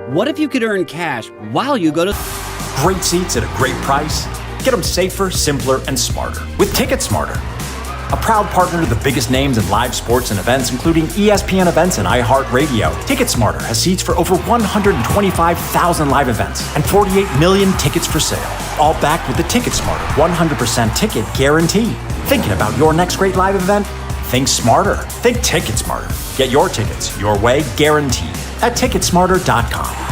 What if you could earn cash while you go to... Great seats at a great price. Get them safer, simpler, and smarter with Ticket Smarter. A proud partner to the biggest names in live sports and events, including ESPN events and iHeartRadio, TicketSmarter has seats for over 125,000 live events and 48 million tickets for sale. All backed with the TicketSmarter 100% ticket guarantee. Thinking about your next great live event? Think smarter. Think TicketSmarter. Get your tickets your way, guaranteed, at TicketSmarter.com.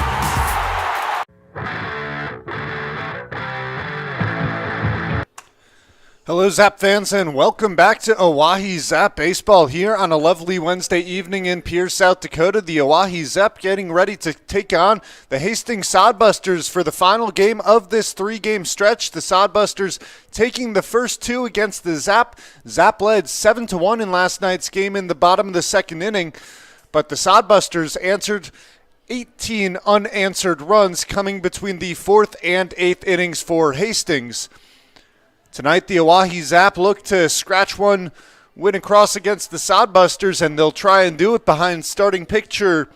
Hello, Zap fans, and welcome back to Oahe Zap Baseball here on a lovely Wednesday evening in Pierce, South Dakota. The Oahe Zap getting ready to take on the Hastings Sodbusters for the final game of this three-game stretch. The Sodbusters taking the first two against the Zap. Zap led 7-1 in last night's game in the bottom of the second inning, but the Sodbusters answered 18 unanswered runs coming between the fourth and eighth innings for Hastings. Tonight, the Oahe Zap look to scratch one win across against the Sodbusters, and they'll try and do it behind starting pitcher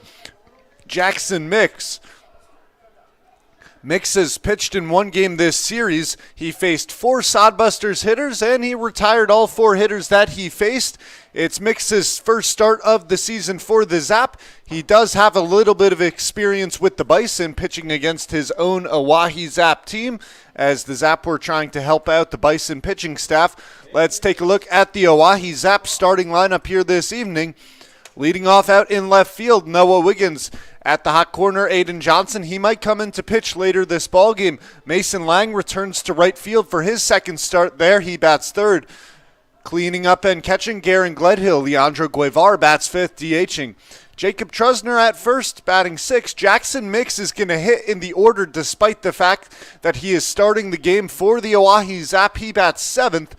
Jackson Mix. Mix has pitched in one game this series. He faced four Sodbusters hitters, and he retired all four hitters that he faced. It's Mix's first start of the season for the Zap. He does have a little bit of experience with the Bison, pitching against his own Oahe Zap team, as the Zap were trying to help out the Bison pitching staff. Let's take a look at the Oahe Zap starting lineup here this evening. Leading off out in left field, Noah Wiggins. At the hot corner, Aiden Johnson. He might come in to pitch later this ballgame. Mason Lang returns to right field for his second start there. He bats third. Cleaning up and catching, Garen Gledhill. Leandro Guevara bats fifth, DHing. Jacob Trusner at first, batting sixth. Jackson Mix is going to hit in the order despite the fact that he is starting the game for the Oahe Zap. He bats seventh.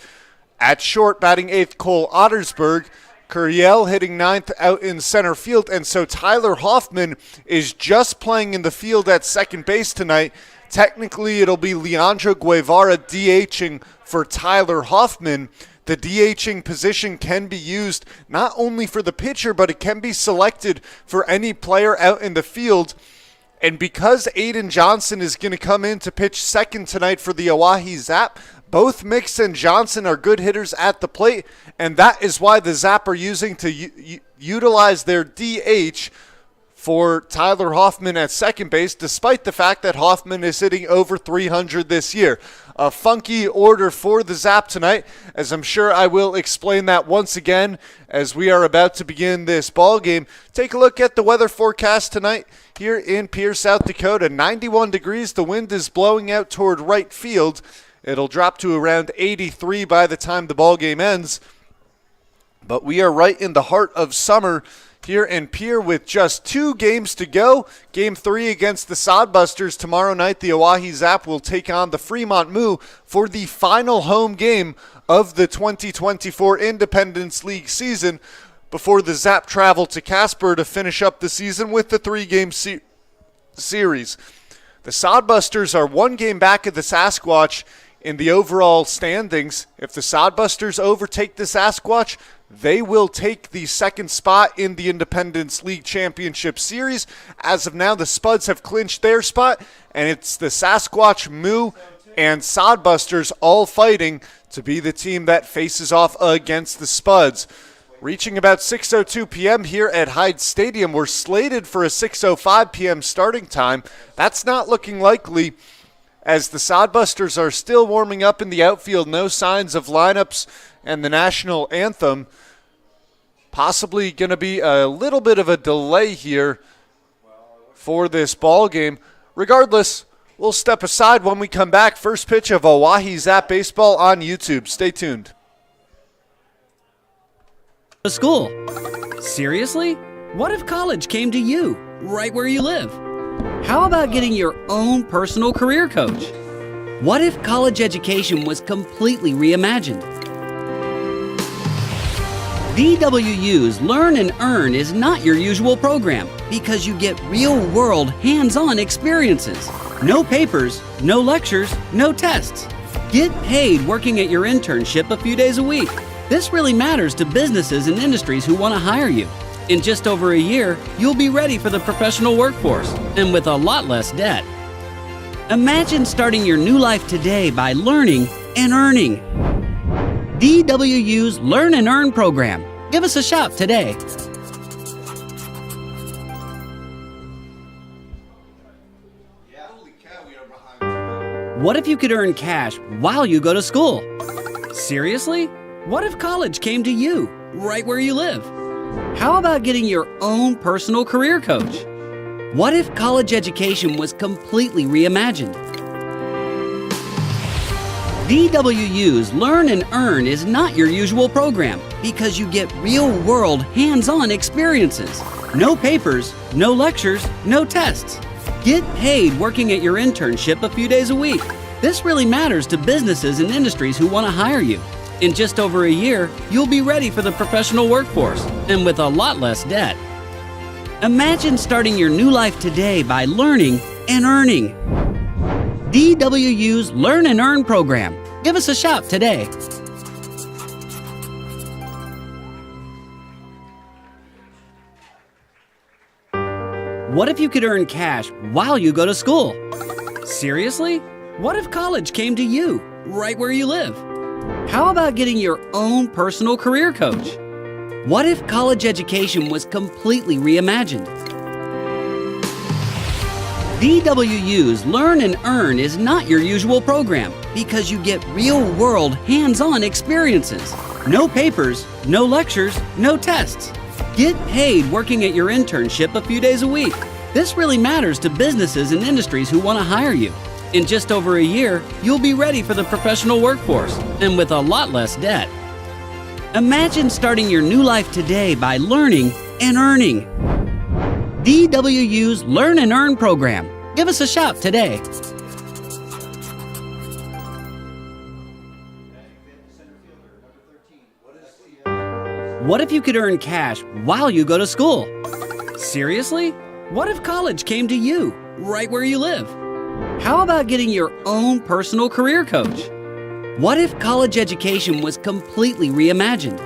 At short, batting eighth, Cole Ottersberg. Curiel hitting ninth out in center field, and so Tyler Hoffman is just playing in the field at second base tonight. Technically, it'll be Leandro Guevara DHing for Tyler Hoffman. The DHing position can be used not only for the pitcher, but it can be selected for any player out in the field. And because Aiden Johnson is going to come in to pitch second tonight for the Oahe Zap, both Mix and Johnson are good hitters at the plate, and that is why the Zap are using to utilize their DH for Tyler Hoffman at second base, despite the fact that Hoffman is hitting over 300 this year. A funky order for the Zap tonight, as I'm sure I will explain that once again as we are about to begin this ball game. Take a look at the weather forecast tonight here in Pierce, South Dakota. 91 degrees, the wind is blowing out toward right field. It'll drop to around 83 by the time the ball game ends. But we are right in the heart of summer here in Pierre with just 2 games to go. Game 3 against the Sodbusters. Tomorrow night, the Oahe Zap will take on the Fremont Moo for the final home game of the 2024 Independence League season before the Zap travel to Casper to finish up the season with the 3-game series. The Sodbusters are 1 game back of the Sasquatch in the overall standings. If the Sodbusters overtake the Sasquatch, they will take the second spot in the Independence League Championship Series. As of now, the Spuds have clinched their spot, and it's the Sasquatch, Moo, and Sodbusters all fighting to be the team that faces off against the Spuds. Reaching about 6:02 p.m. here at Hyde Stadium, we're slated for a 6:05 p.m. starting time. That's not looking likely, as the Sodbusters are still warming up in the outfield. No signs of lineups and the national anthem. Possibly going to be a little bit of a delay here for this ball game. Regardless, we'll step aside when we come back. First pitch of Oahe Zap Baseball on YouTube. Stay tuned. School. Seriously? What if college came to you, right where you live? How about getting your own personal career coach? What if college education was completely reimagined? VWU's Learn and Earn is not your usual program because you get real-world, hands-on experiences. No papers, no lectures, no tests. Get paid working at your internship a few days a week. This really matters to businesses and industries who want to hire you. In just over a year, you'll be ready for the professional workforce and with a lot less debt. Imagine starting your new life today by learning and earning. DWU's Learn and Earn program. Give us a shout today. What if you could earn cash while you go to school? Seriously? What if college came to you, right where you live? How about getting your own personal career coach? What if college education was completely reimagined? DWU's Learn and Earn is not your usual program because you get real-world, hands-on experiences. No papers, no lectures, no tests. Get paid working at your internship a few days a week. This really matters to businesses and industries who want to hire you. In just over a year, you'll be ready for the professional workforce and with a lot less debt. Imagine starting your new life today by learning and earning. DWU's Learn and Earn program. Give us a shout today. What if you could earn cash while you go to school? Seriously? What if college came to you, right where you live? How about getting your own personal career coach? What if college education was completely reimagined? DWU's Learn and Earn is not your usual program because you get real-world, hands-on experiences. No papers, no lectures, no tests. Get paid working at your internship a few days a week. This really matters to businesses and industries who want to hire you. In just over a year, you'll be ready for the professional workforce and with a lot less debt. Imagine starting your new life today by learning and earning. DWU's Learn and Earn program. Give us a shout today. What if you could earn cash while you go to school? Seriously? What if college came to you, right where you live? How about getting your own personal career coach? What if college education was completely reimagined?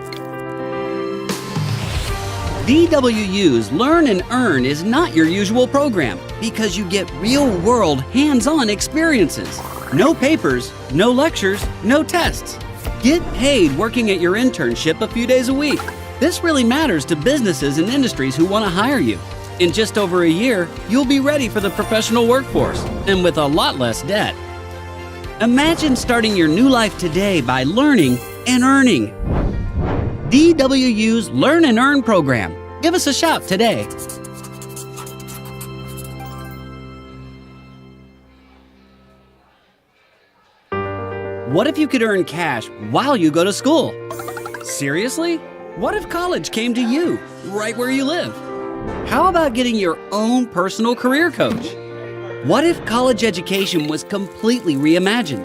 DWU's Learn and Earn is not your usual program because you get real-world, hands-on experiences. No papers, no lectures, no tests. Get paid working at your internship a few days a week. This really matters to businesses and industries who want to hire you. In just over a year, you'll be ready for the professional workforce and with a lot less debt. Imagine starting your new life today by learning and earning. DWU's Learn and Earn program. Give us a shout today. What if you could earn cash while you go to school? Seriously? What if college came to you, right where you live? How about getting your own personal career coach? What if college education was completely reimagined?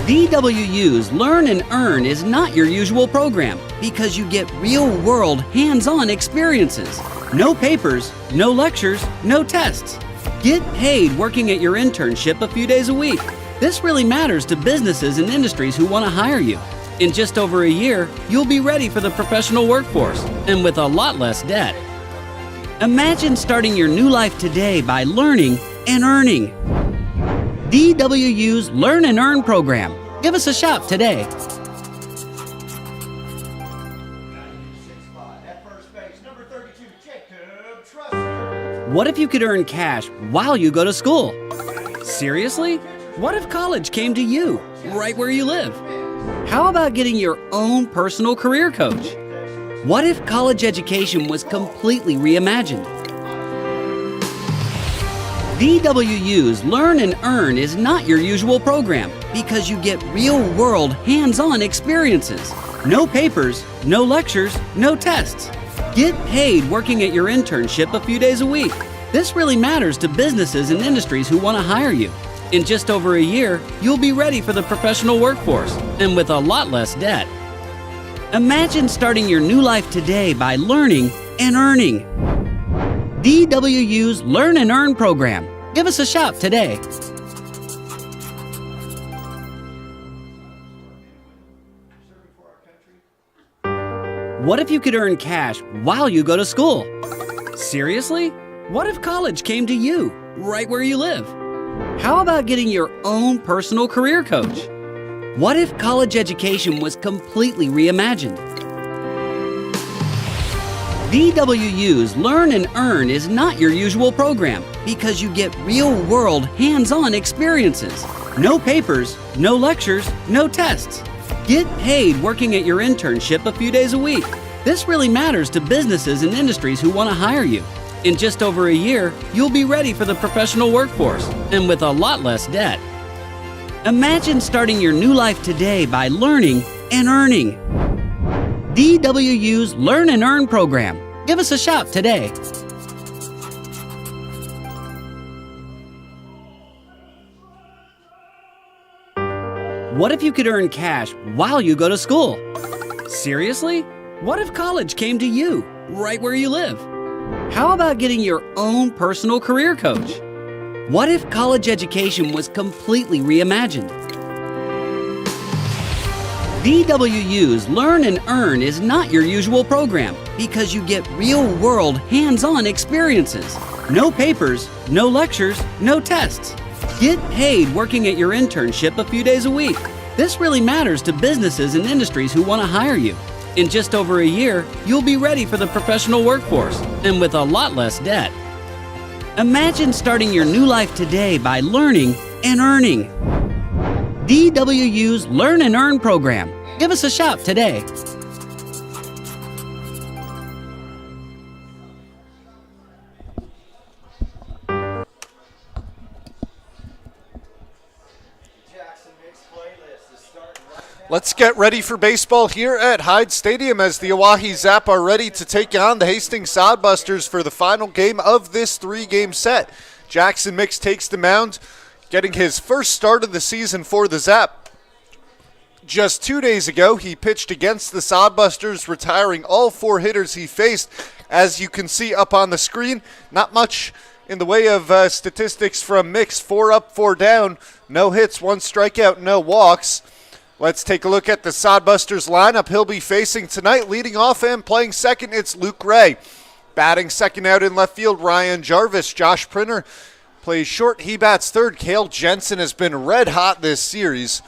DWU's Learn and Earn is not your usual program because you get real-world, hands-on experiences. No papers, no lectures, no tests. Get paid working at your internship a few days a week. This really matters to businesses and industries who want to hire you. In just over a year, you'll be ready for the professional workforce and with a lot less debt. Imagine starting your new life today by learning and earning. DWU's Learn and Earn program. Give us a shout today. What if you could earn cash while you go to school? Seriously? What if college came to you, right where you live? How about getting your own personal career coach? What if college education was completely reimagined? DWU's Learn and Earn is not your usual program because you get real-world, hands-on experiences. No papers, no lectures, no tests. Get paid working at your internship a few days a week. This really matters to businesses and industries who want to hire you. In just over a year, you'll be ready for the professional workforce and with a lot less debt. Imagine starting your new life today by learning and earning. DWU's Learn and Earn program. Give us a shout today. What if you could earn cash while you go to school? Seriously? What if college came to you, right where you live? How about getting your own personal career coach? What if college education was completely reimagined? DWU's Learn and Earn is not your usual program because you get real-world, hands-on experiences. No papers, no lectures, no tests. Get paid working at your internship a few days a week. This really matters to businesses and industries who want to hire you. In just over a year, you'll be ready for the professional workforce and with a lot less debt. Imagine starting your new life today by learning and earning. DWU's Learn and Earn program. Give us a shout today. What if you could earn cash while you go to school? Seriously? What if college came to you, right where you live? How about getting your own personal career coach? What if college education was completely reimagined? DWU's Learn and Earn is not your usual program because you get real-world, hands-on experiences. No papers, no lectures, no tests. Get paid working at your internship a few days a week. This really matters to businesses and industries who want to hire you. In just over a year, you'll be ready for the professional workforce and with a lot less debt. Imagine starting your new life today by learning and earning. DWU's Learn and Earn program. Give us a shout today. Let's get ready for baseball here at Hyde Stadium as the Oahe Zap are ready to take on the Hastings Sodbusters for the final game of this three-game set. Jackson Mix takes the mound, getting his first start of the season for the Zap. Just 2 days ago, he pitched against the Sodbusters, retiring all four hitters he faced. As you can see up on the screen, not much in the way of statistics from Mix. 4 up, 4 down, no hits, 1 strikeout, no walks. Let's take a look at the Sodbusters lineup he'll be facing tonight. Leading off and playing second, it's Luke Ray. Batting second out in left field, Ryan Jarvis. Josh Printer plays short. He bats third. Cale Jensen has been red hot this series.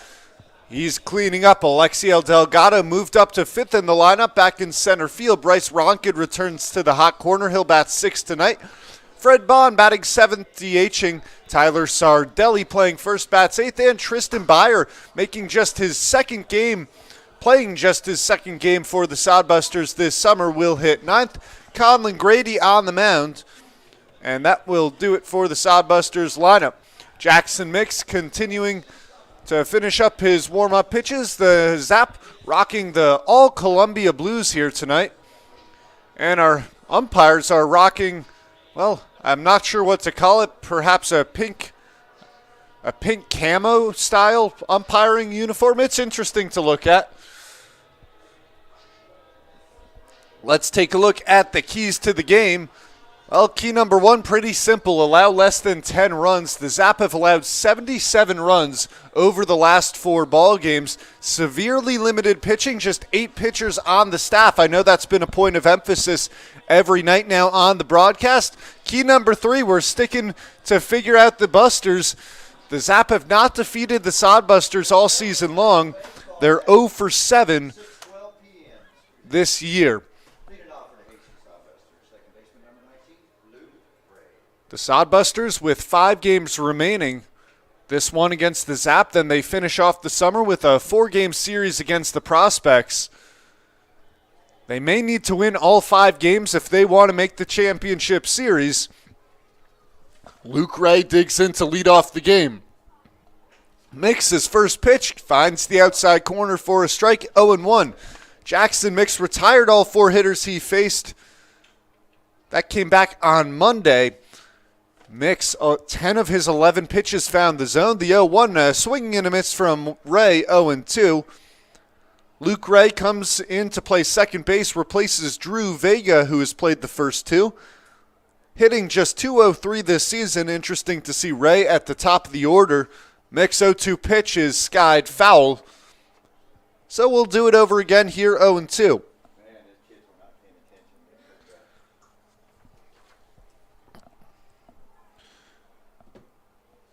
He's cleaning up. Alexiel Delgado moved up to fifth in the lineup. Back in center field, Bryce Ronkid returns to the hot corner. He'll bat sixth tonight. Fred Bond batting seventh, DHing. Tyler Sardelli playing first, bats eighth, and Tristan Byer making just his second game, playing just his second game for the Sodbusters this summer, will hit ninth. Conlon Grady on the mound, and that will do it for the Sodbusters lineup. Jackson Mix continuing to finish up his warm-up pitches. The Zap rocking the all Columbia Blues here tonight, and our umpires are rocking, well, I'm not sure what to call it. Perhaps a pink camo style umpiring uniform. It's interesting to look at. Let's take a look at the keys to the game. Well, key number one, pretty simple. Allow less than 10 runs. The Zap have allowed 77 runs over the last 4 ball games. Severely limited pitching, just 8 pitchers on the staff. I know that's been a point of emphasis every night now on the broadcast. Key number 3, we're sticking to figure out the Busters. The Zap have not defeated the Sodbusters all season long. They're 0 for 7 this year. The Sodbusters with 5 games remaining. This one against the Zap, then they finish off the summer with a 4-game series against the Prospects. They may need to win all 5 games if they want to make the championship series. Luke Ray digs in to lead off the game. Mix his first pitch, finds the outside corner for a strike, 0-1. Jackson Mix retired all 4 hitters he faced. That came back on Monday. Mix, 10 of his 11 pitches found the zone. The 0-1 swinging and a miss from Ray, 0-2. Luke Ray comes in to play second base, replaces Drew Vega, who has played the first 2. Hitting just .203 this season. Interesting to see Ray at the top of the order. Mix 0-2 pitch is skied foul. So we'll do it over again here, 0-2.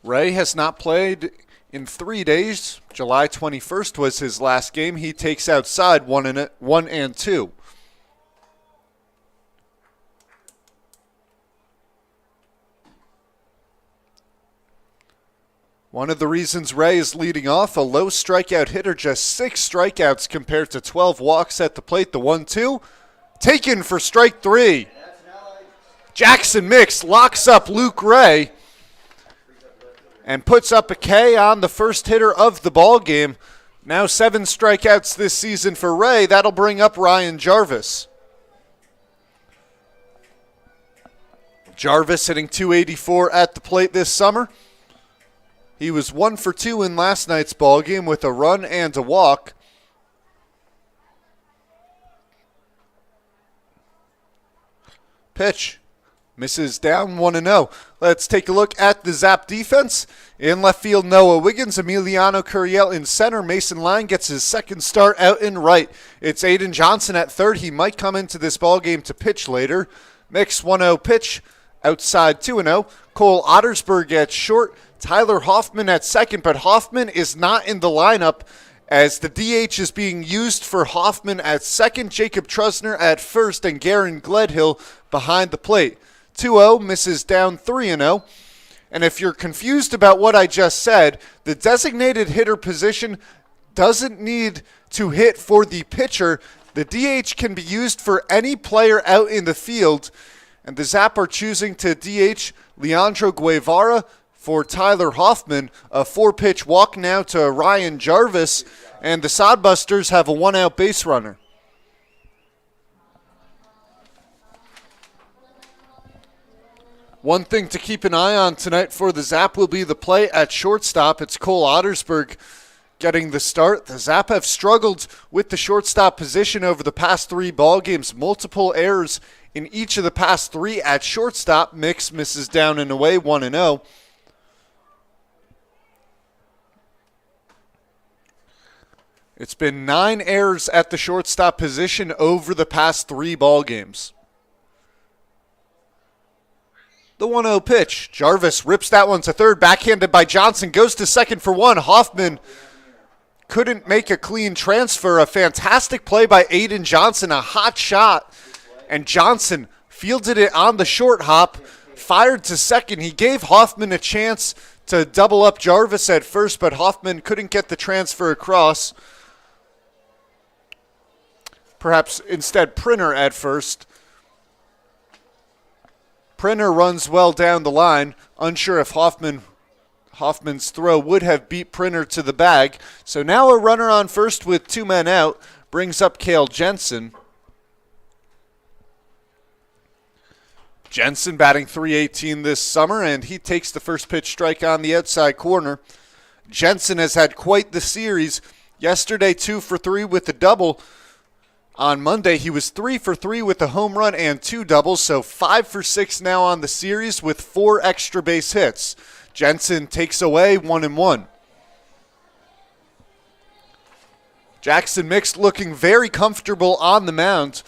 Ray has not played in 3 days. July 21st was his last game. He takes outside 1-2. One of the reasons Ray is leading off, a low strikeout hitter, just 6 strikeouts compared to 12 walks at the plate. The 1-2, taken for strike 3. Jackson Mix locks up Luke Ray and puts up a K on the first hitter of the ball game. Now 7 strikeouts this season for Ray. That'll bring up Ryan Jarvis. Jarvis hitting .284 at the plate this summer. He was 1 for 2 in last night's ball game with a run and a walk. Pitch. Misses down 1-0. Let's take a look at the Zap defense. In left field, Noah Wiggins, Emiliano Curiel in center. Mason Line gets his second start out in right. It's Aiden Johnson at third. He might come into this ball game to pitch later. Mix 1-0 pitch. Outside 2-0. Cole Ottersberg at short. Tyler Hoffman at second, but Hoffman is not in the lineup as the DH is being used for Hoffman at second, Jacob Trusner at first, and Garen Gledhill behind the plate. 2-0 misses down 3-0. And if you're confused about what I just said, the designated hitter position doesn't need to hit for the pitcher. The DH can be used for any player out in the field, and the Zap are choosing to DH Leandro Guevara for Tyler Hoffman. A 4-pitch walk now to Ryan Jarvis, and the Sodbusters have a 1-out base runner. One thing to keep an eye on tonight for the Zap will be the play at shortstop. It's Cole Ottersberg getting the start. The Zap have struggled with the shortstop position over the past 3 ball games. Multiple errors in each of the past 3 at shortstop. Mix misses down and away 1-0. It's been 9 errors at the shortstop position over the past 3 ball games. The 1-0 pitch. Jarvis rips that one to third. Backhanded by Johnson. Goes to second for 1. Hoffman couldn't make a clean transfer. A fantastic play by Aiden Johnson. A hot shot. And Johnson fielded it on the short hop. Fired to second. He gave Hoffman a chance to double up Jarvis at first, but Hoffman couldn't get the transfer across. Perhaps instead Printer at first. Printer runs well down the line. Unsure if Hoffman's throw would have beat Printer to the bag. So now a runner on first with 2 men out brings up Cale Jensen. Jensen batting .318 this summer, and he takes the first pitch strike on the outside corner. Jensen has had quite the series. Yesterday, 2 for 3 with a double. On Monday, he was 3 for 3 with a home run and 2 doubles, so 5 for 6 now on the series with 4 extra base hits. Jensen takes away 1-1. Jackson Mix looking very comfortable on the mound.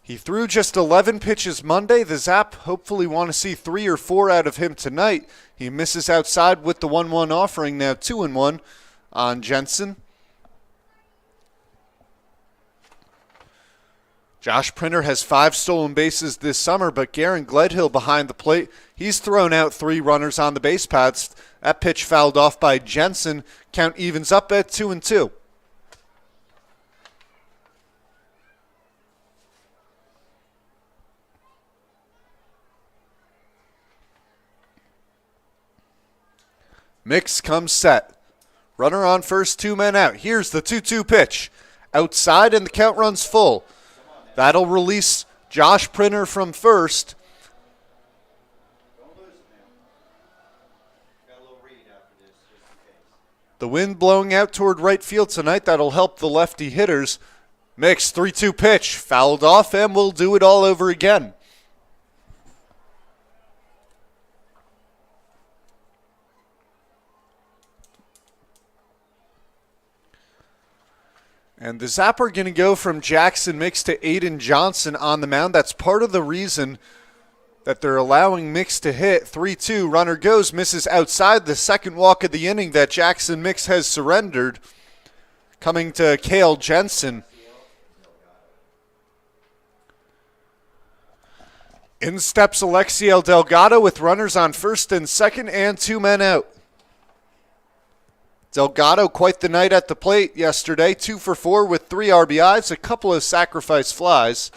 He threw just 11 pitches Monday. The Zap hopefully want to see 3 or 4 out of him tonight. He misses outside with the 1-1 offering, now 2-1 on Jensen. Josh Printer has 5 stolen bases this summer, but Garen Gledhill behind the plate. He's thrown out 3 runners on the base paths. That pitch fouled off by Jensen. Count evens up at 2-2. Mix comes set. Runner on first, 2 men out. Here's the 2-2 pitch. Outside, and the count runs full. That'll release Josh Printer from first. The wind blowing out toward right field tonight. That'll help the lefty hitters. Mix 3-2 pitch. Fouled off, and we'll do it all over again. And the Zap are going to go from Jackson Mix to Aiden Johnson on the mound. That's part of the reason that they're allowing Mix to hit. 3-2, runner goes, misses outside. The second walk of the inning that Jackson Mix has surrendered. Coming to Cale Jensen. In steps Alexiel Delgado with runners on first and second and 2 men out. Delgado, quite the night at the plate yesterday. 2 for 4 with 3 RBIs, a couple of sacrifice flies.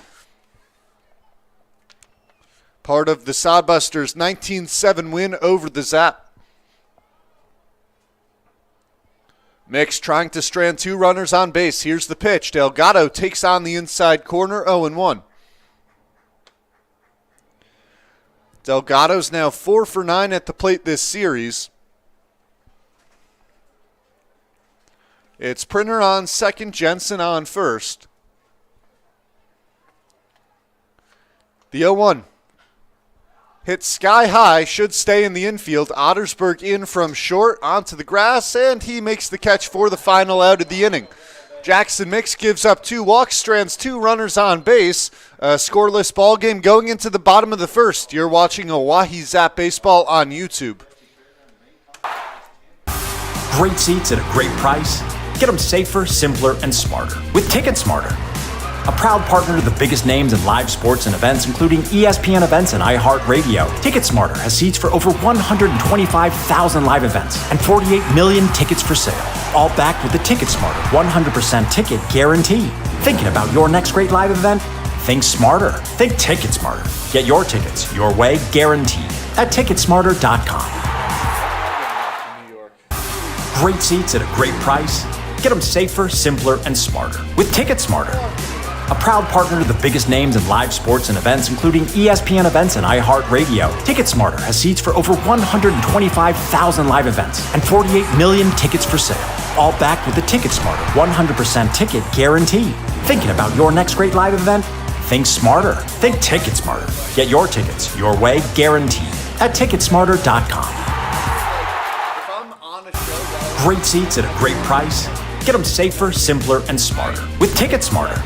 Part of the Sodbusters' 19-7 win over the Zap. Mix trying to strand 2 runners on base. Here's the pitch. Delgado takes on the inside corner, 0-1. Delgado's now 4 for 9 at the plate this series. It's Printer on second, Jensen on first. The 0-1. Hit sky high, should stay in the infield. Ottersberg in from short onto the grass, and he makes the catch for the final out of the inning. Jackson Mix gives up 2 walks, strands 2 runners on base. A scoreless ball game going into the bottom of the first. You're watching Oahe Zap Baseball on YouTube. Great seats at a great price. Get them safer, simpler, and smarter with Ticket Smarter. A proud partner to the biggest names in live sports and events, including ESPN events and iHeartRadio. Ticket Smarter has seats for over 125,000 live events and 48 million tickets for sale. All backed with the Ticket Smarter 100% ticket guarantee. Thinking about your next great live event? Think smarter. Think Ticket Smarter. Get your tickets your way, guaranteed, at Ticketsmarter.com. Great seats at a great price. Get them safer, simpler, and smarter with Ticket Smarter. A proud partner to the biggest names in live sports and events, including ESPN events and iHeartRadio. Ticket Smarter has seats for over 125,000 live events and 48 million tickets for sale. All backed with the Ticket Smarter 100% ticket guarantee. Thinking about your next great live event? Think smarter. Think Ticket Smarter. Get your tickets your way, guaranteed, at Ticketsmarter.com. Great seats at a great price. Get them safer, simpler, and smarter with Ticket Smarter.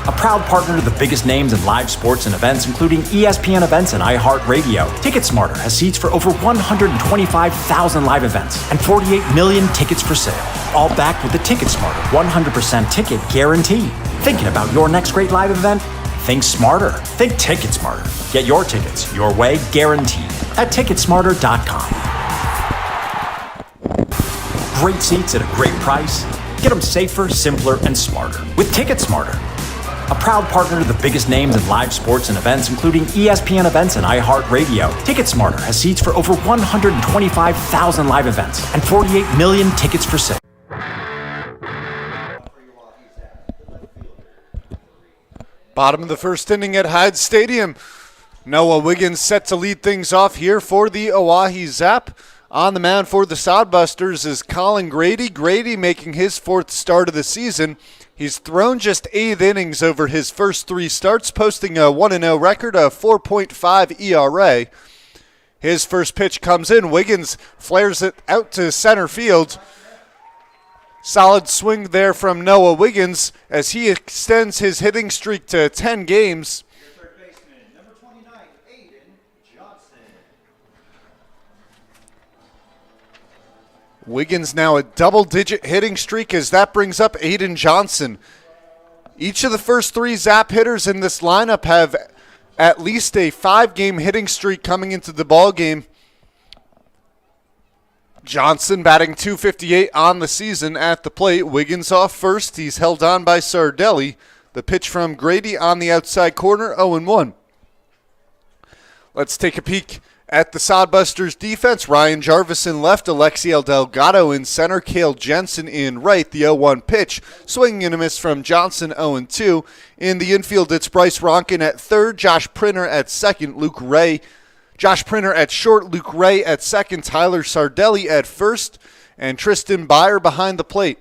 A proud partner to the biggest names in live sports and events, including ESPN events and iHeartRadio. Ticket Smarter has seats for over 125,000 live events and 48 million tickets for sale. All backed with the Ticket Smarter 100% ticket guarantee. Thinking about your next great live event? Think smarter. Think Ticket Smarter. Get your tickets your way, guaranteed, at Ticketsmarter.com. Great seats at a great price. Get them safer, simpler, and smarter with Ticket Smarter. A proud partner to the biggest names in live sports and events, including ESPN events and iHeartRadio. Ticket Smarter has seats for over 125,000 live events and 48 million tickets for sale. Bottom of the first inning at Hyde Stadium. Noah Wiggins set to lead things off here for the Oahe Zap. On the mound for the Sodbusters is Colin Grady. Grady making his 4th start of the season. He's thrown just 8 innings over his first 3 starts, posting a 1-0 record, a 4.5 ERA. His first pitch comes in. Wiggins flares it out to center field. Solid swing there from Noah Wiggins as he extends his hitting streak to 10 games. Your third baseman, number 29, Aiden Johnson. Wiggins now a double-digit hitting streak as that brings up Aiden Johnson. Each of the first 3 Zap hitters in this lineup have at least a 5-game hitting streak coming into the ballgame. Johnson batting .258 on the season at the plate. Wiggins off first. He's held on by Sardelli. The pitch from Grady on the outside corner, 0-1. Let's take a peek at the Sodbusters defense. Ryan Jarvis in left, Alexiel Delgado in center, Cale Jensen in right. The 0-1 pitch, swinging and a miss from Johnson, 0-2. In the infield, it's Bryce Ronkin at third, Josh Printer at second, Josh Printer at short, Luke Ray at second, Tyler Sardelli at first, and Tristan Byer behind the plate.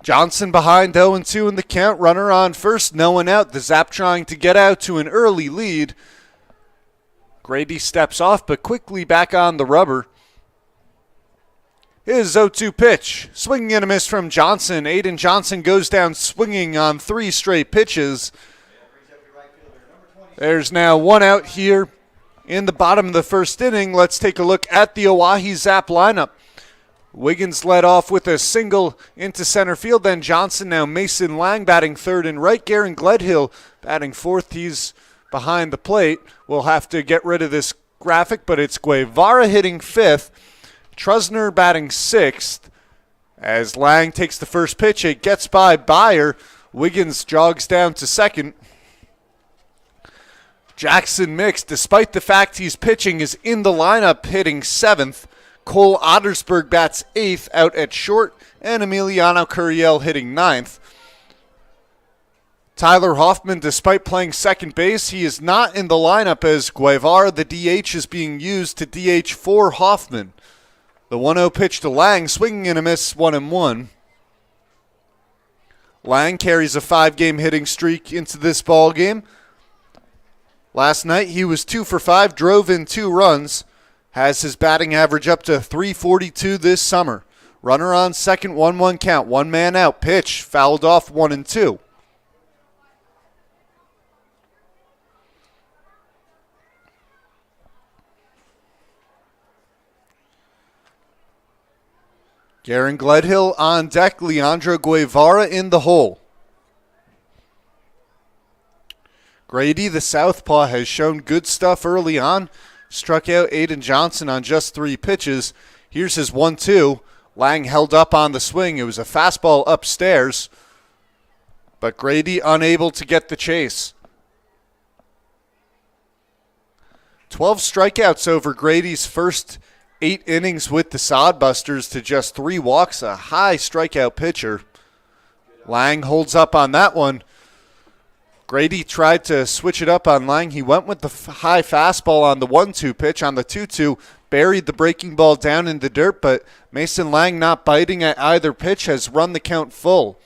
Johnson behind 0-2 in the count, runner on first, no one out. The Zap trying to get out to an early lead. Grady steps off, but quickly back on the rubber. His 0-2 pitch, swinging and a miss from Johnson. Aiden Johnson goes down swinging on 3 straight pitches. There's now one out here in the bottom of the first inning. Let's take a look at the Oahe Zap lineup. Wiggins led off with a single into center field. Then Johnson, now Mason Lang batting third and right. Garen Gledhill batting fourth. He's behind the plate. We'll have to get rid of this graphic, but it's Guevara hitting fifth. Trusner batting sixth. As Lang takes the first pitch, it gets by Byer. Wiggins jogs down to second. Jackson Mix, despite the fact he's pitching, is in the lineup hitting seventh. Cole Ottersberg bats eighth out at short, and Emiliano Curiel hitting ninth. Tyler Hoffman, despite playing second base, he is not in the lineup as Guevara, the DH, is being used to DH for Hoffman. The 1-0 pitch to Lang, swinging and a miss, 1-1. Lang carries a 5-game hitting streak into this ball game. Last night he was 2 for 5, drove in 2 runs, has his batting average up to .342 this summer. Runner on second, 1-1 count, 1 man out, pitch, fouled off, 1-2. Garen Gledhill on deck, Leandro Guevara in the hole. Grady, the southpaw, has shown good stuff early on. Struck out Aiden Johnson on just 3 pitches. Here's his 1-2. Lang held up on the swing. It was a fastball upstairs, but Grady unable to get the chase. 12 strikeouts over Grady's first 8 innings with the Sodbusters to just 3 walks, a high strikeout pitcher. Lang holds up on that one. Grady tried to switch it up on Lang. He went with the high fastball on the 1-2 pitch. On the 2-2, buried the breaking ball down in the dirt, but Mason Lang, not biting at either pitch, has run the count full.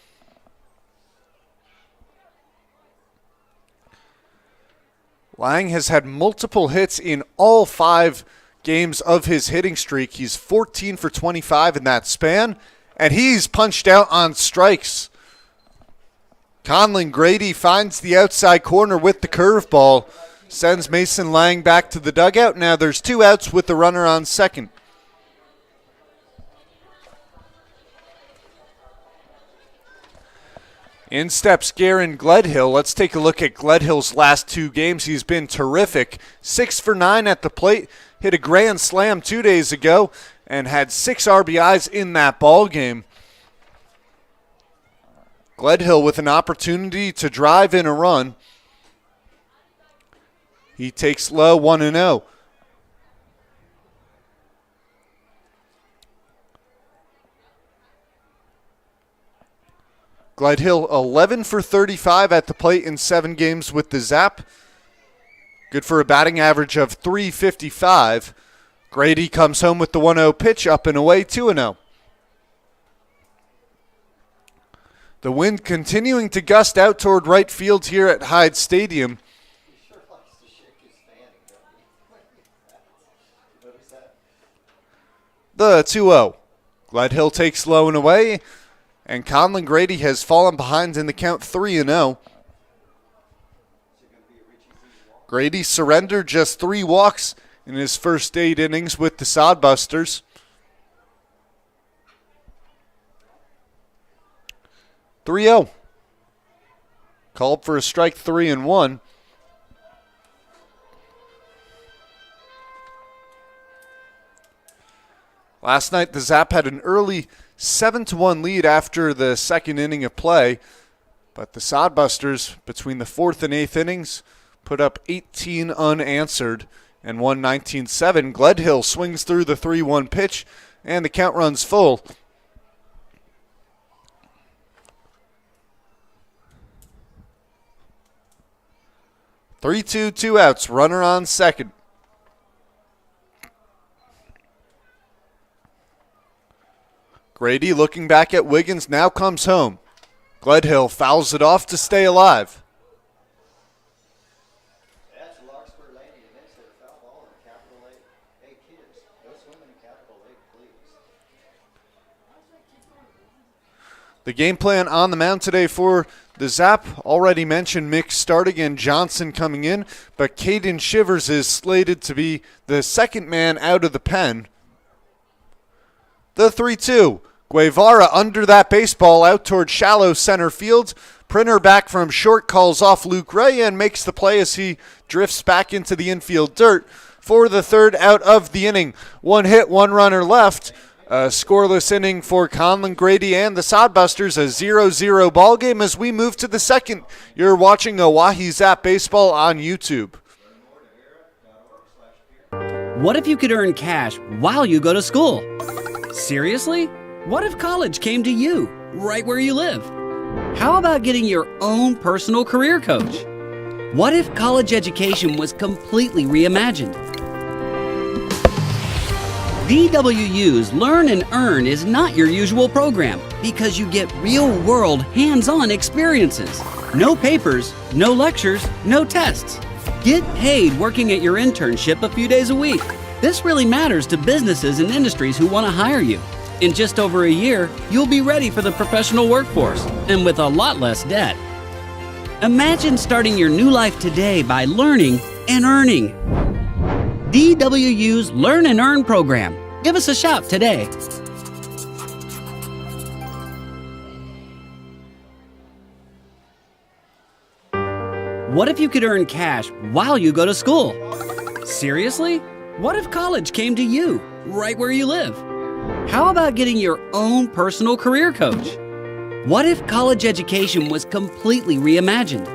Lang has had multiple hits in all 5 games of his hitting streak. He's 14 for 25 in that span, and he's punched out on strikes. Conlon Grady finds the outside corner with the curveball, sends Mason Lang back to the dugout. Now there's 2 outs with the runner on second. In steps Garen Gledhill. Let's take a look at Gledhill's last 2 games. He's been terrific. 6 for 9 at the plate. Hit a grand slam 2 days ago and had 6 RBIs in that ball game. Gledhill with an opportunity to drive in a run. He takes low, 1-0. Gledhill 11 for 35 at the plate in 7 games with the Zap. Good for a batting average of .355. Grady comes home with the 1-0 pitch, up and away, 2-0. The wind continuing to gust out toward right field here at Hyde Stadium. The 2-0. Gledhill takes low and away, and Conlon Grady has fallen behind in the count, 3-0. Grady surrendered just 3 walks in his first 8 innings with the Sodbusters. .3-0. Called for a strike, 3-1. Last night, the Zap had an early 7-1 lead after the second inning of play, but the Sodbusters, between the 4th and 8th innings, put up 18 unanswered and won 19-7. Gledhill swings through the 3-1 pitch, and the count runs full. Three-two, 2 outs, runner on second. Grady looking back at Wiggins, now comes home. Gledhill fouls it off to stay alive. That's Larkspur Lady, and next to the foul ball in capital A kids. No swimming in capital A, please. The game plan on the mound today for the Zap, already mentioned Mick starting and Johnson coming in, but Caden Shivers is slated to be the second man out of the pen. The 3-2. Guevara under that baseball out toward shallow center field. Printer back from short calls off Luke Ray and makes the play as he drifts back into the infield dirt for the third out of the inning. One hit, one runner left. A scoreless inning for Conlon Grady and the Sodbusters, a 0-0 ball game as we move to the second. You're watching Oahe Zap Baseball on YouTube. What if you could earn cash while you go to school? Seriously? What if college came to you, right where you live? How about getting your own personal career coach? What if college education was completely reimagined? DWU's Learn and Earn is not your usual program because you get real-world, hands-on experiences. No papers, no lectures, no tests. Get paid working at your internship a few days a week. This really matters to businesses and industries who want to hire you. In just over a year, you'll be ready for the professional workforce and with a lot less debt. Imagine starting your new life today by learning and earning. DWU's Learn and Earn program. Give us a shout today. What if you could earn cash while you go to school? Seriously? What if college came to you, right where you live? How about getting your own personal career coach? What if college education was completely reimagined?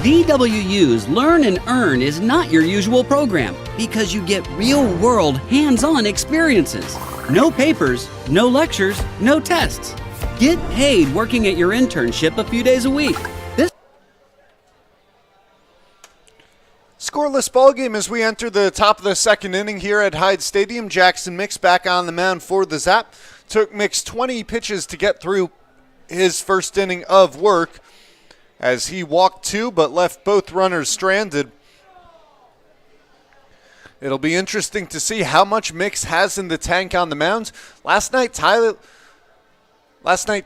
DWU's Learn and Earn is not your usual program because you get real-world, hands-on experiences. No papers, no lectures, no tests. Get paid working at your internship a few days a week. Scoreless ball game as we enter the top of the second inning here at Hyde Stadium. Jackson Mix back on the mound for the Zap. Took Mix 20 pitches to get through his first inning of work as he walked two but left both runners stranded. It'll be interesting to see how much Mix has in the tank on the mound. Last night,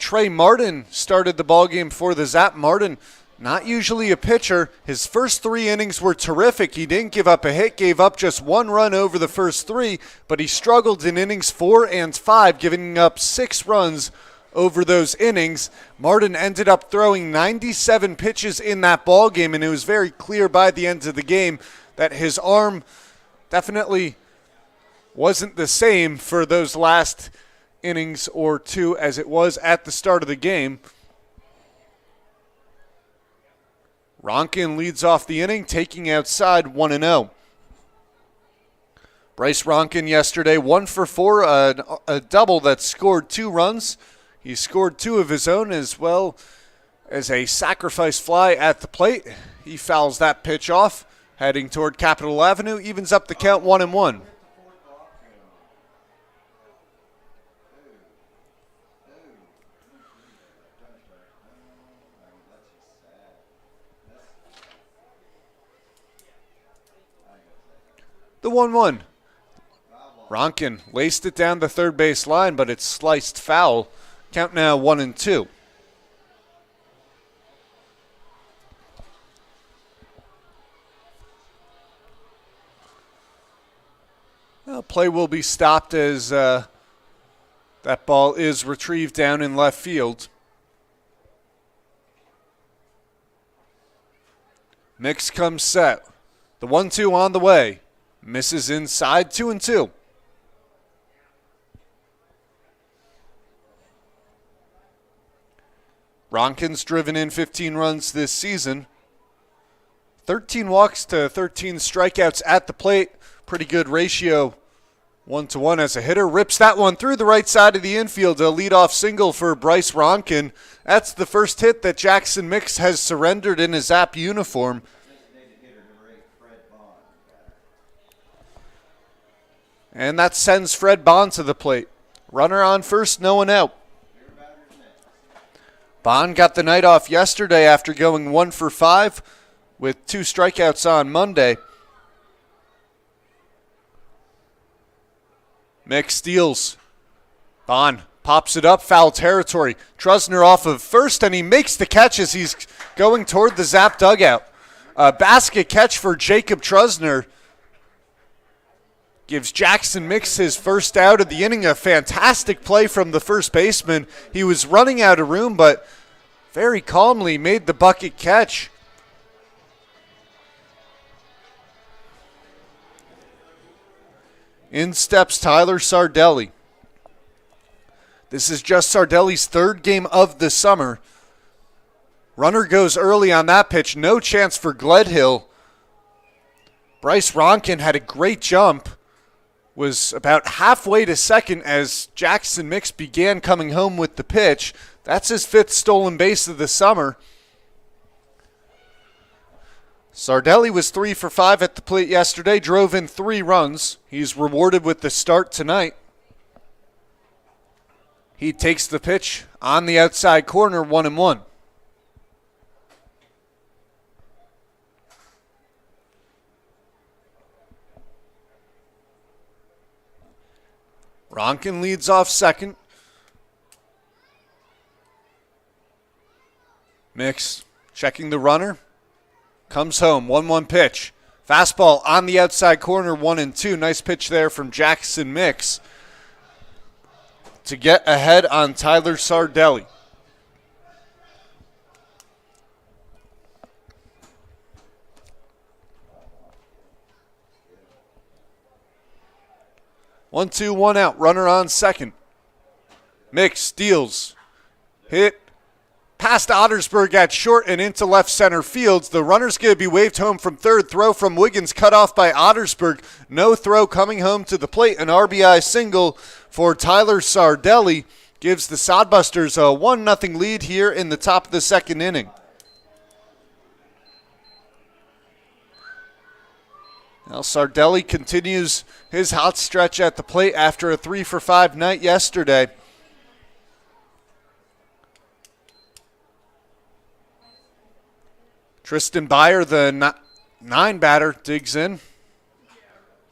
Trey Martin started the ball game for the Zap. Martin, not usually a pitcher. His first three innings were terrific. He didn't give up a hit, gave up just one run over the first three, but he struggled in innings 4 and 5, giving up 6 runs over those innings. Martin ended up throwing 97 pitches in that ball game, and it was very clear by the end of the game that his arm definitely wasn't the same for those last innings or two as it was at the start of the game. Ronkin leads off the inning, taking outside 1-0. Bryce Ronkin yesterday 1 for 4, a double that scored 2 runs. He scored 2 of his own as well as a sacrifice fly at the plate. He fouls that pitch off, heading toward Capitol Avenue, evens up the count 1-1. The 1-1. Ronkin laced it down the third base line, but it's sliced foul. Count now 1-2. Well, play will be stopped as that ball is retrieved down in left field. Mix comes set. The 1-2 on the way. Misses inside, 2-2. Ronkin's driven in 15 runs this season. 13 walks to 13 strikeouts at the plate. Pretty good ratio, 1-to-1 as a hitter. Rips that one through the right side of the infield. A leadoff single for Bryce Ronkin. That's the first hit that Jackson Mix has surrendered in his Zap uniform. And that sends Fred Bond to the plate. Runner on first, no one out. Bond got the night off yesterday after going 1 for 5 with 2 strikeouts on Monday. Mix steals. Bond Pops it up, foul territory. Trusner off of first, and he makes the catch as he's going toward the Zap dugout. A basket catch for Jacob Trusner. Gives Jackson Mix his first out of the inning. A fantastic play from the first baseman. He was running out of room, but very calmly made the bucket catch. In steps Tyler Sardelli. This is just Sardelli's third game of the summer. Runner goes early on that pitch. No chance for Gledhill. Bryce Ronkin had a great jump. Was about halfway to second as Jackson Mix began coming home with the pitch. That's his fifth stolen base of the summer. Sardelli was 3 for 5 at the plate yesterday, drove in 3 runs. He's rewarded with the start tonight. He takes the pitch on the outside corner, 1-1. Ronkin leads off second. Mix checking the runner. Comes home, 1-1 pitch. Fastball on the outside corner, 1-2. Nice pitch there from Jackson Mix to get ahead on Tyler Sardelli. One, two, one out. Runner on second. Mix steals. Hit past Ottersburg at short and into left center field. The runner's going to be waved home from third. Throw from Wiggins cut off by Ottersburg. No throw coming home to the plate. An RBI single for Tyler Sardelli gives the Sodbusters a 1-0 lead here in the top of the second inning. Now Sardelli continues his hot stretch at the plate after a 3 for 5 night yesterday. Tristan Byer, the 9 batter, digs in.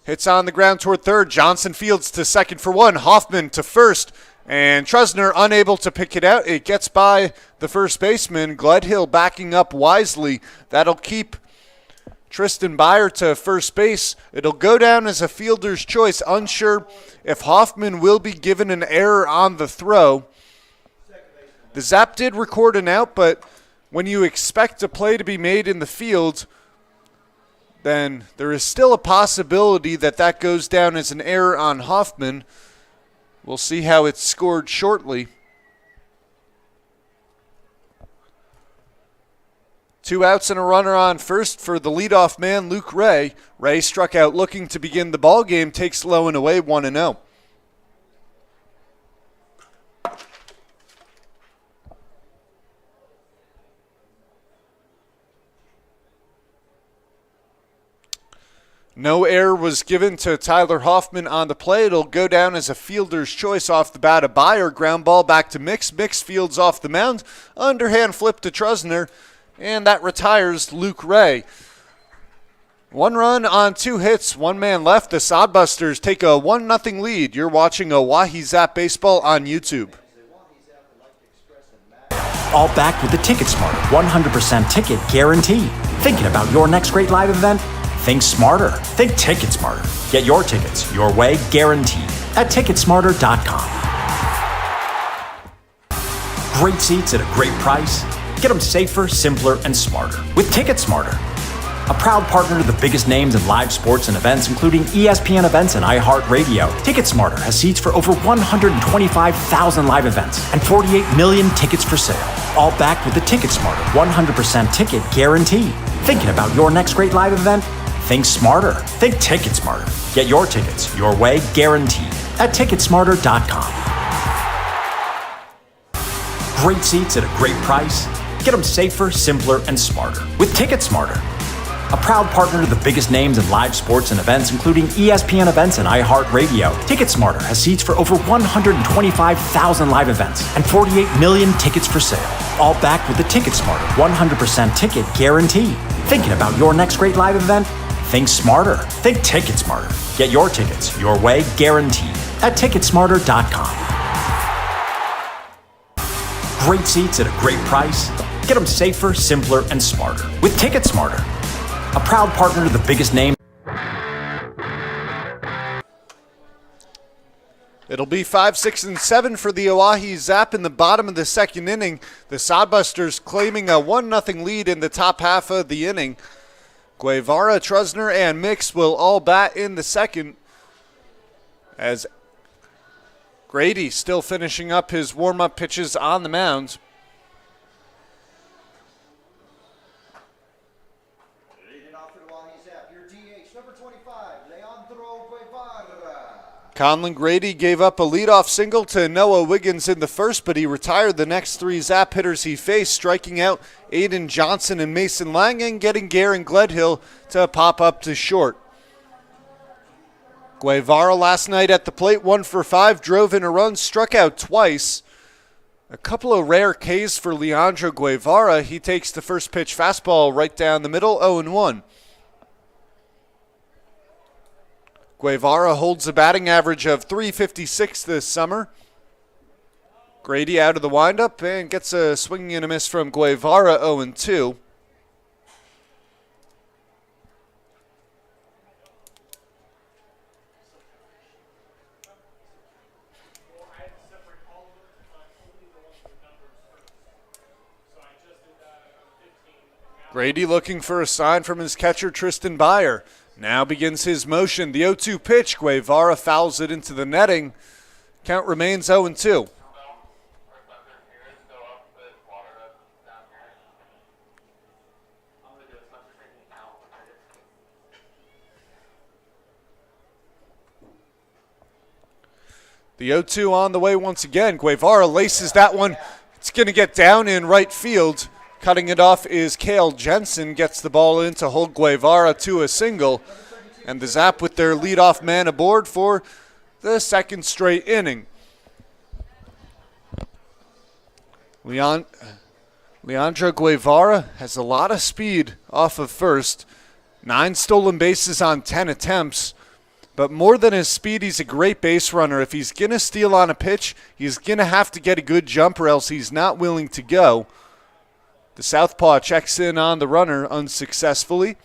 Hits on the ground toward third. Johnson fields to second for 1. Hoffman to first. And Trusner unable to pick it out. It gets by the first baseman. Gledhill backing up wisely. That'll keep Tristan Byer to first base. It'll go down as a fielder's choice. Unsure if Hoffman will be given an error on the throw. The Zap did record an out, but when you expect a play to be made in the field, then there is still a possibility that that goes down as an error on Hoffman. We'll see how it's scored shortly. 2 outs and a runner on first for the leadoff man, Luke Ray. Ray struck out looking to begin the ball game, takes low and away, 1-0. No error was given to Tyler Hoffman on the play. It'll go down as a fielder's choice off the bat of Byer. Ground ball back to Mix. Mix fields off the mound. Underhand flip to Trusner. And that retires Luke Ray. 1 run on 2 hits, 1 man left. The Sodbusters take a 1-0 lead. You're watching Oahe Zap Baseball on YouTube. All backed with the Ticket Smarter 100% ticket guarantee. Thinking about your next great live event? Think smarter. Think Ticket Smarter. Get your tickets your way, guaranteed, at Ticketsmarter.com. Great seats at a great price. Get them safer, simpler, and smarter with Ticket Smarter. A proud partner to the biggest names in live sports and events, including ESPN events and iHeartRadio. Ticket Smarter has seats for over 125,000 live events and 48 million tickets for sale. All backed with the Ticket Smarter 100% ticket guarantee. Thinking about your next great live event? Think smarter. Think Ticket Smarter. Get your tickets your way, guaranteed, at Ticketsmarter.com. Great seats at a great price. Get them safer, simpler, and smarter with Ticket Smarter. A proud partner to the biggest names in live sports and events, including ESPN events and iHeartRadio. Ticket Smarter has seats for over 125,000 live events and 48 million tickets for sale. All backed with the Ticket Smarter 100% ticket guarantee. Thinking about your next great live event? Think smarter. Think Ticket Smarter. Get your tickets your way, guaranteed, at Ticketsmarter.com. Great seats at a great price. Get them safer, simpler, and smarter with Ticket Smarter, a proud partner to the biggest name. It'll be 5, 6, and 7 for the Oahe Zap in the bottom of the second inning. The Sodbusters claiming a 1-0 lead in the top half of the inning. Guevara, Trusner, and Mix will all bat in the second, as Grady still finishing up his warm-up pitches on the mound. Leading off for the Oahe Zap, your DH, number 25, Leandro Guevara. Conlon Grady gave up a leadoff single to Noah Wiggins in the first, but he retired the next three Zap hitters he faced, striking out Aiden Johnson and Mason Lang and getting Garen Gledhill to pop up to short. Guevara last night at the plate, 1 for 5, drove in a run, struck out twice. A couple of rare Ks for Leandro Guevara. He takes the first pitch fastball right down the middle, 0-1. Guevara holds a batting average of .356 this summer. Grady out of the windup and gets a swinging and a miss from Guevara, 0-2. Grady looking for a sign from his catcher, Tristan Byer. Now begins his motion. The 0-2 pitch. Guevara fouls it into the netting. Count remains 0-2. The 0-2 on the way once again. Guevara laces that one. It's going to get down in right field. Cutting it off is Cale Jensen. Gets the ball in to hold Guevara to a single. And the Zap with their leadoff man aboard for the second straight inning. Leandro Guevara has a lot of speed off of first. 9 stolen bases on 10 attempts. But more than his speed, he's a great base runner. If he's going to steal on a pitch, he's going to have to get a good jump or else he's not willing to go. The southpaw checks in on the runner unsuccessfully.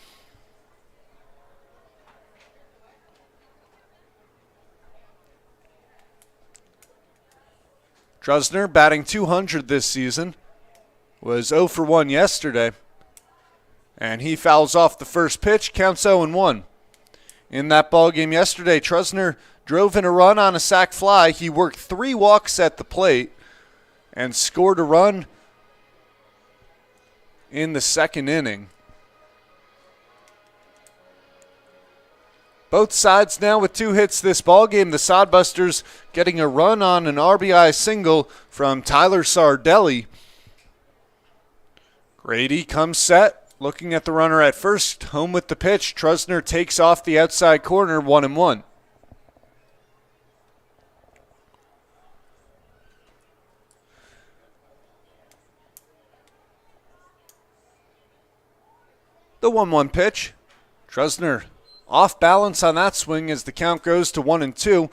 Trusner batting .200 this season. Was 0 for 1 yesterday. And he fouls off the first pitch, counts 0-1. In that ball game yesterday, Trusner drove in a run on a sac fly. He worked 3 walks at the plate and scored a run in the second inning. Both sides now with 2 hits this ball game. The Sodbusters getting a run on an RBI single from Tyler Sardelli. Grady comes set. Looking at the runner at first, home with the pitch. Trusner takes off the outside corner, 1-1. The 1-1 pitch. Trusner off balance on that swing as the count goes to 1-2.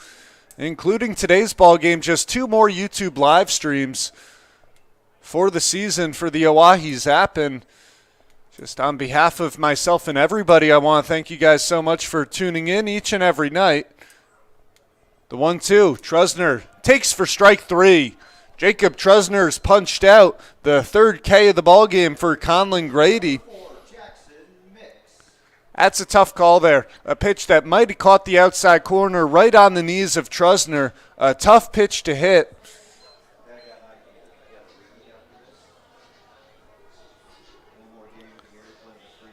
Including today's ball game, just 2 more YouTube live streams for the season for the Oahe Zap. And just on behalf of myself and everybody, I want to thank you guys so much for tuning in each and every night. The 1-2, Trusner takes for strike 3. Jacob Trusner's punched out. The 3rd K of the ballgame for Conlon Grady. That's a tough call there. A pitch that might have caught the outside corner right on the knees of Trusner. A tough pitch to hit.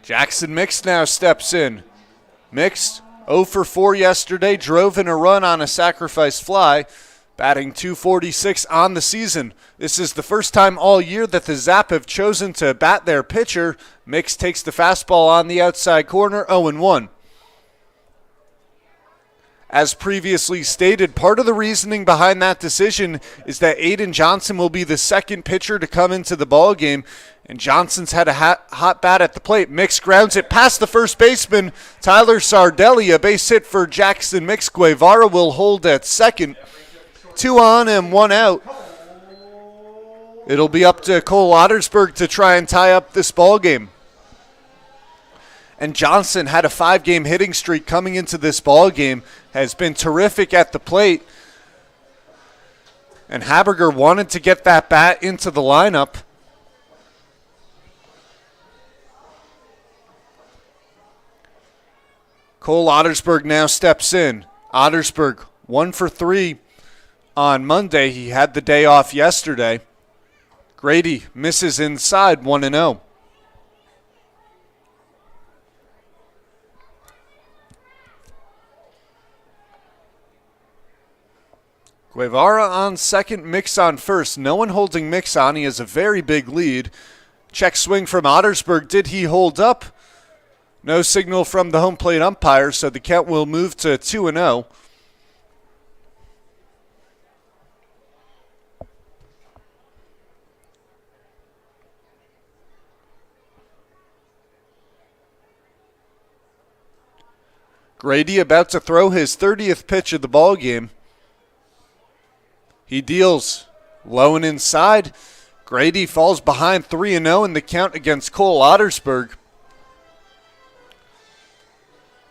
Jackson Mix now steps in. Mix, 0 for 4 yesterday, drove in a run on a sacrifice fly, batting .246 on the season. This is the first time all year that the Zap have chosen to bat their pitcher. Mix takes the fastball on the outside corner, 0-1. As previously stated, part of the reasoning behind that decision is that Aiden Johnson will be the second pitcher to come into the ballgame, and Johnson's had a hot bat at the plate. Mix grounds it past the first baseman, Tyler Sardelli. A base hit for Jackson Mix. Guevara will hold at second. 2 on and 1 out. It'll be up to Cole Ottersberg to try and tie up this ball game. And Johnson had a 5-game hitting streak coming into this ball game, has been terrific at the plate. And Haberger wanted to get that bat into the lineup. Cole Ottersberg now steps in. Ottersberg 1 for 3 on Monday. He had the day off yesterday. Grady misses inside 1-0. Guevara on second, Mix on first. No one holding Mix on. He has a very big lead. Check swing from Ottersberg. Did he hold up? No signal from the home plate umpire, so the count will move to 2-0. Grady about to throw his 30th pitch of the ball game. He deals low and inside. Grady falls behind 3-0 in the count against Cole Ottersberg.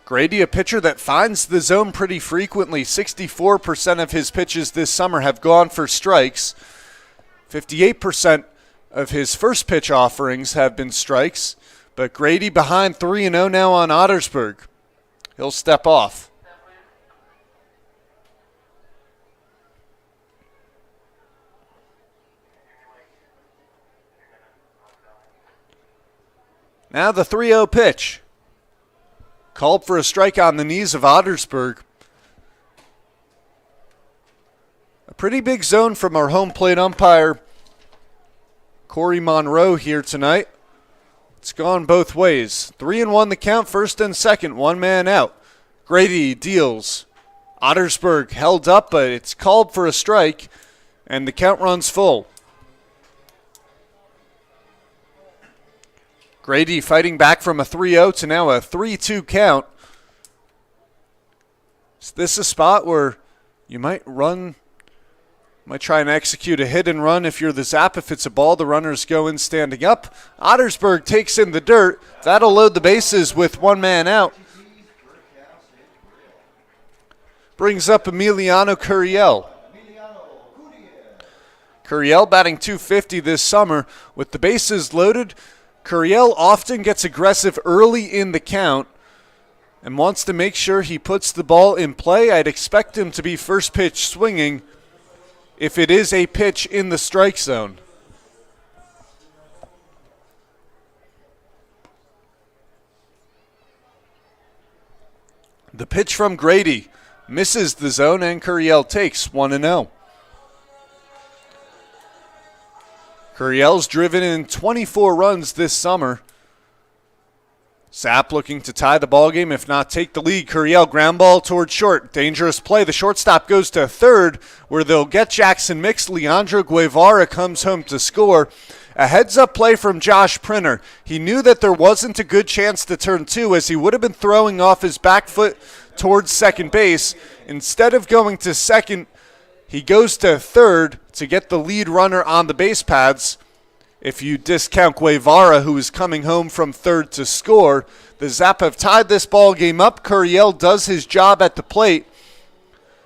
Grady, a pitcher that finds the zone pretty frequently. 64% of his pitches this summer have gone for strikes. 58% of his first pitch offerings have been strikes. But Grady behind 3-0 now on Ottersberg. He'll step off. Now the 3-0 pitch. Called for a strike on the knees of Ottersberg. A pretty big zone from our home plate umpire, Corey Monroe, here tonight. It's gone both ways. 3-1 the count, first and second, one man out. Grady deals. Ottersberg held up, but it's called for a strike, and the count runs full. Grady fighting back from a 3-0 to now a 3-2 count. Is this a spot where you might try and execute a hit and run if you're the Zap? If it's a ball, the runners go in standing up. Ottersberg takes in the dirt. That'll load the bases with one man out. Brings up Emiliano Curiel. Curiel batting .250 this summer. With the bases loaded, Curiel often gets aggressive early in the count and wants to make sure he puts the ball in play. I'd expect him to be first pitch swinging if it is a pitch in the strike zone. The pitch from Grady misses the zone, and Curiel takes 1-0. Curiel's driven in 24 runs this summer. Zap looking to tie the ballgame, if not take the lead. Curiel ground ball towards short. Dangerous play. The shortstop goes to third, where they'll get Jackson Mix. Leandro Guevara comes home to score. A heads-up play from Josh Printer. He knew that there wasn't a good chance to turn two, as he would have been throwing off his back foot towards second base. Instead of going to second, he goes to third to get the lead runner on the base pads. If you discount Guevara, who is coming home from third to score, the Zap have tied this ball game up. Curiel does his job at the plate.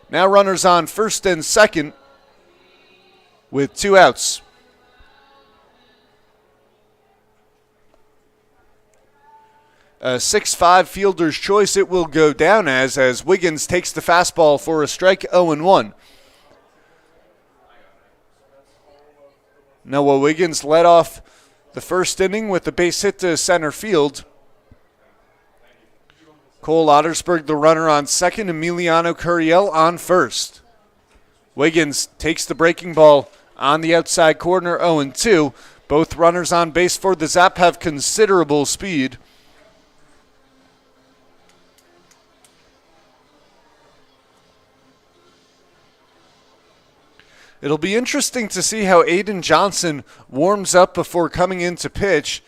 Now runners on first and second with 2 outs. A 6-5 fielder's choice it will go down as Wiggins takes the fastball for a strike, 0-1. Noah Wiggins led off the first inning with a base hit to center field. Cole Ottersberg, the runner, on second. Emiliano Curiel on first. Wiggins takes the breaking ball on the outside corner, 0-2. Both runners on base for the Zap have considerable speed. It'll be interesting to see how Aiden Johnson warms up before coming into pitch.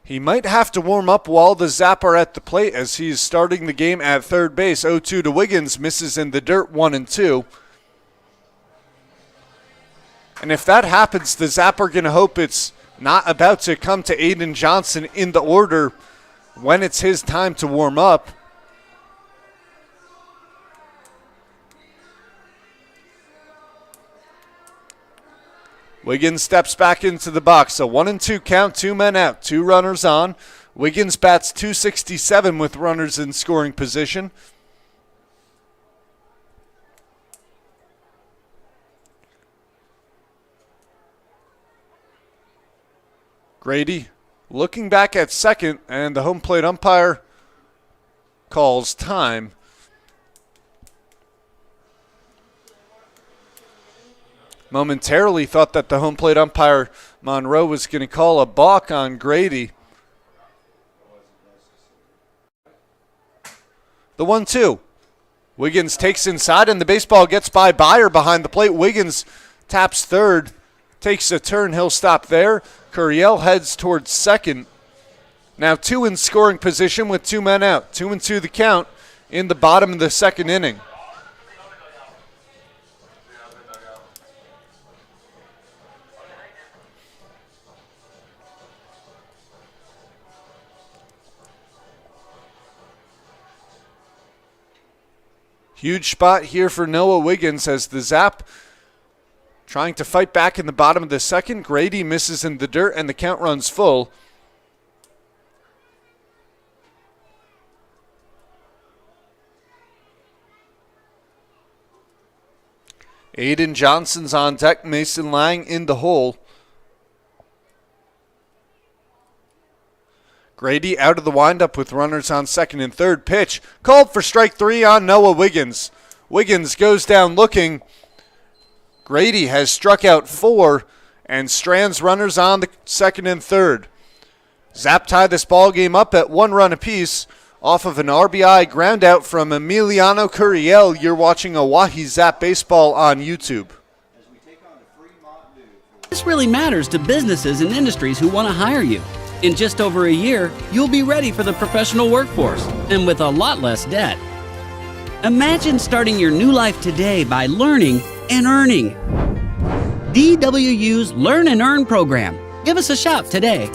He might have to warm up while the Zap are at the plate, as he's starting the game at third base. 0-2 to Wiggins, misses in the dirt, 1-2. And if that happens, the Zap are going to hope it's not about to come to Aiden Johnson in the order when it's his time to warm up. Wiggins steps back into the box. A 1-2 count, 2 men out, 2 runners on. Wiggins bats .267 with runners in scoring position. Grady looking back at second, and the home plate umpire calls time. Momentarily thought that the home plate umpire, Monroe, was going to call a balk on Grady. The 1-2. Wiggins takes inside, and the baseball gets by Byer behind the plate. Wiggins taps third, takes a turn. He'll stop there. Curiel heads towards second. Now 2 in scoring position with 2 men out. 2-2 the count in the bottom of the second inning. Huge spot here for Noah Wiggins as the Zap trying to fight back in the bottom of the second. Grady misses in the dirt, and the count runs full. Aiden Johnson's on deck. Mason Lang in the hole. Grady out of the windup with runners on second and third. Pitch called for strike 3 on Noah Wiggins. Wiggins goes down looking. Grady has struck out 4 and strands runners on the second and third. Zap tied this ball game up at 1 run apiece off of an RBI ground out from Emiliano Curiel. You're watching Oahe Zap Baseball on YouTube. This really matters to businesses and industries who want to hire you. In just over a year, you'll be ready for the professional workforce and with a lot less debt. Imagine starting your new life today by learning and earning. DWU's Learn and Earn program. Give us a shout today.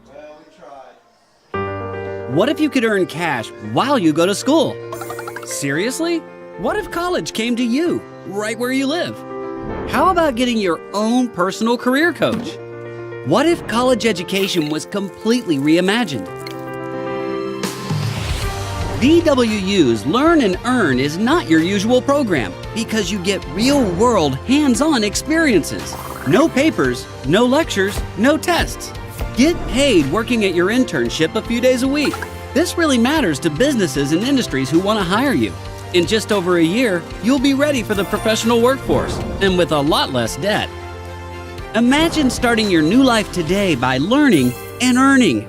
Well, we tried. What if you could earn cash while you go to school? Seriously? What if college came to you, right where you live? How about getting your own personal career coach? What if college education was completely reimagined? DWU's Learn and Earn is not your usual program because you get real-world, hands-on experiences. No papers, no lectures, no tests. Get paid working at your internship a few days a week. This really matters to businesses and industries who want to hire you. In just over a year, you'll be ready for the professional workforce and with a lot less debt. Imagine starting your new life today by learning and earning.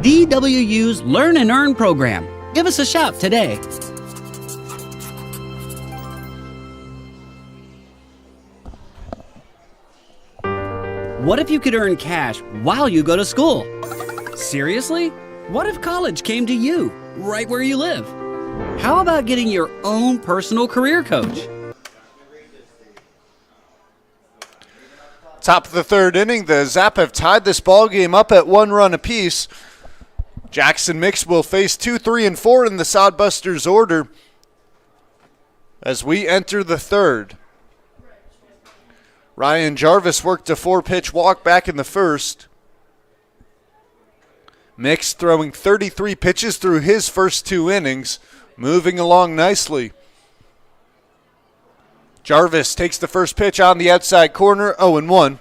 DWU's Learn and Earn program. Give us a shout today. What if you could earn cash while you go to school? Seriously? What if college came to you, right where you live? How about getting your own personal career coach? Top of the third inning, the Zap have tied this ball game up at 1 run apiece. Jackson Mix will face 2, 3, and 4 in the Sodbusters order as we enter the third. Ryan Jarvis worked a 4-pitch walk back in the first. Mix throwing 33 pitches through his first 2 innings, moving along nicely. Jarvis takes the first pitch on the outside corner, 0-1.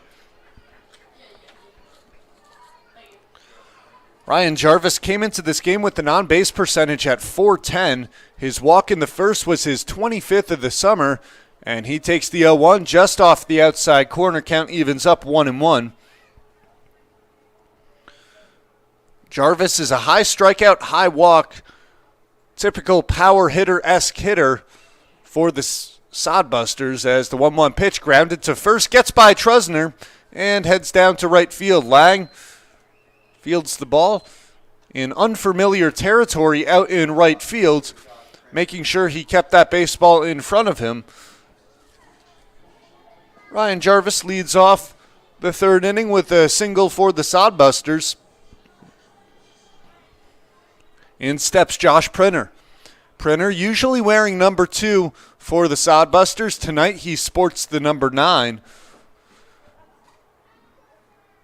Ryan Jarvis came into this game with an on-base percentage at .410. His walk in the first was his 25th of the summer, and he takes the 0-1 just off the outside corner. Count evens up 1-1. Jarvis is a high strikeout, high walk, typical power hitter-esque hitter for the Sodbusters as the 1-1 pitch grounded to first, gets by Trusner, and heads down to right field. Lang fields the ball in unfamiliar territory out in right field. making sure he kept that baseball in front of him. Ryan Jarvis leads off the third inning with a single for the Sodbusters. In steps Josh Printer. Printer usually wearing number 2 for the Sodbusters. Tonight he sports the number 9.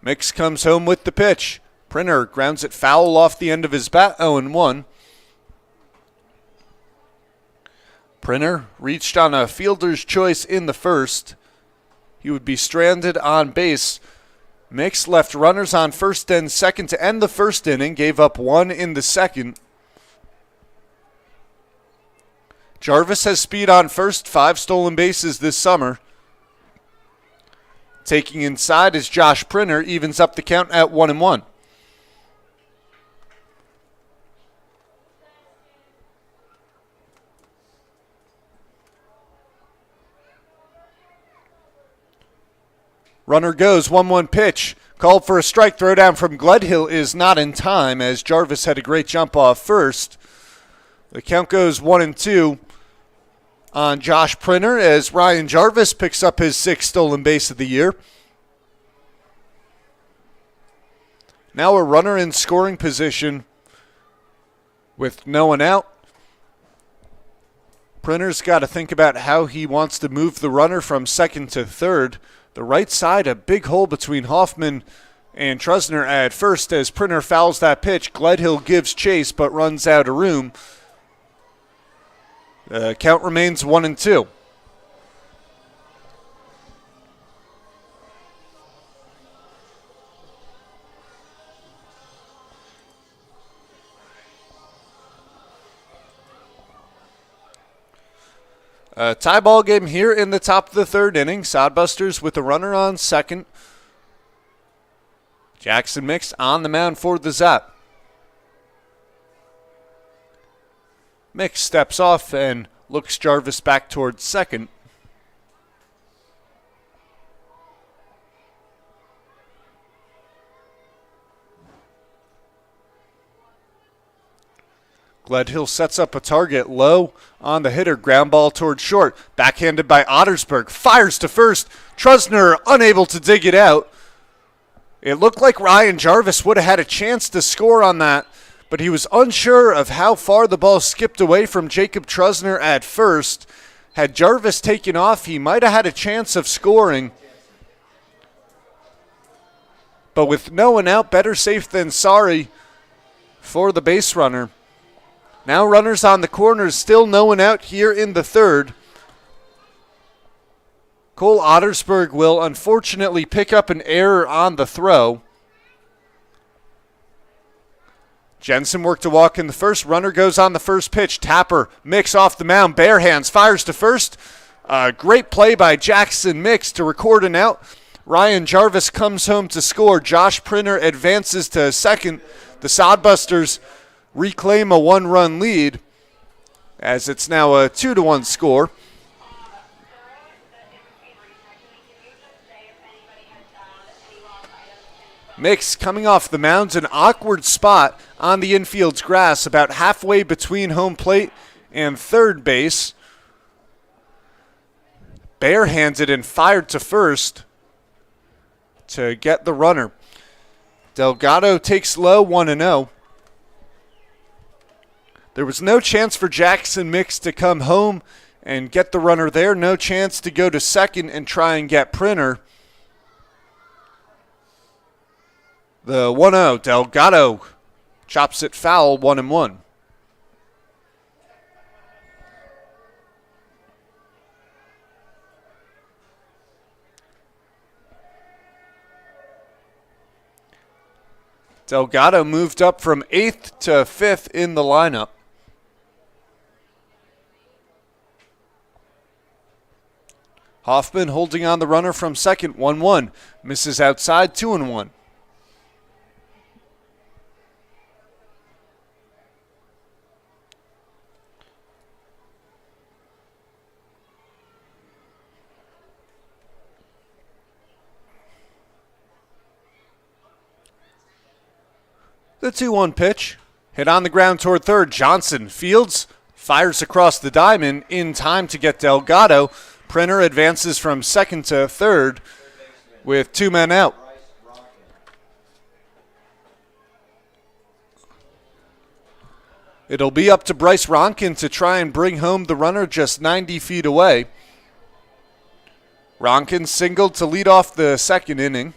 Mix comes home with the pitch. Printer grounds it foul off the end of his bat, 0-1. Printer reached on a fielder's choice in the first. He would be stranded on base. Mix left runners on first and second to end the first inning, gave up 1 in the second. Jarvis has speed on first, 5 stolen bases this summer. Taking inside is Josh Printer, evens up the count at 1-1. Runner goes, 1-1 pitch. Called for a strike, throw down from Gledhill is not in time as Jarvis had a great jump off first. The count goes 1-2 on Josh Printer as Ryan Jarvis picks up his 6th stolen base of the year. Now a runner in scoring position with no one out. Printer's got to think about how he wants to move the runner from second to third. The right side, a big hole between Hoffman and Trusner at first as Printer fouls that pitch. Gledhill gives chase but runs out of room. The count remains 1-2. A tie ball game here in the top of the third inning. Sodbusters with a runner on second. Jackson Mix on the mound for the Zap. Mix steps off and looks Jarvis back towards second. Gledhill sets up a target low on the hitter. Ground ball towards short. Backhanded by Ottersberg. Fires to first. Trusner unable to dig it out. It looked like Ryan Jarvis would have had a chance to score on that, but he was unsure of how far the ball skipped away from Jacob Trusner at first. Had Jarvis taken off, he might have had a chance of scoring. But with no one out, better safe than sorry for the base runner. Now runners on the corners, still no one out here in the third. Cole Ottersberg will unfortunately pick up an error on the throw. Jensen worked a walk in the first. Runner goes on the first pitch. Tapper, Mix off the mound. Bare hands, fires to first. Great play by Jackson Mix to record an out. Ryan Jarvis comes home to score. Josh Printer advances to second. The Sodbusters reclaim a 1-run lead as it's now a 2-1 score. Mix coming off the mound's an awkward spot on the infield's grass about halfway between home plate and third base. Barehanded and fired to first to get the runner. Delgado takes low, 1-0. There was no chance for Jackson Mix to come home and get the runner there. No chance to go to second and try and get Printer. The 1-0, Delgado chops it foul, 1-1. Delgado moved up from 8th to 5th in the lineup. Hoffman holding on the runner from second, 1-1. Misses outside, 2-1. The 2-1 pitch. Hit on the ground toward third. Johnson fields, fires across the diamond in time to get Delgado. Printer advances from second to third with 2 men out. It'll be up to Bryce Ronkin to try and bring home the runner just 90 feet away. Ronkin singled to lead off the second inning.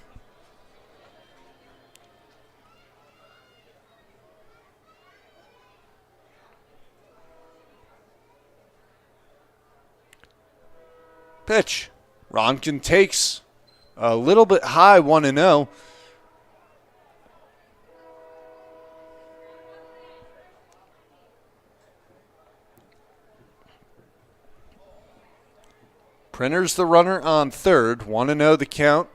Pitch. Ronkin takes a little bit high, 1-0. Printer's the runner on third. 1-0 the count.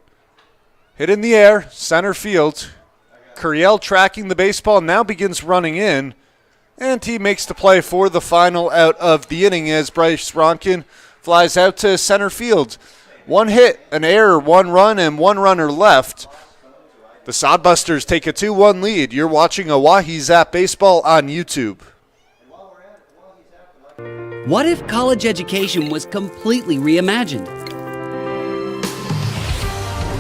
Hit in the air, center field. Curiel tracking the baseball now begins running in. And he makes the play for the final out of the inning as Bryce Ronkin flies out to center field. 1 hit, an error, 1 run, and 1 runner left. The Sodbusters take a 2-1 lead. You're watching Oahe Zap Baseball on YouTube. What if college education was completely reimagined?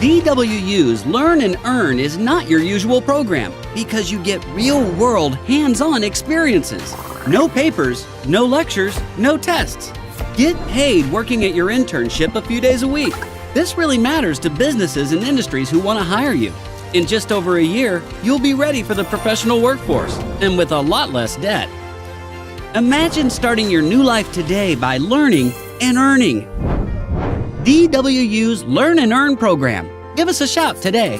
DWU's Learn and Earn is not your usual program because you get real-world, hands-on experiences. No papers, no lectures, no tests. Get paid working at your internship a few days a week. This really matters to businesses and industries who want to hire you. In just over a year, you'll be ready for the professional workforce and with a lot less debt. Imagine starting your new life today by learning and earning. DWU's Learn and Earn program. Give us a shout today.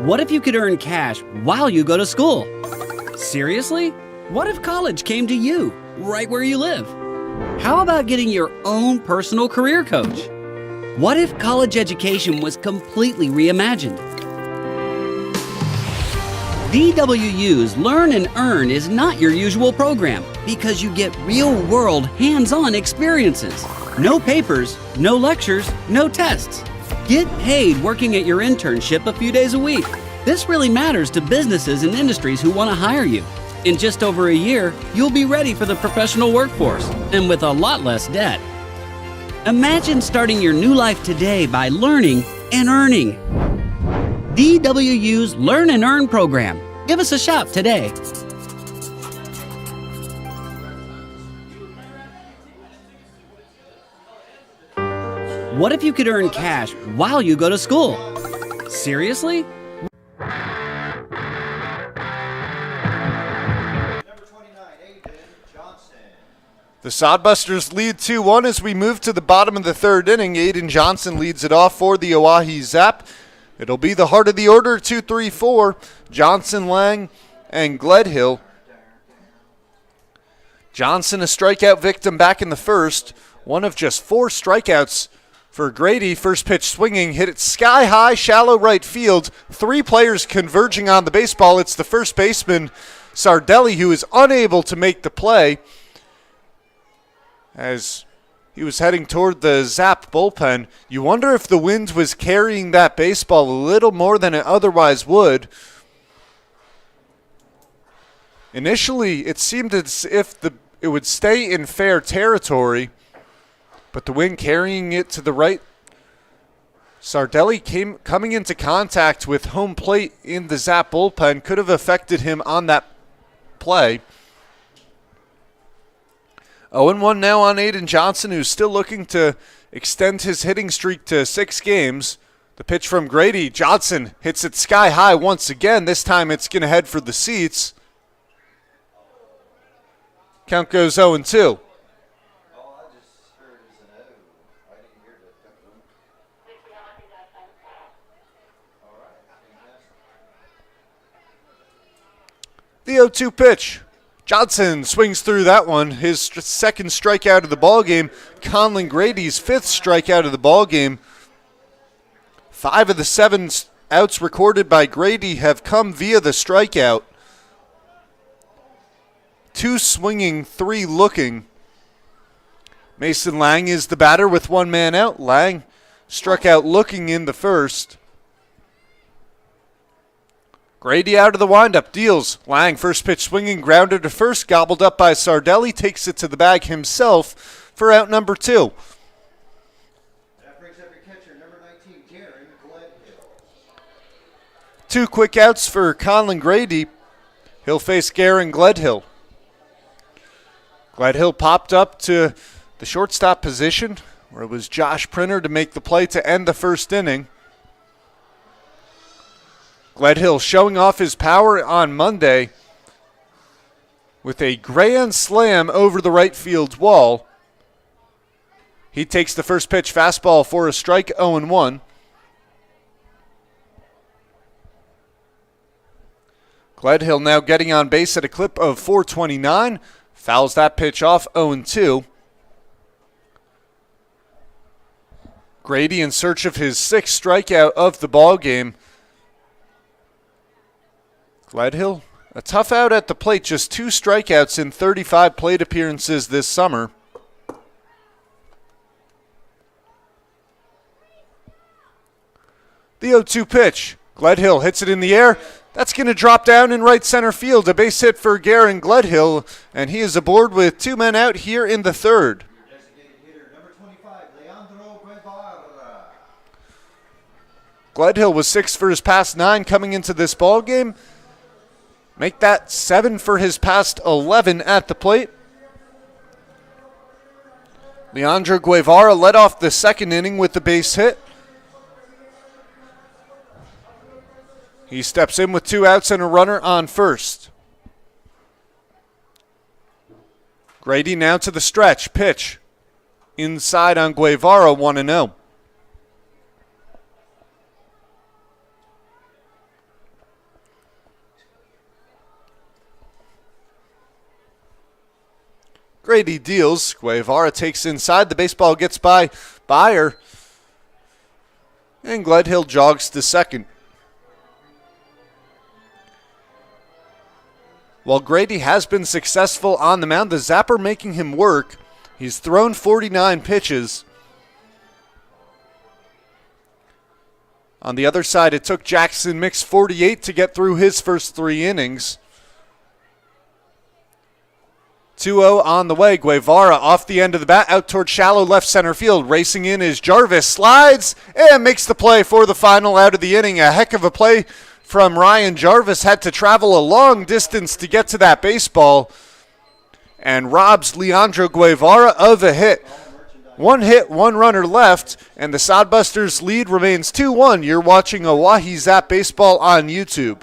What if you could earn cash while you go to school? Seriously? What if college came to you, right where you live? How about getting your own personal career coach? What if college education was completely reimagined? DWU's Learn and Earn is not your usual program because you get real-world, hands-on experiences. No papers, no lectures, no tests. Get paid working at your internship a few days a week. This really matters to businesses and industries who want to hire you. In just over a year, you'll be ready for the professional workforce and with a lot less debt. Imagine starting your new life today by learning and earning. DWU's Learn and Earn program. Give us a shout today. What if you could earn cash while you go to school? Seriously? The Sodbusters lead 2-1 as we move to the bottom of the third inning. Aiden Johnson leads it off for the Oahe Zap. It'll be the heart of the order, 2-3-4. Johnson, Lang, and Gledhill. Johnson, a strikeout victim back in the first. One of just 4 strikeouts for Grady. First pitch swinging, hit it sky high, shallow right field. 3 players converging on the baseball. It's the first baseman, Sardelli, who is unable to make the play as he was heading toward the Zap bullpen. You wonder if the wind was carrying that baseball a little more than it otherwise would. Initially, it seemed as if it would stay in fair territory, but the wind carrying it to the right. Sardelli coming into contact with home plate in the Zap bullpen could have affected him on that play. 0-1 now on Aiden Johnson, who's still looking to extend his hitting streak to 6 games. The pitch from Grady. Johnson hits it sky high once again. This time it's going to head for the seats. Count goes 0-2. The 0-2 pitch. Johnson swings through that one. His second strikeout of the ballgame. Conlon Grady's 5th strikeout of the ballgame. 5 of the 7 outs recorded by Grady have come via the strikeout. 2 swinging, 3 looking. Mason Lang is the batter with 1 man out. Lang struck out looking in the first. Grady out of the windup, deals. Lang, first pitch swinging, grounder to first, gobbled up by Sardelli, takes it to the bag himself for out number 2. That brings up your catcher, number 19, Garen Gledhill. 2 quick outs for Conlon Grady. He'll face Garen Gledhill. Gledhill popped up to the shortstop position, where it was Josh Printer to make the play to end the first inning. Gledhill showing off his power on Monday with a grand slam over the right field wall. He takes the first pitch fastball for a strike, 0-1. Gledhill now getting on base at a clip of 429. Fouls that pitch off, 0-2. Grady in search of his 6th strikeout of the ballgame. Gledhill, a tough out at the plate, just 2 strikeouts in 35 plate appearances this summer. The 0-2 pitch. Gledhill hits it in the air. That's going to drop down in right center field. A base hit for Garen Gledhill, and he is aboard with 2 men out here in the 3rd. Designated hitter, number 25, Leandro Guevara. Gledhill was 6 for his past 9 coming into this ball game. Make that 7 for his past 11 at the plate. Leandro Guevara led off the 2nd inning with the base hit. He steps in with 2 outs and a runner on first. Grady now to the stretch. Pitch. Inside on Guevara, 1-0. Grady deals. Guevara takes inside. The baseball gets by Beyer. And Gledhill jogs to second. While Grady has been successful on the mound, the Zap are making him work. He's thrown 49 pitches. On the other side, it took Jackson Mix 48 to get through his first 3 innings. 2-0 on the way. Guevara off the end of the bat, out toward shallow left center field. Racing in is Jarvis, slides, and makes the play for the final out of the inning. A heck of a play from Ryan Jarvis. Had to travel a long distance to get to that baseball, and robs Leandro Guevara of a hit. 1 hit, 1 runner left, and the Sodbusters lead remains 2-1. You're watching Oahe Zap Baseball on YouTube.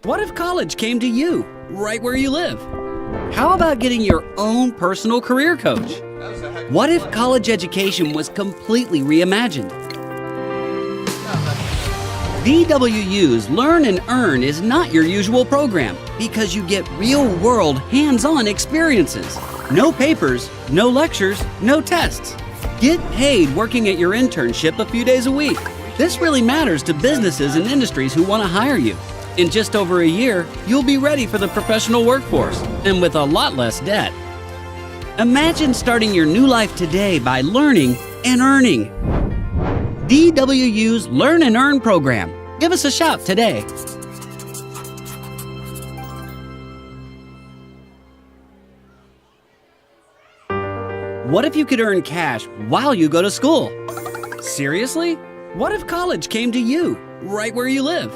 What if college came to you, right where you live? How about getting your own personal career coach? What if college education was completely reimagined? DWU's Learn and Earn is not your usual program because you get real-world, hands-on experiences. No papers, no lectures, no tests. Get paid working at your internship a few days a week. This really matters to businesses and industries who want to hire you. In just over a year, you'll be ready for the professional workforce and with a lot less debt. Imagine starting your new life today by learning and earning. DWU's Learn and Earn program. Give us a shout today. What if you could earn cash while you go to school? Seriously? What if college came to you, right where you live?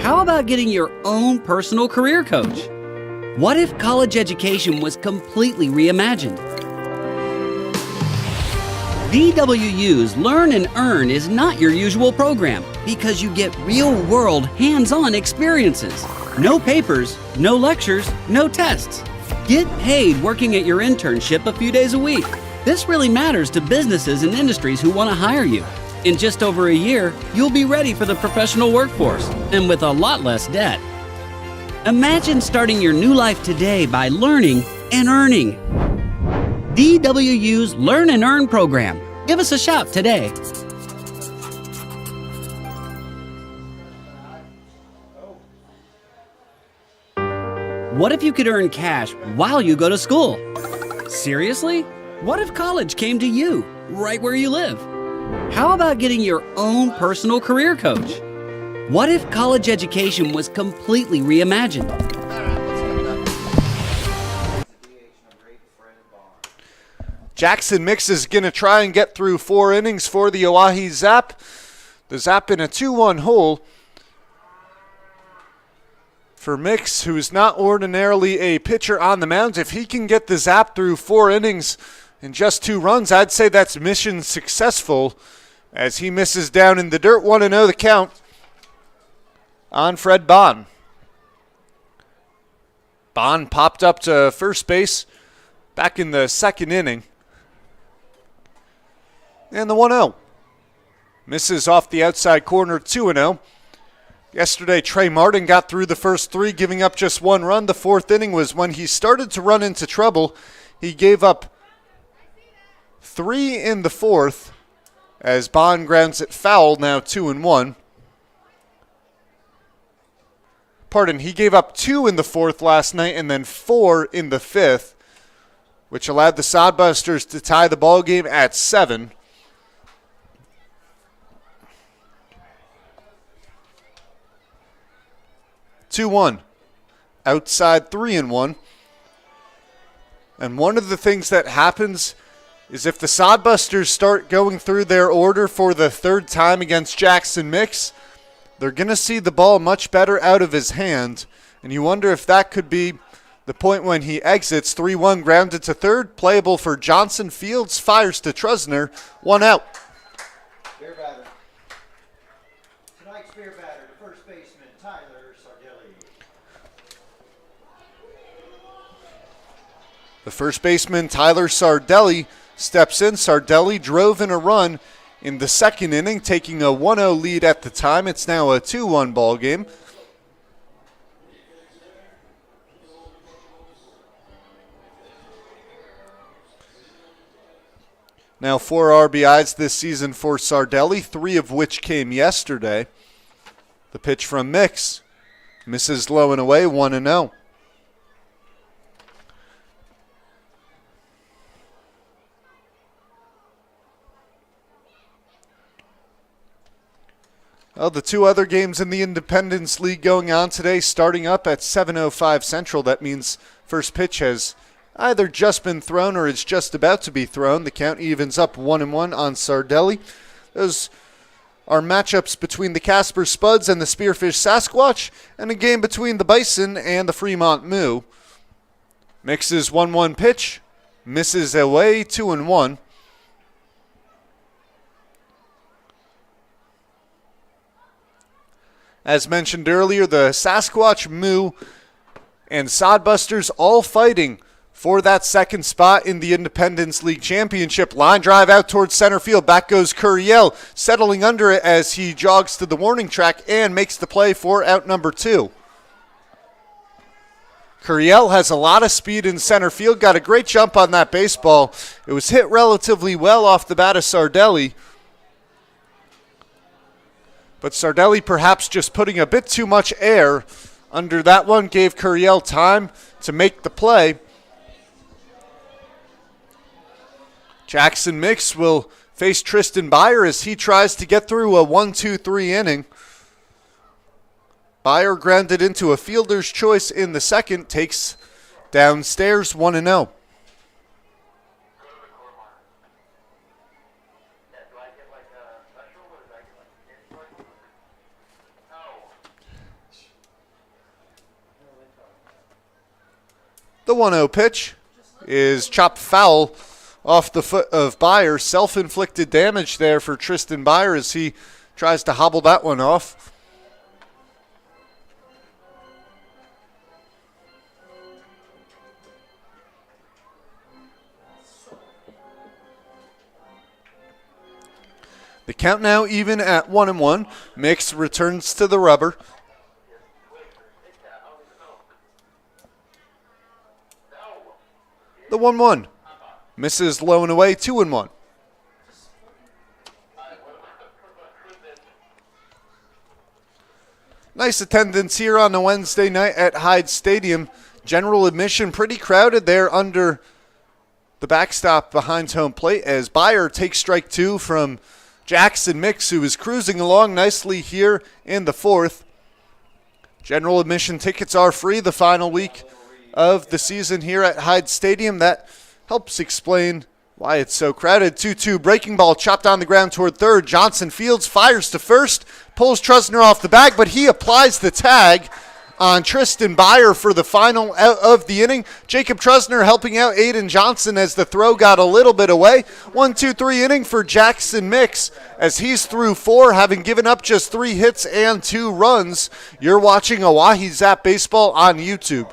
How about getting your own personal career coach? What if college education was completely reimagined? DWU's Learn and Earn is not your usual program because you get real-world, hands-on experiences. No papers, no lectures, no tests. Get paid working at your internship a few days a week. This really matters to businesses and industries who want to hire you. In just over a year, you'll be ready for the professional workforce and with a lot less debt. Imagine starting your new life today by learning and earning. DWU's Learn and Earn program. Give us a shout today. What if you could earn cash while you go to school? Seriously? What if college came to you, right where you live? How about getting your own personal career coach? What if college education was completely reimagined? Jackson Mix is going to try and get through 4 innings for the Oahe Zap. The Zap in a 2-1 hole. For Mix, who's not ordinarily a pitcher on the mound, if he can get the Zap through 4 innings in just 2 runs, I'd say that's mission successful as he misses down in the dirt. 1-0 the count on Fred Bond. Bond popped up to first base back in the 2nd inning. And the 1-0. Misses off the outside corner, 2-0. Yesterday, Trey Martin got through the first 3, giving up just 1 run. The 4th inning was when he started to run into trouble. He gave up 3 in the 4th as Bond grounds it foul, now 2-1. Pardon, he gave up 2 in the 4th last night and then 4 in the 5th, which allowed the Sodbusters to tie the ball game at 7. Outside 3-1. And one of the things that happens is if the Sodbusters start going through their order for the 3rd time against Jackson Mix, they're going to see the ball much better out of his hand. And you wonder if that could be the point when he exits. 3-1 grounded to 3rd. Playable for Johnson. Fields fires to Trusner. 1 out. Bear batter. Tonight's bear batter, the first baseman, Tyler Sardelli. The first baseman, Tyler Sardelli, steps in. Sardelli drove in a run in the 2nd inning, taking a 1-0 lead at the time. It's now a 2-1 ball game. Now 4 RBIs this season for Sardelli, 3 of which came yesterday. The pitch from Mix misses low and away, 1-0. Well, the 2 other games in the Independence League going on today, starting up at 7:05 Central. That means first pitch has either just been thrown or it's just about to be thrown. The count evens up 1-1 on Sardelli. Those are matchups between the Casper Spuds and the Spearfish Sasquatch, and a game between the Bison and the Fremont Moo. Mixes 1-1 pitch, misses away, 2-1. As mentioned earlier, the Sasquatch, Moo, and Sodbusters all fighting for that 2nd spot in the Independence League Championship. Line drive out towards center field. Back goes Curiel, settling under it as he jogs to the warning track and makes the play for out number 2. Curiel has a lot of speed in center field, got a great jump on that baseball. It was hit relatively well off the bat of Sardelli. But Sardelli perhaps just putting a bit too much air under that one, gave Curiel time to make the play. Jackson Mix will face Tristan Byer as he tries to get through a 1-2-3 inning. Byer grounded into a fielder's choice in the 2nd, takes downstairs 1-0. The 1-0 pitch is chopped foul off the foot of Byer. Self-inflicted damage there for Tristan Byer as he tries to hobble that one off. The count now even at 1-1. Mix returns to the rubber. The 1-1. Misses low and away, 2-1. Nice attendance here on a Wednesday night at Hyde Stadium. General admission pretty crowded there under the backstop behind home plate as Byer takes strike 2 from Jackson Mix, who is cruising along nicely here in the fourth. General admission tickets are free the final week of the season here at Hyde Stadium. That helps explain why it's so crowded. 2-2 breaking ball chopped on the ground toward third. Johnson Fields fires to first, pulls Trusner off the bag, but he applies the tag on Tristan Byer for the final out of the inning. Jacob Trusner helping out Aiden Johnson as the throw got a little bit away. 1-2-3 inning for Jackson Mix as he's through 4, having given up just 3 hits and 2 runs. You're watching Oahe Zap Baseball on YouTube.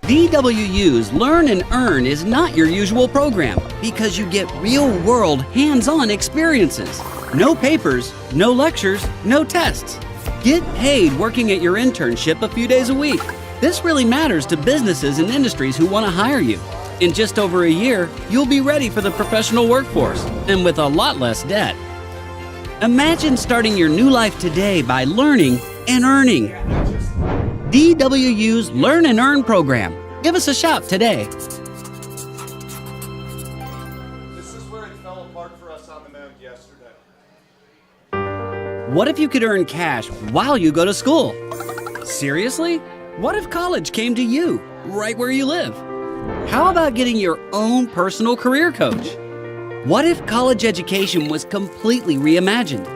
DWU's Learn and Earn is not your usual program because you get real-world, hands-on experiences. No papers, no lectures, no tests. Get paid working at your internship a few days a week. This really matters to businesses and industries who want to hire you. In just over a year, you'll be ready for the professional workforce and with a lot less debt. Imagine starting your new life today by learning and earning. DWU's Learn and Earn program. Give us a shout today. This is where it fell apart for us on the mound yesterday. What if you could earn cash while you go to school? Seriously? What if college came to you, right where you live? How about getting your own personal career coach? What if college education was completely reimagined?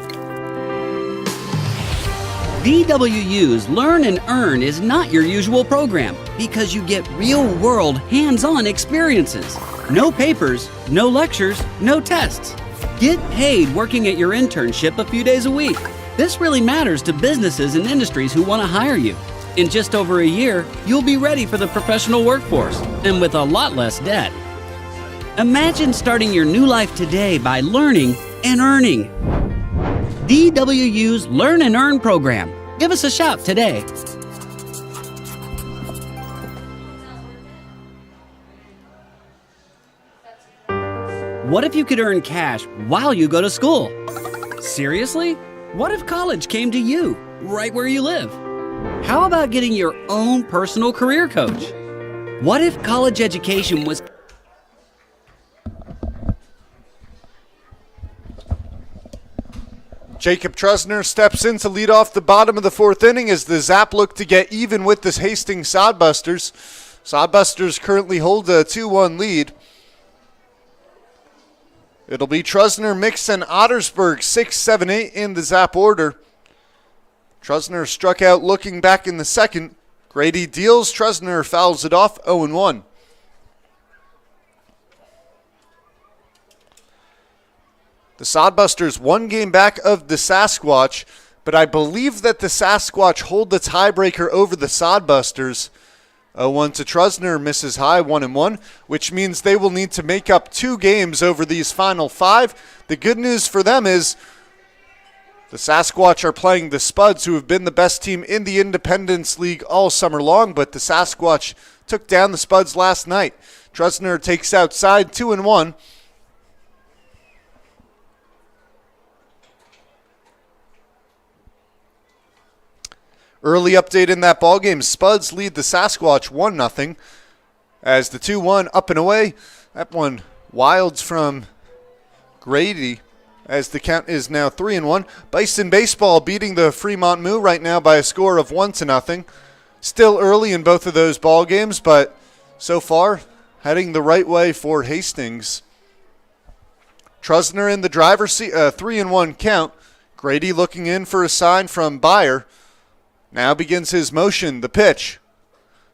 DWU's Learn and Earn is not your usual program because you get real-world, hands-on experiences. No papers, no lectures, no tests. Get paid working at your internship a few days a week. This really matters to businesses and industries who want to hire you. In just over a year, you'll be ready for the professional workforce and with a lot less debt. Imagine starting your new life today by learning and earning. DWU's Learn and Earn program. Give us a shout today. What if you could earn cash while you go to school? Seriously? What if college came to you, right where you live? How about getting your own personal career coach? What if college education was... Jacob Trusner steps in to lead off the bottom of the fourth inning as the Zap look to get even with this Hastings Sodbusters. Sodbusters currently hold a 2-1 lead. It'll be Trusner, Mix, and Ottersberg, 6, 7, 8 in the Zap order. Trusner struck out looking back in the second. Grady deals, Trusner fouls it off, 0-1. The Sodbusters 1 game back of the Sasquatch, but I believe that the Sasquatch hold the tiebreaker over the Sodbusters. 0-1 to Trusner, misses high, 1-1, which means they will need to make up 2 games over these final 5. The good news for them is the Sasquatch are playing the Spuds, who have been the best team in the Independence League all summer long, but the Sasquatch took down the Spuds last night. Trusner takes outside, 2-1. Early update in that ballgame, Spuds lead the Sasquatch 1-0 as the 2-1 up and away. That one wilds from Grady as the count is now 3-1. Bison Baseball beating the Fremont Moo right now by a score of 1-0. Still early in both of those ball games, but so far heading the right way for Hastings. Trusner in the driver's seat, 3-1 count. Grady looking in for a sign from Byer. Now begins his motion, the pitch.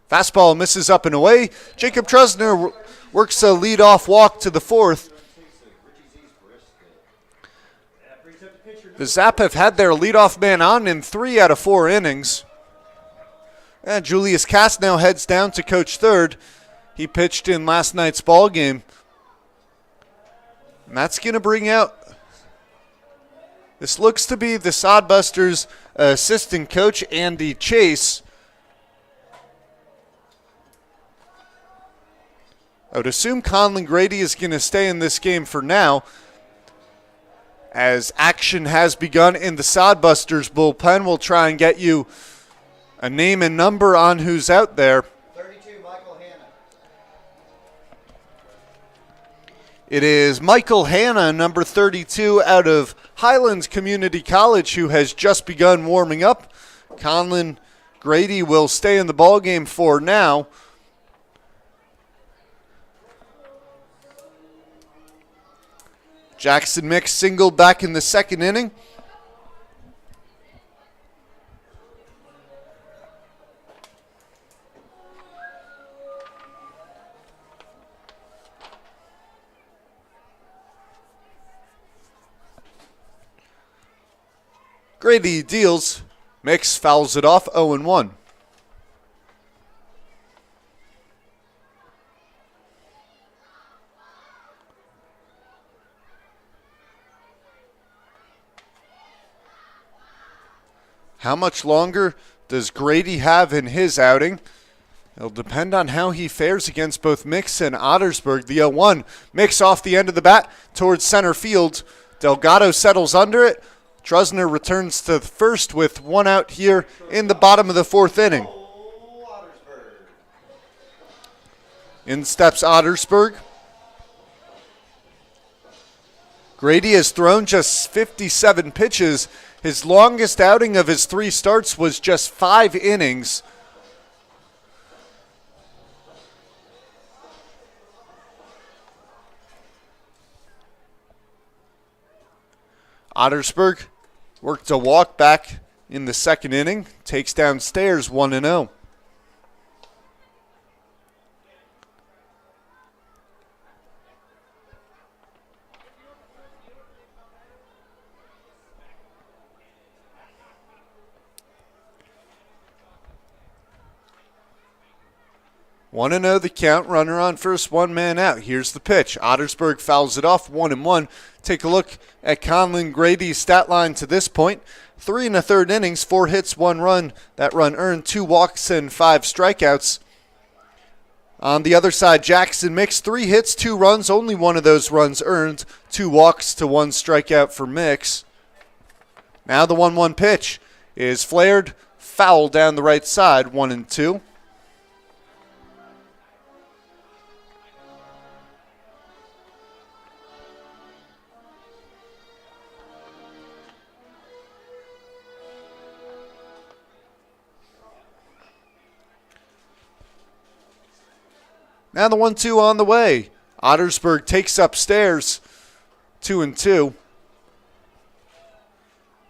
Fastball misses up and away. Jacob Trusner works a leadoff walk to the fourth. The Zap have had their leadoff man on in 3 out of 4 innings. And Julius Cass now heads down to coach third. He pitched in last night's ball game. And that's going to bring out... This looks to be the Sodbusters' assistant coach, Andy Chase. I would assume Conlon Grady is going to stay in this game for now, as action has begun in the Sodbusters bullpen. We'll try and get you a name and number on who's out there. 32, Michael Hanna. It is Michael Hanna, number 32, out of Highlands Community College, who has just begun warming up. Conlon Grady will stay in the ballgame for now. Jackson Mix singled back in the second inning. Grady deals. Mix fouls it off, 0-1. How much longer does Grady have in his outing? It'll depend on how he fares against both Mix and Ottersburg. The 0-1. Mix off the end of the bat towards center field. Delgado settles under it. Trusner returns to first with one out here in the bottom of the fourth inning. In steps Ottersburg. Grady has thrown just 57 pitches. His longest outing of his 3 starts was just 5 innings. Ottersburg worked a walk back in the second inning, takes downstairs 1-0. The count, runner on first, 1 man out. Here's the pitch. Ottersburg fouls it off, 1-1. Take a look at Conlon Grady's stat line to this point. 3 1/3 innings, 4 hits, 1 run. That run earned, 2 walks and 5 strikeouts. On the other side, Jackson Mix, 3 hits, 2 runs, only one of those runs earned. 2 walks to 1 strikeout for Mix. Now the 1-1 pitch is flared, foul down the right side, 1-2. Now the 1-2 on the way. Ottersburg takes upstairs, 2-2.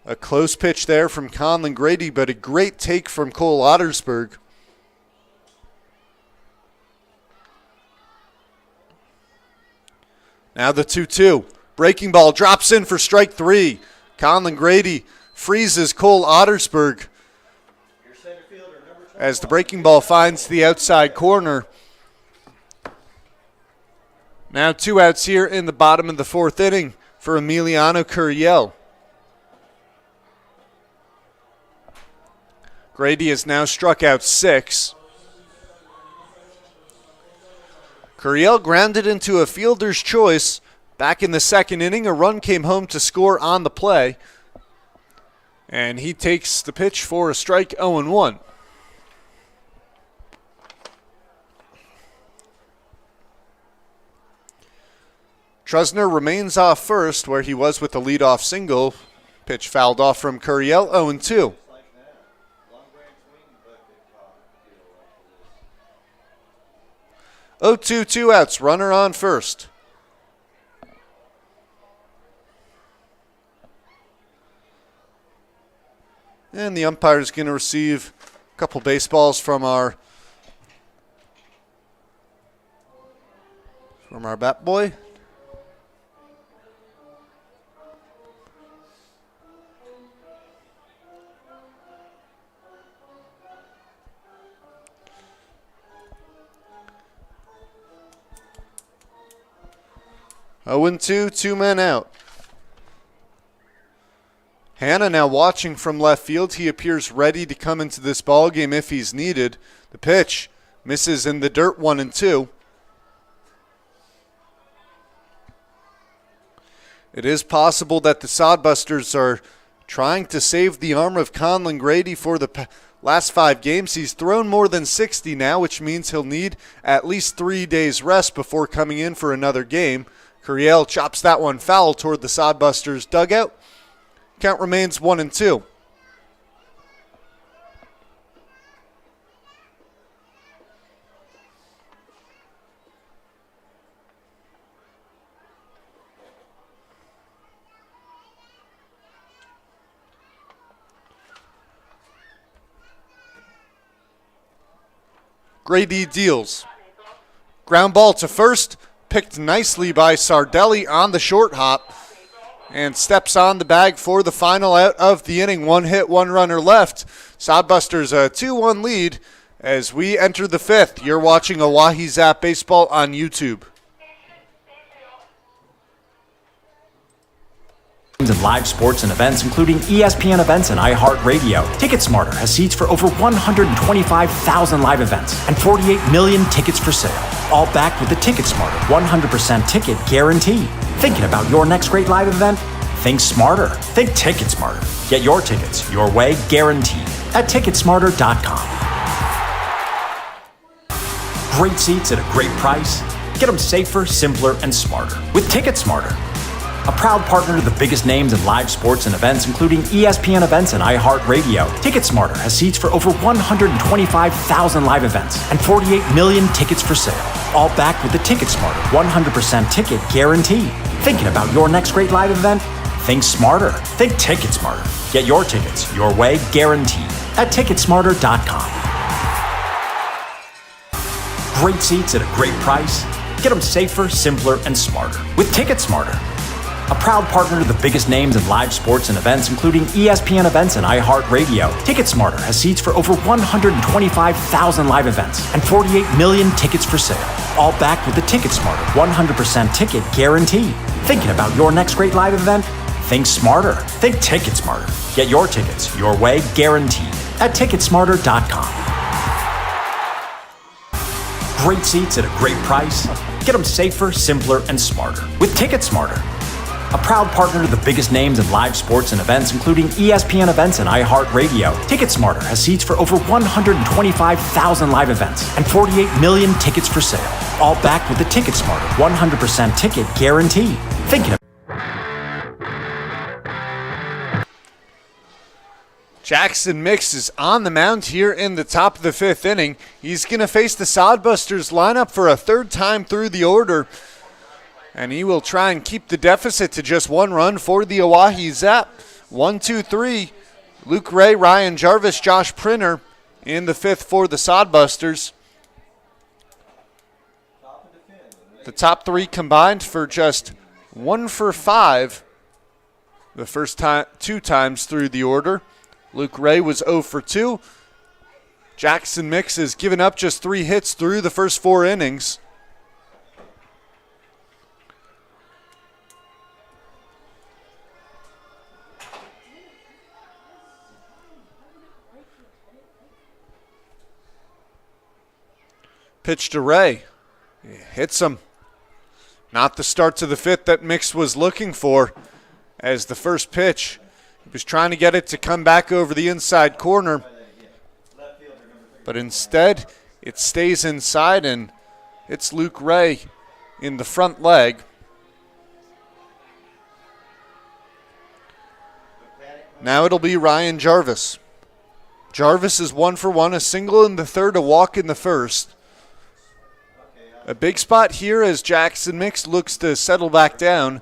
A close pitch there from Conlon Grady, but a great take from Cole Ottersburg. Now the 2-2. Breaking ball drops in for strike 3. Conlon Grady freezes Cole Ottersburg as the breaking ball finds the outside corner. Now 2 outs here in the bottom of the fourth inning for Emiliano Curiel. Grady has now struck out 6. Curiel grounded into a fielder's choice. Back in the second inning, a run came home to score on the play. And he takes the pitch for a strike, 0-1. Trusner remains off first, where he was with the leadoff single. Pitch fouled off from Curiel, 0-2. 0-2, 2 outs, runner on first. And the umpire is going to receive a couple baseballs from our bat boy. Oh, 0-2, 2 men out. Hanna now watching from left field. He appears ready to come into this ball game if he's needed. The pitch misses in the dirt, 1-2. It is possible that the Sodbusters are trying to save the arm of Conlon Grady for the last 5 games. He's thrown more than 60 now, which means he'll need at least 3 days rest before coming in for another game. Curiel chops that one foul toward the Sodbusters dugout. Count remains 1-2. Grady deals. Ground ball to first, picked nicely by Sardelli on the short hop, and steps on the bag for the final out of the inning. One hit, one runner left. Sodbusters a 2-1 lead as we enter the fifth. You're watching Oahe Zap Baseball on YouTube. And live sports and events, including ESPN events and iHeartRadio. TicketSmarter has seats for over 125,000 live events and 48 million tickets for sale. All backed with the TicketSmarter 100% ticket guarantee. Thinking about your next great live event? Think smarter. Think TicketSmarter. Get your tickets your way, guaranteed, at TicketSmarter.com. Great seats at a great price. Get them safer, simpler, and smarter with TicketSmarter. A proud partner to the biggest names in live sports and events, including ESPN events and iHeartRadio. TicketSmarter has seats for over 125,000 live events and 48 million tickets for sale. All backed with the TicketSmarter 100% ticket guarantee. Thinking about your next great live event? Think smarter. Think TicketSmarter. Get your tickets your way, guaranteed, at TicketSmarter.com. Great seats at a great price. Get them safer, simpler, and smarter with TicketSmarter. A proud partner to the biggest names in live sports and events, including ESPN events and iHeartRadio. TicketSmarter has seats for over 125,000 live events and 48 million tickets for sale. All backed with the TicketSmarter 100% ticket guarantee. Thinking about your next great live event? Think smarter. Think TicketSmarter. Get your tickets your way, guaranteed, at TicketSmarter.com. Great seats at a great price. Get them safer, simpler, and smarter with TicketSmarter. A proud partner to the biggest names in live sports and events, including ESPN events and iHeartRadio. TicketSmarter has seats for over 125,000 live events and 48 million tickets for sale. All backed with the TicketSmarter 100% ticket guarantee. Thinking of Jackson Mix is on the mound here in the top of the fifth inning. He's going to face the Sodbusters lineup for a third time through the order, and he will try and keep the deficit to just one run for the Oahe Zap. 1, 2, 3. Luke Ray, Ryan Jarvis, Josh Printer in the fifth for the Sodbusters. The top three combined for just 1 for 5 the first time, 2 times through the order. Luke Ray was 0 for 2. Jackson Mix has given up just 3 hits through the first 4 innings. Pitch to Ray. He hits him. Not the start to the fifth that Mix was looking for, as the first pitch, he was trying to get it to come back over the inside corner, but instead it stays inside, and it's Luke Ray in the front leg. Now it'll be Ryan Jarvis. Jarvis is 1 for 1, a single in the third, a walk in the first. A big spot here as Jackson Mix looks to settle back down.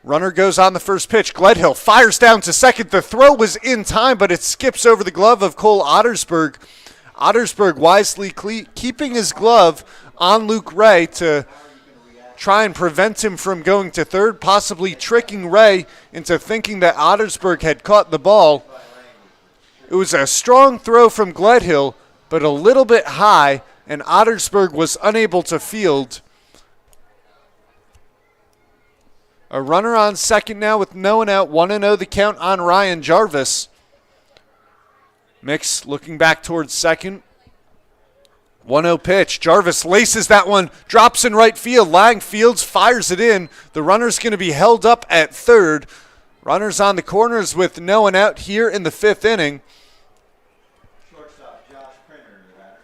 Runner goes on the first pitch. Gledhill fires down to second. The throw was in time, but it skips over the glove of Cole Ottersberg. Ottersberg wisely keeping his glove on Luke Ray to try and prevent him from going to third, possibly tricking Ray into thinking that Ottersberg had caught the ball. It was a strong throw from Gledhill, but a little bit high, and Ottersberg was unable to field. A runner on second now with no one out. 1-0 the count on Ryan Jarvis. Mix looking back towards second. 1-0 pitch. Jarvis laces that one, drops in right field. Lang fields, fires it in. The runner's going to be held up at third. Runners on the corners with no one out here in the fifth inning. Shortstop Josh Printer in the batter.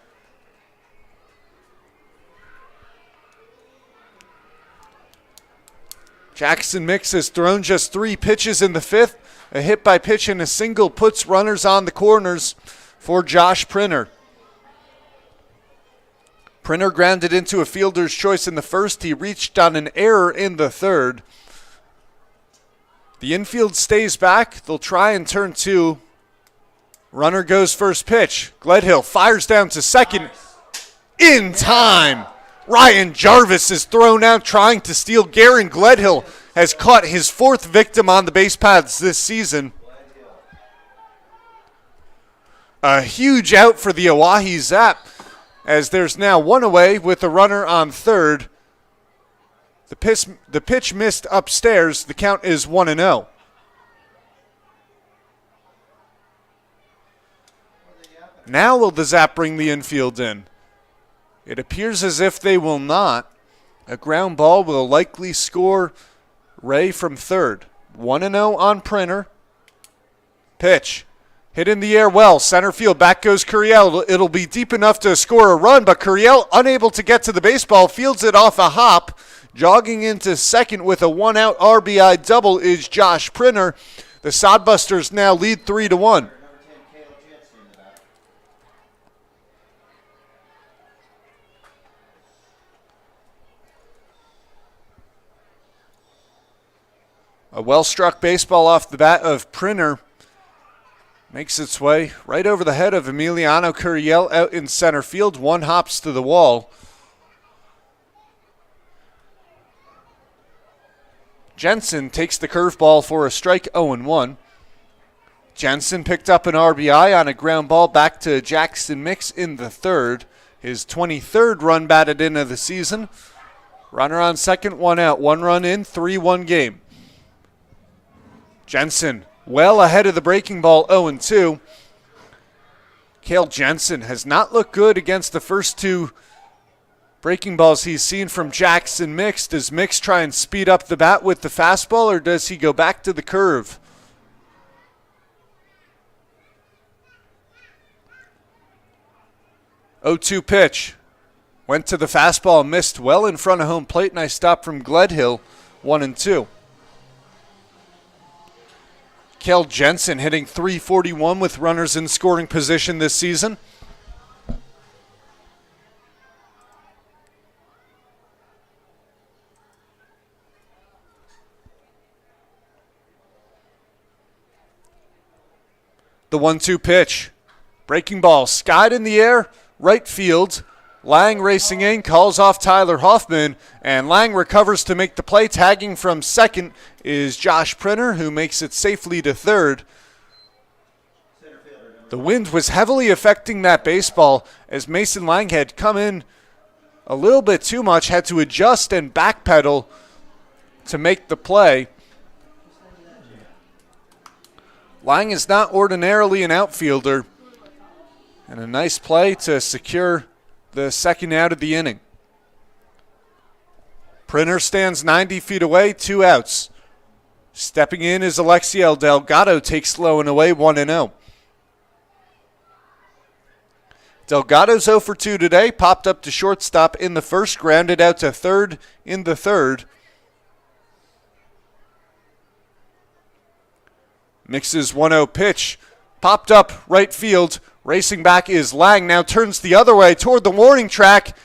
Jackson Mix has thrown just 3 pitches in the 5th. A hit by pitch and a single puts runners on the corners for Josh Printer. Printer grounded into a fielder's choice in the 1st. He reached on an error in the 3rd. The infield stays back. They'll try and turn 2. Runner goes first pitch. Gledhill fires down to second. In time. Ryan Jarvis is thrown out trying to steal. Garen Gledhill has caught his 4th victim on the base paths this season. A huge out for the Oahe Zap, as there's now 1 away with a runner on 3rd. The pitch missed upstairs. The count is 1-0. Now will the Zap bring the infield in? It appears as if they will not. A ground ball will likely score Ray from 3rd. 1-0 on Printer. Pitch. Hit in the air well. Center field. Back goes Curiel. It'll be deep enough to score a run, but Curiel unable to get to the baseball. Fields it off a hop. Jogging into second with a 1-out RBI double is Josh Printer. The Sodbusters now lead 3-1. A well-struck baseball off the bat of Printer makes its way right over the head of Emiliano Curiel out in center field. 1 hops to the wall. Jensen takes the curveball for a strike, 0-1. Jensen picked up an RBI on a ground ball back to Jackson Mix in the 3rd. His 23rd run batted in of the season. Runner on second, 1 out. 1 run in, 3-1 game. Jensen well ahead of the breaking ball, 0-2. Cale Jensen has not looked good against the first 2 breaking balls he's seen from Jackson Mix. Does Mix try and speed up the bat with the fastball, or does he go back to the curve? Oh-2 pitch. Went to the fastball, missed well in front of home plate. Nice stop from Gledhill, 1-2. Cale Jensen hitting .341 with runners in scoring position this season. The 1-2 pitch. Breaking ball skied in the air, right field. Lang racing in, calls off Tyler Hoffman, and Lang recovers to make the play. Tagging from second is Josh Printer, who makes it safely to 3rd. The wind was heavily affecting that baseball as Mason Lang had come in a little bit too much, had to adjust and backpedal to make the play. Lang is not ordinarily an outfielder, and a nice play to secure the second out of the inning. Printer stands 90 feet away, 2 outs. Stepping in is Alexiel Delgado, takes low and away, 1-0. Delgado's 0 for 2 today, popped up to shortstop in the 1st, grounded out to 3rd in the 3rd. Mixes 1-0 pitch, popped up right field. Racing back is Lang, now turns the other way toward the warning track,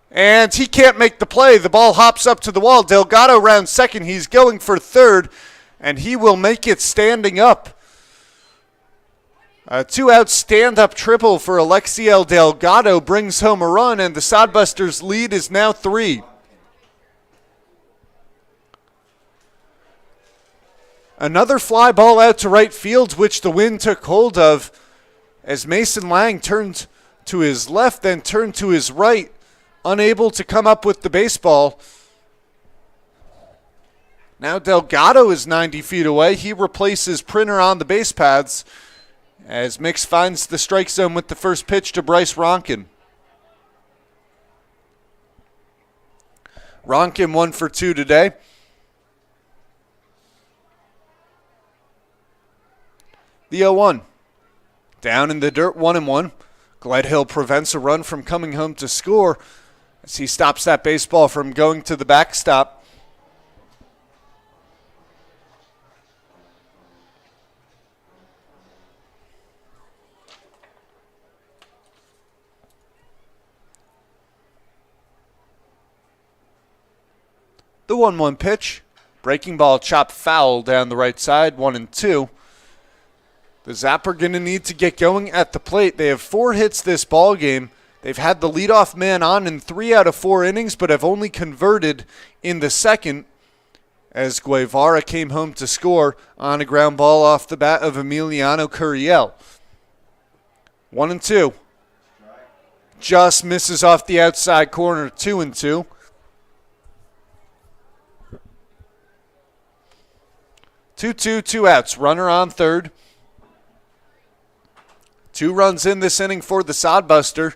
and he can't make the play. The ball hops up to the wall. Delgado rounds second. He's going for 3rd, and he will make it standing up. A 2-out stand-up triple for Alexiel Delgado brings home a run, and the Sodbusters' lead is now 3. Another fly ball out to right field, which the wind took hold of, as Mason Lang turned to his left, then turned to his right, unable to come up with the baseball. Now Delgado is 90 feet away. He replaces Printer on the base paths as Mix finds the strike zone with the first pitch to Bryce Ronkin. Ronkin 1 for 2 today. The 0-1. Down in the dirt, 1-1. Gledhill prevents a run from coming home to score as he stops that baseball from going to the backstop. The 1-1 pitch. Breaking ball chopped foul down the right side, 1-2. The Zap are going to need to get going at the plate. They have 4 hits this ball game. They've had the leadoff man on in 3 out of 4 innings, but have only converted in the second as Guevara came home to score on a ground ball off the bat of Emiliano Curiel. 1-2. Just misses off the outside corner, 2-2. 2-2, 2 outs. Runner on third. 2 runs in this inning for the Sodbuster.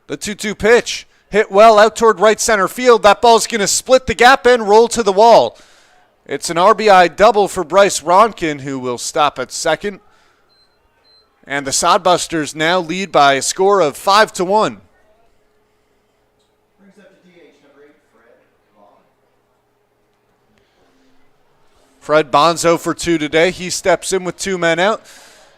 The 2-2 pitch. Hit well out toward right center field. That ball's going to split the gap and roll to the wall. It's an RBI double for Bryce Ronkin, who will stop at second. And the Sodbusters now lead by a score of 5-1. Brings up to DH number 8, Fred Vaughn. Fred Bonzo for 2 today. He steps in with 2 men out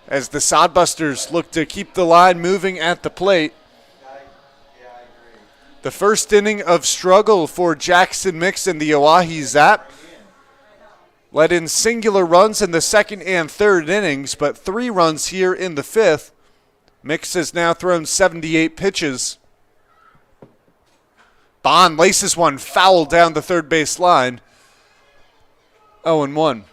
as the Sodbusters look to keep the line moving at the plate. Yeah, I agree. The first inning of struggle for Jackson Mix and the Oahe Zap. Let in singular runs in the second and third innings, but 3 runs here in the fifth. Mix has now thrown 78 pitches. Bond laces one foul down the third base line. 0-1.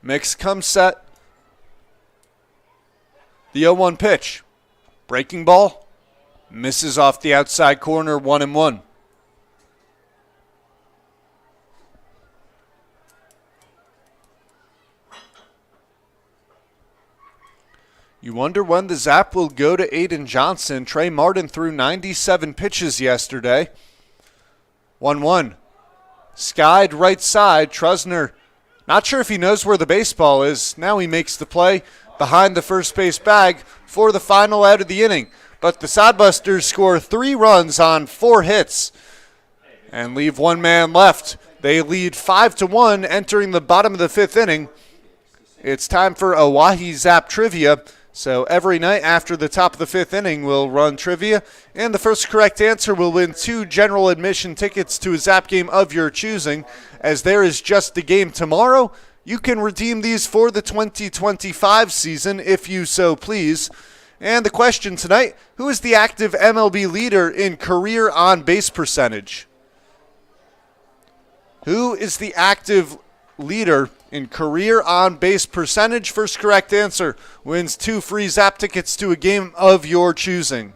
Mix comes set. The 0-1 pitch. Breaking ball. Misses off the outside corner, 1-1. You wonder when the Zap will go to Aiden Johnson. Trey Martin threw 97 pitches yesterday. 1-1. Skied right side. Trusner, not sure if he knows where the baseball is. Now he makes the play behind the first base bag for the final out of the inning. But the Sodbusters score 3 runs on 4 hits and leave 1 man left. They lead 5-1 entering the bottom of the 5th inning. It's time for Oahe Zap trivia. So every night after the top of the 5th inning, we'll run trivia. And the first correct answer will win 2 general admission tickets to a Zap game of your choosing. As there is just a game tomorrow, you can redeem these for the 2025 season if you so please. And the question tonight, who is the active MLB leader in career on-base percentage? Who is the active leader in career on-base percentage? First correct answer wins 2 free Zap tickets to a game of your choosing.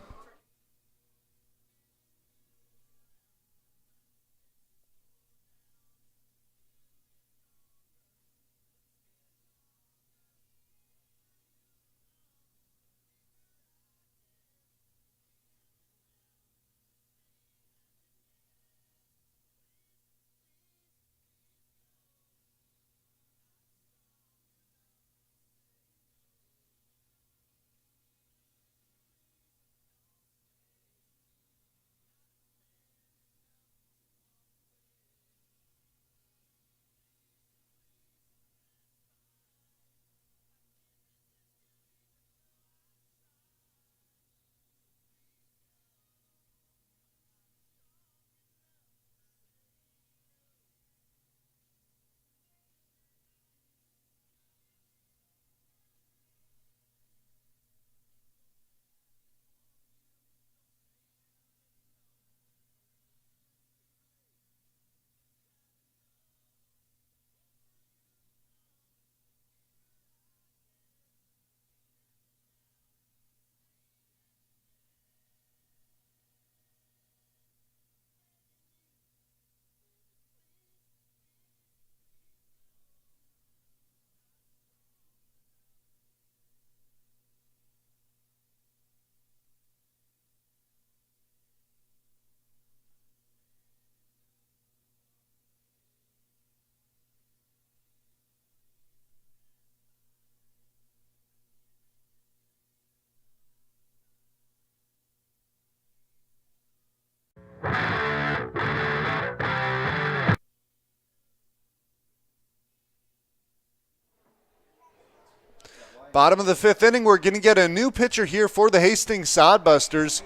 Bottom of the fifth inning, we're going to get a new pitcher here for the Hastings Sodbusters.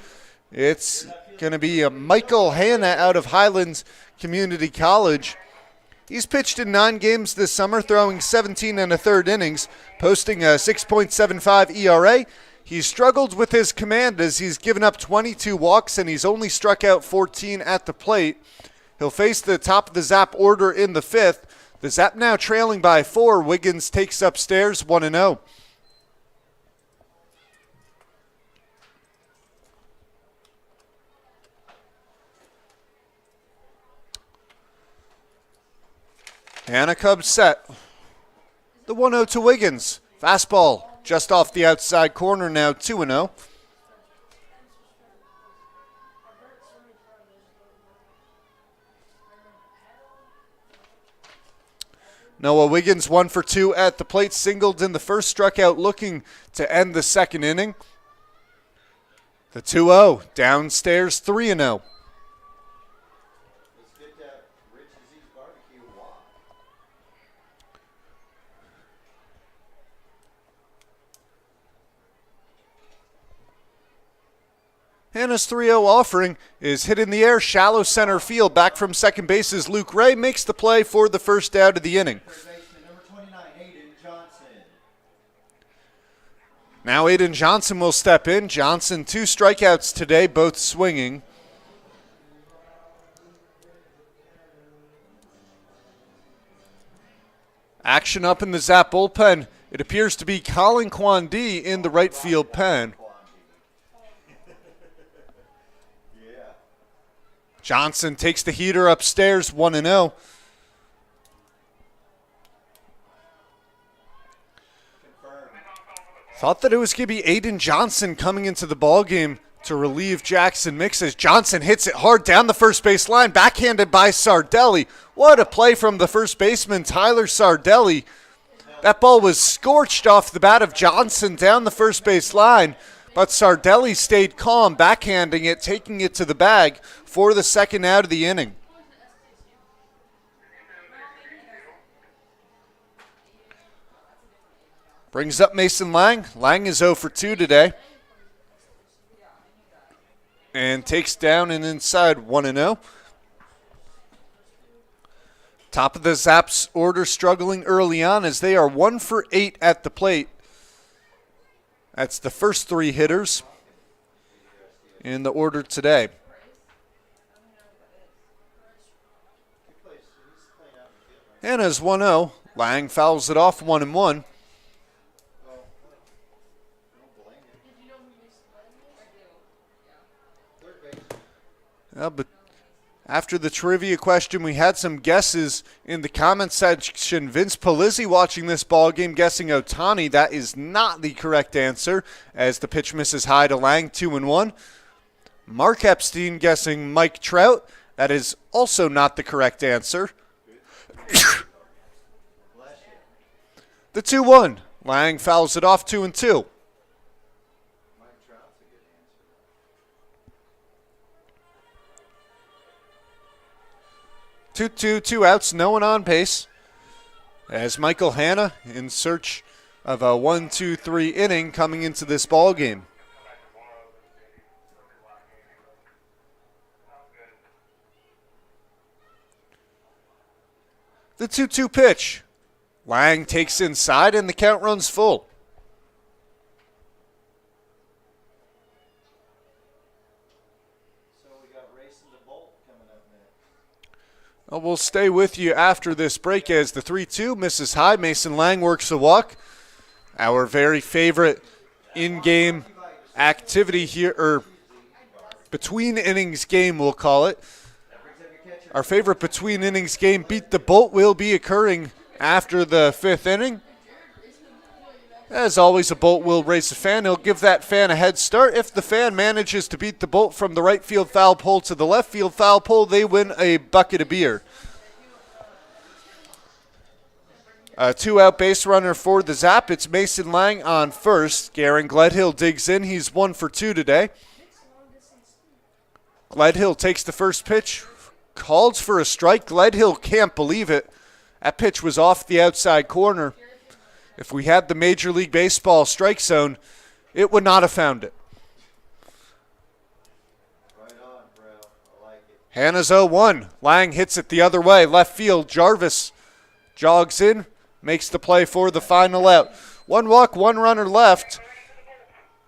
It's going to be Michael Hanna out of Highlands Community College. He's pitched in 9 games this summer, throwing 17 1/3 innings, posting a 6.75 ERA. He's struggled with his command as he's given up 22 walks and he's only struck out 14 at the plate. He'll face the top of the Zap order in the fifth. The Zap now trailing by 4. Wiggins takes upstairs 1-0. Hanna Cubs set. The 1-0 to Wiggins. Fastball just off the outside corner now, 2-0. Noah Wiggins 1 for 2 at the plate, singled in the first, struck out looking to end the second inning. The 2-0 downstairs, 3-0. Hanna's 3-0 offering is hit in the air, shallow center field. Back from second base is Luke Ray, makes the play for the first out of the inning. Now Aiden Johnson will step in. Johnson 2 strikeouts today, both swinging. Action up in the Zap bullpen. It appears to be Colin Kwandi in the right field pen. Johnson takes the heater upstairs, 1-0. Thought that it was going to be Aiden Johnson coming into the ballgame to relieve Jackson Mixes. Johnson hits it hard down the first base line, backhanded by Sardelli. What a play from the first baseman, Tyler Sardelli. That ball was scorched off the bat of Johnson down the first base line, but Sardelli stayed calm, backhanding it, taking it to the bag for the second out of the inning. Brings up Mason Lang. Lang is 0 for 2 today. And takes down an inside 1-0. Top of the Zaps order struggling early on as they are 1 for 8 at the plate. That's the first 3 hitters in the order today. Hanna's 1-0. Lang fouls it off 1-1. But after the trivia question, we had some guesses in the comment section. Vince Palizzi watching this ball game guessing Otani. That is not the correct answer as the pitch misses high to Lang, 2-1. Mark Epstein guessing Mike Trout. That is also not the correct answer. The 2-1. Lang fouls it off, 2-2. 2-2, 2 outs, no one on base. As Michael Hanna in search of a 1-2-3 inning coming into this ball game. The 2-2 pitch. Lang takes inside and the count runs full. We'll stay with you after this break as the 3-2 misses high. Mason Lang works a walk. Our very favorite in-game activity here, or between innings game we'll call it. Our favorite between innings game, Beat the Bolt, will be occurring after the 5th inning. As always, a Bolt will race a fan. He'll give that fan a head start. If the fan manages to beat the Bolt from the right field foul pole to the left field foul pole, they win a bucket of beer. A 2-out base runner for the Zap. It's Mason Lang on first. Garen Gledhill digs in. He's 1 for 2 today. Gledhill takes the first pitch, calls for a strike. Gledhill can't believe it. That pitch was off the outside corner. If we had the Major League Baseball strike zone, it would not have found it. Right on, bro. I like it. Hannah's 0-1. Lang hits it the other way. Left field. Jarvis jogs in, makes the play for the final out. 1 walk, 1 runner left.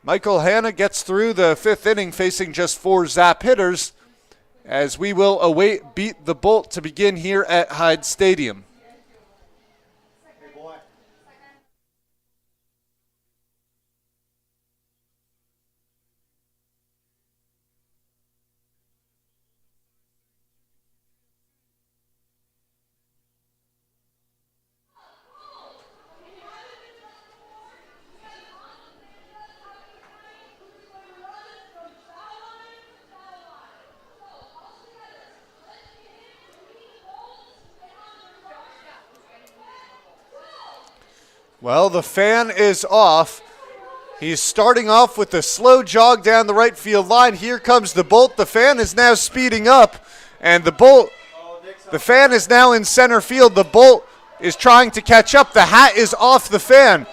Michael Hanna gets through the 5th inning facing just 4 Zap hitters as we will await Beat the Bolt to begin here at Hyde Stadium. Hey, boy. Well, the fan is off. He's starting off with a slow jog down the right field line. Here comes the Bolt. The fan is now speeding up, and the fan is now in center field. The Bolt is trying to catch up. The hat is off the fan.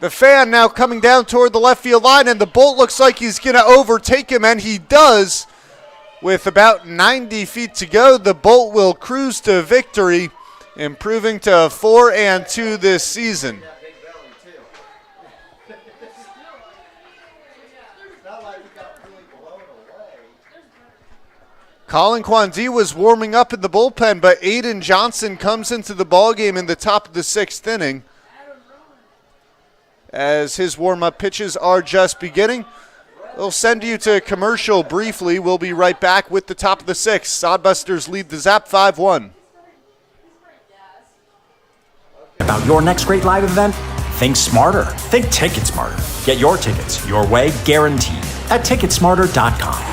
The fan now coming down toward the left field line, and the Bolt looks like he's going to overtake him, and he does. With about 90 feet to go, the Bolt will cruise to victory, improving to 4-2 this season. Colin Kwandi was warming up in the bullpen, but Aiden Johnson comes into the ballgame in the top of the 6th inning as his warm-up pitches are just beginning. We'll send you to commercial briefly. We'll be right back with the top of the 6th. Sodbusters lead the Zap 5-1. About your next great live event? Think smarter. Think Ticket Smarter. Get your tickets your way, guaranteed, at Ticketsmarter.com.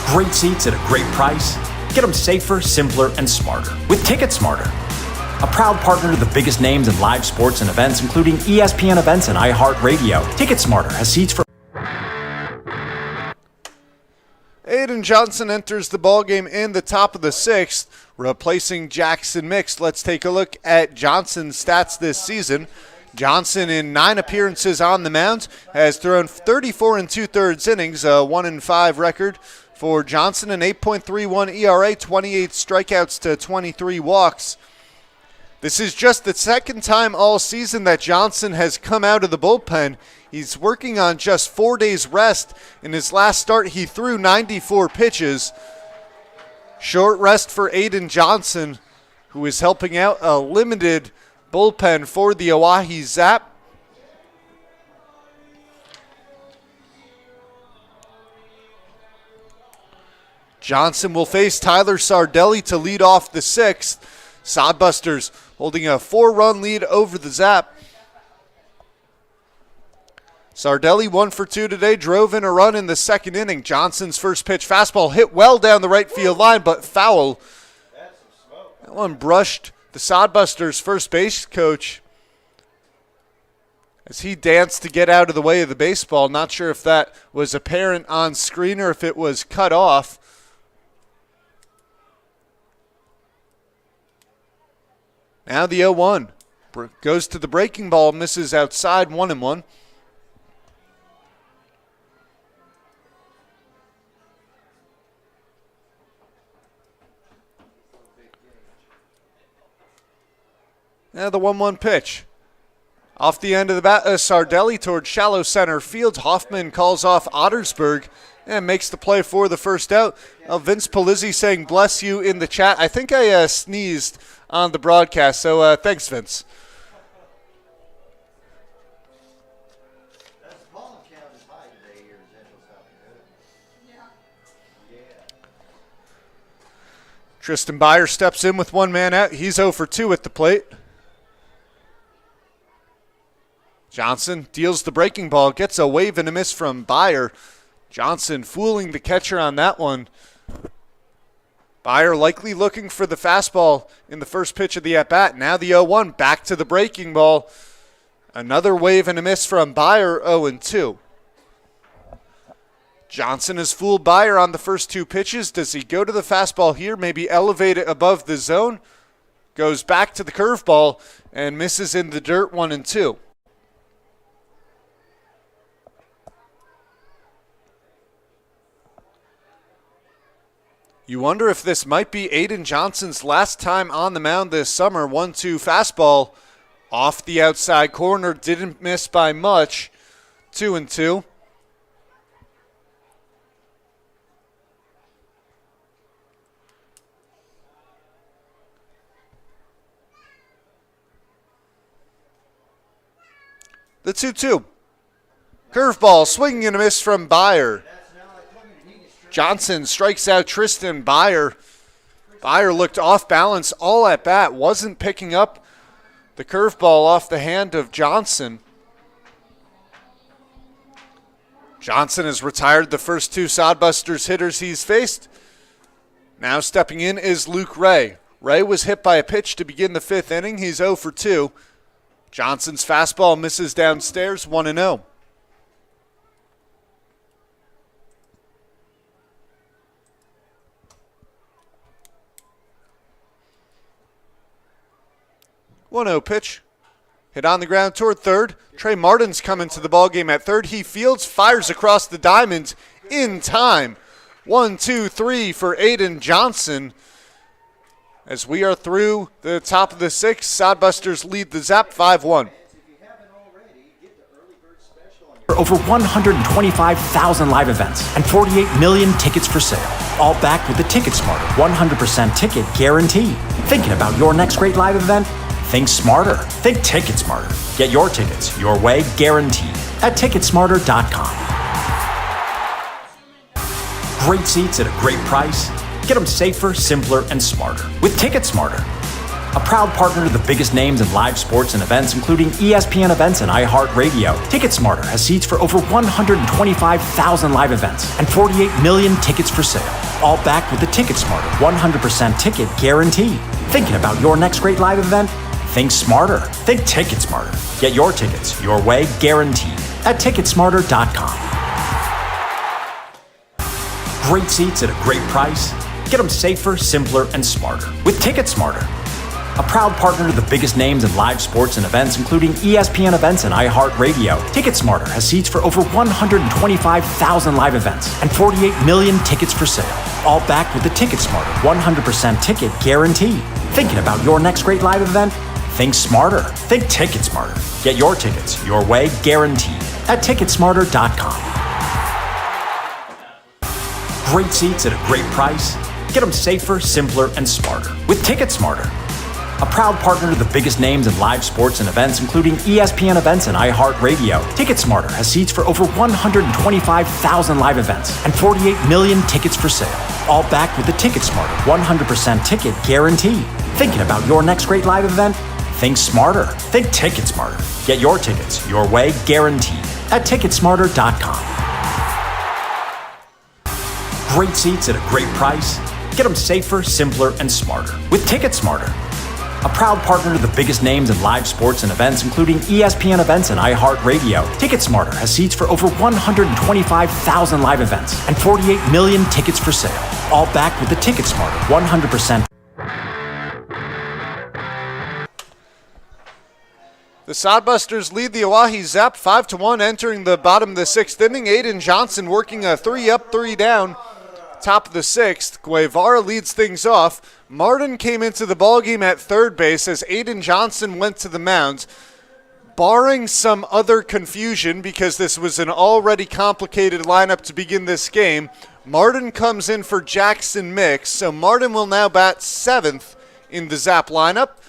Great seats at a great price. Get them safer, simpler, and smarter with Ticket Smarter. A proud partner to the biggest names in live sports and events, including ESPN events and iHeart Radio. Ticket Smarter has seats for... Aiden Johnson enters the ballgame in the top of the 6th, replacing Jackson Mix. Let's take a look at Johnson's stats this season. Johnson, in 9 appearances on the mound, has thrown 34 2/3 innings, a 1-5 record for Johnson, an 8.31 ERA, 28 strikeouts to 23 walks. This is just the second time all season that Johnson has come out of the bullpen. He's working on just 4 days rest. In his last start, he threw 94 pitches. Short rest for Aiden Johnson, who is helping out a limited bullpen for the Oahe Zap. Johnson will face Tyler Sardelli to lead off the 6th. Sodbusters holding a 4-run lead over the Zap. Sardelli 1 for 2 today, drove in a run in the 2nd inning. Johnson's first pitch fastball hit well down the right field line, but foul. That one brushed the Sodbusters first base coach as he danced to get out of the way of the baseball. Not sure if that was apparent on screen or if it was cut off. Now the 0-1 goes to the breaking ball, misses outside, 1-1. Now the 1-1 pitch. Off the end of the bat, Sardelli towards shallow center field. Hoffman calls off Ottersberg and makes the play for the first out. Vince Palizzi saying bless you in the chat. I think I sneezed on the broadcast, so thanks, Vince. That's the pollen count is high today here in Central South Dakota. Yeah. Tristan Byer steps in with 1 man out. He's 0 for 2 at the plate. Johnson deals the breaking ball, gets a wave and a miss from Byer. Johnson fooling the catcher on that one. Byer likely looking for the fastball in the first pitch of the at-bat. Now the 0-1, back to the breaking ball. Another wave and a miss from Byer, 0-2. Johnson has fooled Byer on the first two pitches. Does he go to the fastball here, maybe elevate it above the zone? Goes back to the curveball and misses in the dirt, 1-2. You wonder if this might be Aiden Johnson's last time on the mound this summer. 1-2 fastball off the outside corner. Didn't miss by much. 2-2. The 2-2. Curveball, swinging and a miss from Byer. Johnson strikes out Tristan Byer. Byer looked off balance all at bat. Wasn't picking up the curveball off the hand of Johnson. Johnson has retired the first two Sodbusters hitters he's faced. Now stepping in is Luke Ray. Ray was hit by a pitch to begin the fifth inning. He's 0 for 2. Johnson's fastball misses downstairs, 1-0. Pitch. Hit on the ground toward third. Trey Martin's coming to the ballgame at third. He fields, fires across the diamond in time. 1-2-3 for Aiden Johnson. As we are through the top of the sixth, Sodbusters lead the Zap 5-1. Over 125,000 live events and 48 million tickets for sale. All backed with the Ticket Smarter 100% ticket guarantee. Thinking about your next great live event? Think smarter. Think Ticket Smarter. Get your tickets your way, guaranteed, at Ticketsmarter.com. Great seats at a great price. Get them safer, simpler, and smarter with Ticket Smarter. A proud partner to the biggest names in live sports and events, including ESPN events and iHeartRadio. TicketSmarter has seats for over 125,000 live events and 48 million tickets for sale. All backed with the TicketSmarter 100% ticket guarantee. Thinking about your next great live event? Think smarter. Think TicketSmarter. Get your tickets your way, guaranteed, at Ticketsmarter.com. Great seats at a great price. Get them safer, simpler, and smarter with TicketSmarter. A proud partner to the biggest names in live sports and events, including ESPN events and iHeartRadio. TicketSmarter has seats for over 125,000 live events and 48 million tickets for sale. All backed with the TicketSmarter 100% ticket guarantee. Thinking about your next great live event? Think smarter. Think TicketSmarter. Get your tickets your way, guaranteed, at Ticketsmarter.com. Great seats at a great price. Get them safer, simpler, and smarter with TicketSmarter. A proud partner to the biggest names in live sports and events, including ESPN events and iHeartRadio. TicketSmarter has seats for over 125,000 live events and 48 million tickets for sale. All backed with the TicketSmarter 100% ticket guarantee. Thinking about your next great live event? Think smarter. Think TicketSmarter. Get your tickets your way, guaranteed, at Ticketsmarter.com. Great seats at a great price. Get them safer, simpler, and smarter with TicketSmarter. A proud partner to the biggest names in live sports and events, including ESPN events and iHeartRadio. TicketSmarter has seats for over 125,000 live events and 48 million tickets for sale. All backed with the TicketSmarter 100%. The Sodbusters lead the Oahe Zap 5-1 entering the bottom of the sixth inning. Aiden Johnson working a 3-up, 3-down. Top of the sixth, Guevara leads things off. Martin came into the ballgame at third base as Aiden Johnson went to the mound. Barring some other confusion, because this was an already complicated lineup to begin this game, Martin comes in for Jackson Mix. So Martin will now bat seventh in the Zap lineup.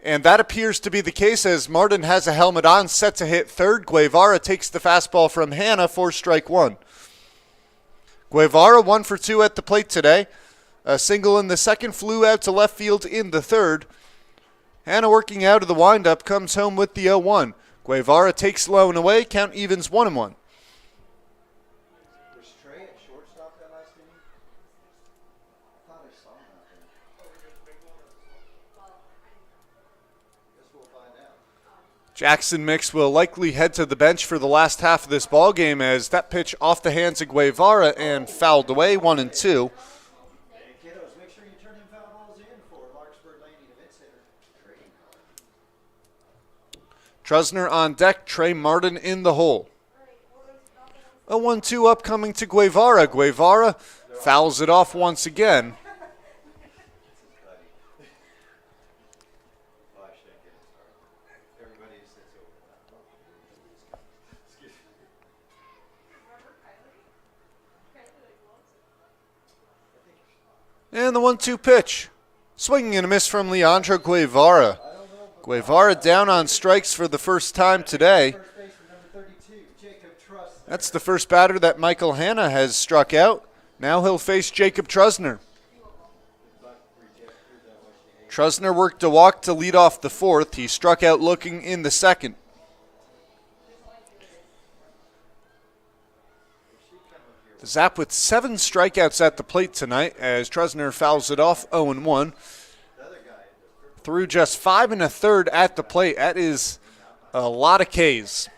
And that appears to be the case as Martin has a helmet on, set to hit third. Guevara takes the fastball from Hanna for strike one. Guevara 1 for 2 at the plate today. A single in the second, flew out to left field in the third. Hanna working out of the windup comes home with the 0-1. Guevara takes low and away, count evens 1-1. Was Trey at shortstop that last inning? I thought I saw him out there. Guess we'll find out. Jackson Mix will likely head to the bench for the last half of this ball game as that pitch off the hands of Guevara and fouled away, 1-2. Hey, kiddos, make sure you turn in foul balls in for Larkspur Landing events hitter. Trusner on deck, Trey Martin in the hole. A 1-2 upcoming to Guevara. Guevara fouls it off once again. And the 1-2 pitch. Swinging and a miss from Leandro Guevara. Guevara down on strikes for the first time today. That's the first batter that Michael Hanna has struck out. Now he'll face Jacob Trusner. Trusner worked a walk to lead off the fourth. He struck out looking in the second. The Zap with 7 strikeouts at the plate tonight as Trusner fouls it off 0-1. Through just 5 1/3 at the plate. That is a lot of Ks.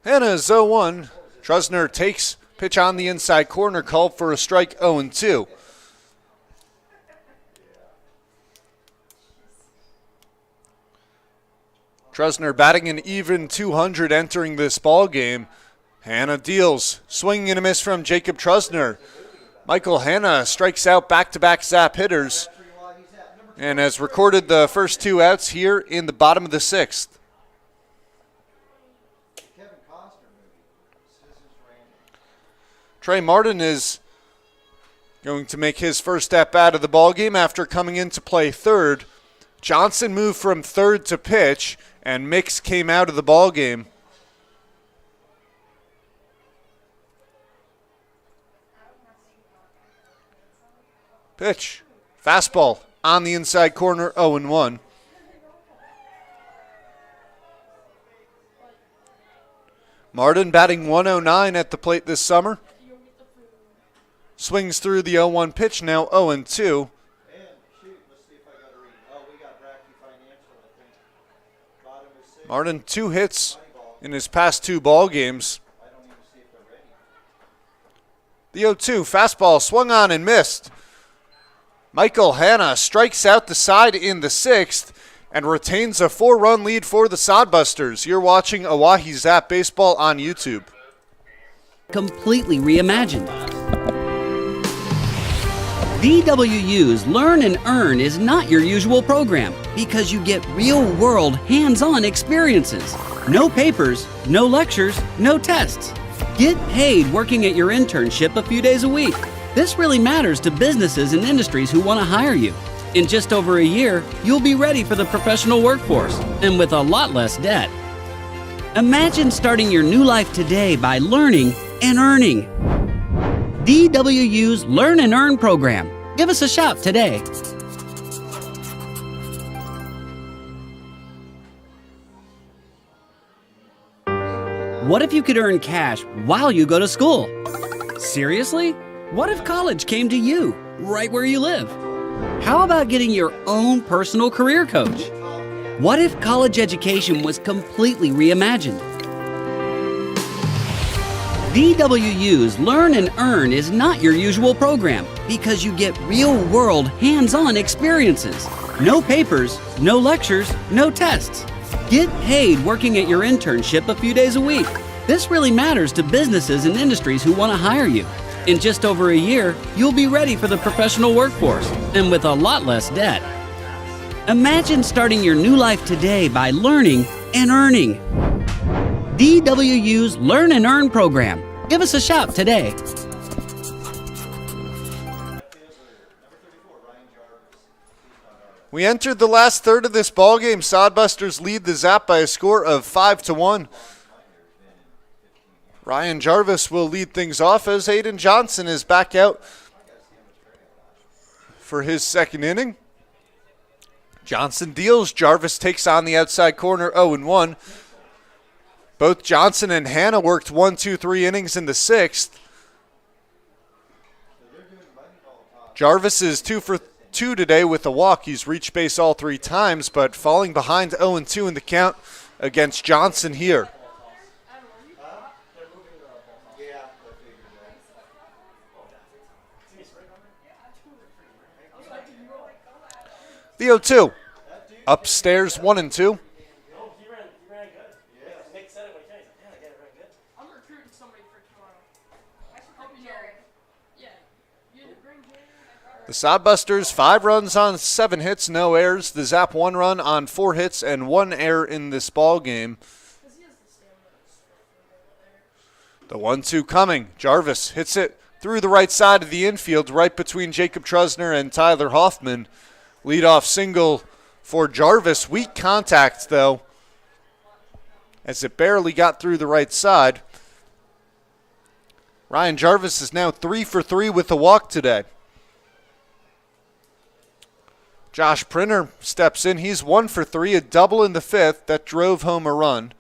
Hanna's 0-1. Trusner takes pitch on the inside corner, called for a strike, 0-2. Trusner batting an even 200 entering this ball game. Hanna deals. Swinging and a miss from Jacob Trusner. Michael Hanna strikes out back-to-back Zap hitters and has recorded the first 2 outs here in the bottom of the 6th. Trey Martin is going to make his first step out of the ballgame after coming in to play third. Johnson moved from third to pitch, and Mix came out of the ballgame. Pitch. Fastball on the inside corner, 0-1. Martin batting 109 at the plate this summer. Swings through the 0-1 pitch, now 0-2. Martin 2 hits in his past 2 ball games. The 0-2 fastball swung on and missed. Michael Hanna strikes out the side in the 6th and retains a 4-run lead for the Sodbusters. You're watching Oahe Zap Baseball on YouTube. Completely reimagined. DWU's Learn and Earn is not your usual program because you get real-world, hands-on experiences. No papers, no lectures, no tests. Get paid working at your internship a few days a week. This really matters to businesses and industries who want to hire you. In just over a year, you'll be ready for the professional workforce and with a lot less debt. Imagine starting your new life today by learning and earning. DWU's Learn and Earn program. Give us a shout today. What if you could earn cash while you go to school? Seriously? What if college came to you, right where you live? How about getting your own personal career coach? What if college education was completely reimagined? DWU's Learn and Earn is not your usual program because you get real-world, hands-on experiences. No papers, no lectures, no tests. Get paid working at your internship a few days a week. This really matters to businesses and industries who want to hire you. In just over a year, you'll be ready for the professional workforce and with a lot less debt. Imagine starting your new life today by learning and earning. DWU's Learn and Earn program. Give us a shout today. We entered the last third of this ballgame. Sodbusters lead the Zap by a score of 5-1. Ryan Jarvis will lead things off as Aiden Johnson is back out for his second inning. Johnson deals. Jarvis takes on the outside corner, 0-1. Both Johnson and Hanna worked 1, 2, 3 innings in the 6th. Jarvis is 2 for 2 today with a walk. He's reached base all 3 times, but falling behind 0-2 in the count against Johnson here. The 0-2. Upstairs 1-2. The Sodbusters, 5 runs on 7 hits, no errors. The Zap, 1 run on 4 hits and 1 error in this ball game. The 1-2 coming. Jarvis hits it through the right side of the infield, right between Jacob Trusner and Tyler Hoffman. Leadoff single for Jarvis. Weak contact, though, as it barely got through the right side. Ryan Jarvis is now 3 for 3 with a walk today. Josh Printer steps in. He's 1 for 3, a double in the 5th that drove home a run.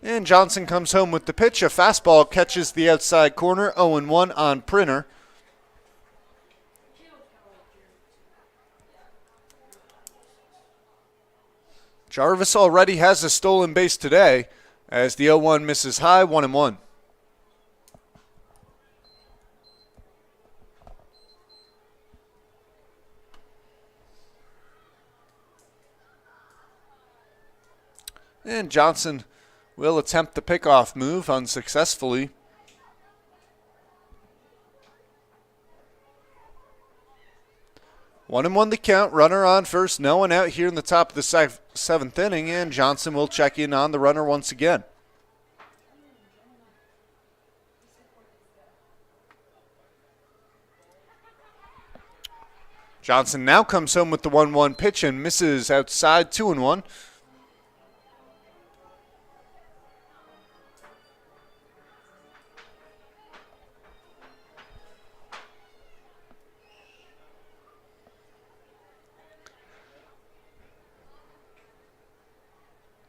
And Johnson comes home with the pitch. A fastball catches the outside corner. 0-1 on Printer. Jarvis already has a stolen base today as the 0-1 misses high. 1-1. And Johnson will attempt the pickoff move unsuccessfully. One and one the count. Runner on first. No one out here in the top of the 7th inning, and Johnson will check in on the runner once again. Johnson now comes home with the 1-1 pitch and misses outside. 2-1.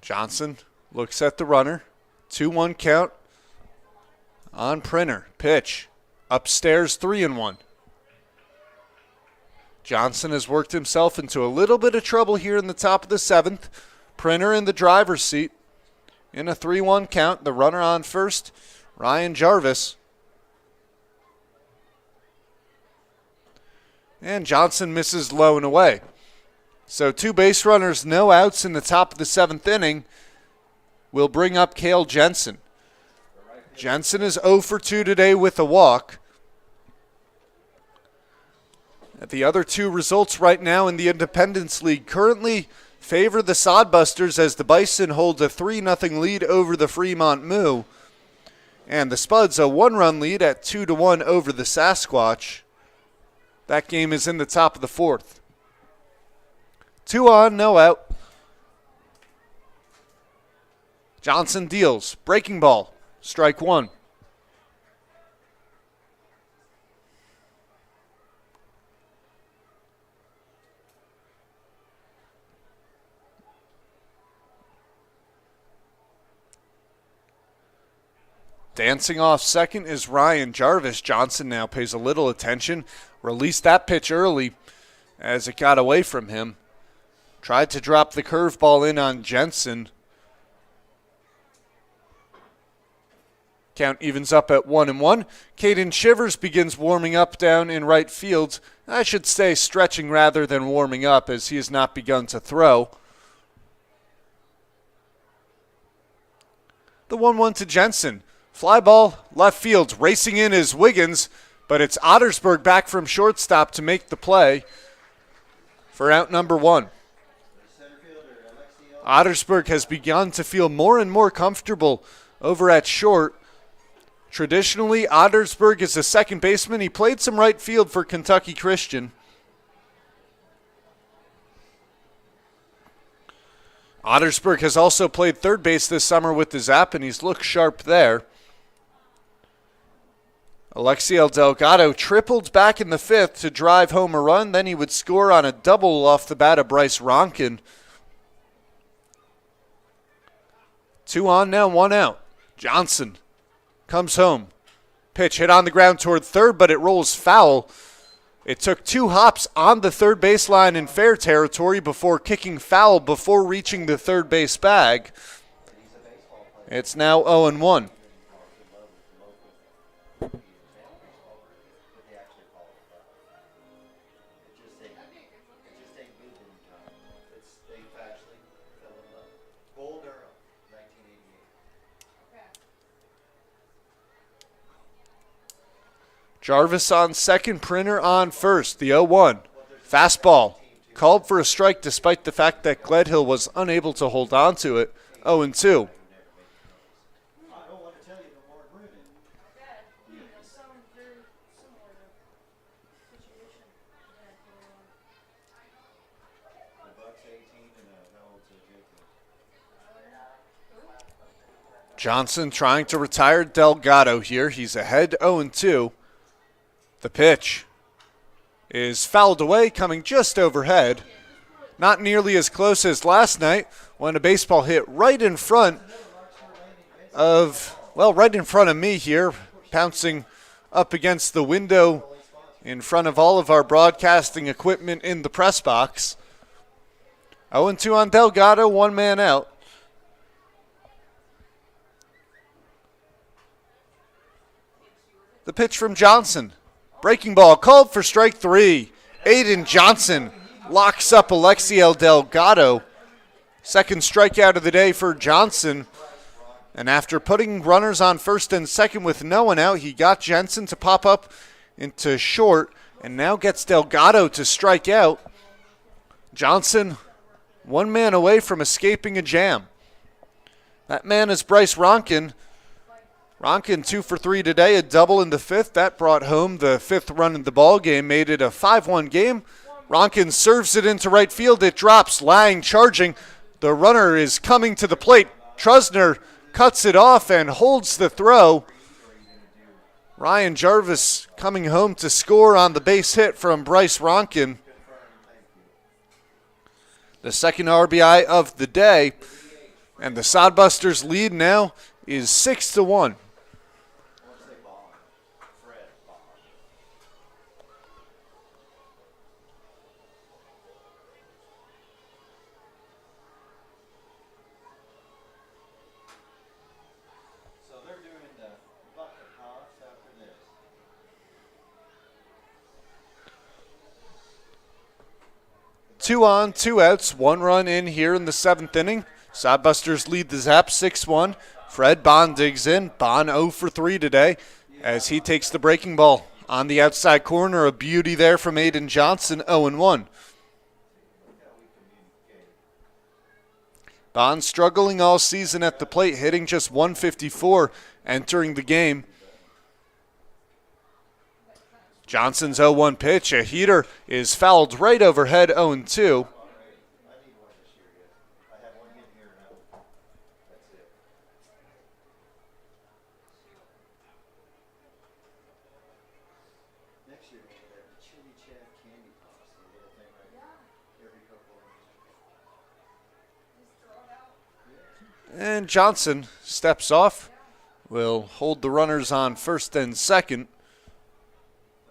Johnson looks at the runner. 2-1 count on Printer. Pitch. Upstairs 3-1. Johnson has worked himself into a little bit of trouble here in the top of the 7th. Printer in the driver's seat. In a 3-1 count, the runner on first, Ryan Jarvis. And Johnson misses low and away. So 2 base runners, no outs in the top of the 7th inning will bring up Cale Jensen. Jensen is 0 for 2 today with a walk. The other 2 results right now in the Independence League currently favor the Sodbusters as the Bison hold a 3-0 lead over the Fremont Moo. And the Spuds a 1-run lead at 2-1 over the Sasquatch. That game is in the top of the 4th. 2 on, no out. Johnson deals. Breaking ball. Strike 1. Dancing off second is Ryan Jarvis. Johnson now pays a little attention. Released that pitch early as it got away from him. Tried to drop the curveball in on Jensen. Count evens up at 1-1. Caden Shivers begins warming up down in right field. I should say stretching rather than warming up, as he has not begun to throw. The 1-1 to Jensen. Fly ball, left field. Racing in is Wiggins, but it's Ottersberg back from shortstop to make the play for out number 1. Ottersberg has begun to feel more and more comfortable over at short. Traditionally, Ottersberg is a second baseman. He played some right field for Kentucky Christian. Ottersberg has also played third base this summer with the Zap, and he's looked sharp there. Alexiel Delgado tripled back in the 5th to drive home a run. Then he would score on a double off the bat of Bryce Ronkin. 2 on now, 1 out. Johnson comes home. Pitch hit on the ground toward third, but it rolls foul. It took 2 hops on the third baseline in fair territory before kicking foul before reaching the third base bag. It's now 0-1. Jarvis on second, Printer on first. The 0-1. Fastball. Called for a strike despite the fact that Gledhill was unable to hold on to it. 0-2. Johnson trying to retire Delgado here. He's ahead 0-2. The pitch is fouled away, coming just overhead. Not nearly as close as last night when a baseball hit right in front of me here, bouncing up against the window in front of all of our broadcasting equipment in the press box. 0-2 on Delgado, 1 man out. The pitch from Johnson. Breaking ball called for strike 3. Aiden Johnson locks up Alexiel Delgado. Second strikeout of the day for Johnson. And after putting runners on first and second with no one out, he got Jensen to pop up into short and now gets Delgado to strike out. Johnson, 1 man away from escaping a jam. That man is Bryce Ronkin. Ronkin 2 for 3 today, a double in the 5th. That brought home the 5th run in the ball game, made it a 5-1 game. Ronkin serves it into right field. It drops. Lang charging. The runner is coming to the plate. Trusner cuts it off and holds the throw. Ryan Jarvis coming home to score on the base hit from Bryce Ronkin. The second RBI of the day. And the Sodbusters lead now is 6-1. Two on, 2 outs, 1 run in here in the 7th inning. Sodbusters lead the Zap 6-1. Fred Bond digs in. Bond 0 for 3 today as he takes the breaking ball on the outside corner. A beauty there from Aiden Johnson, 0-1. Bond struggling all season at the plate, hitting just 154 entering the game. Johnson's 0-1 pitch, a heater, is fouled right overhead, 0-2. And Johnson steps off, will hold the runners on first and second.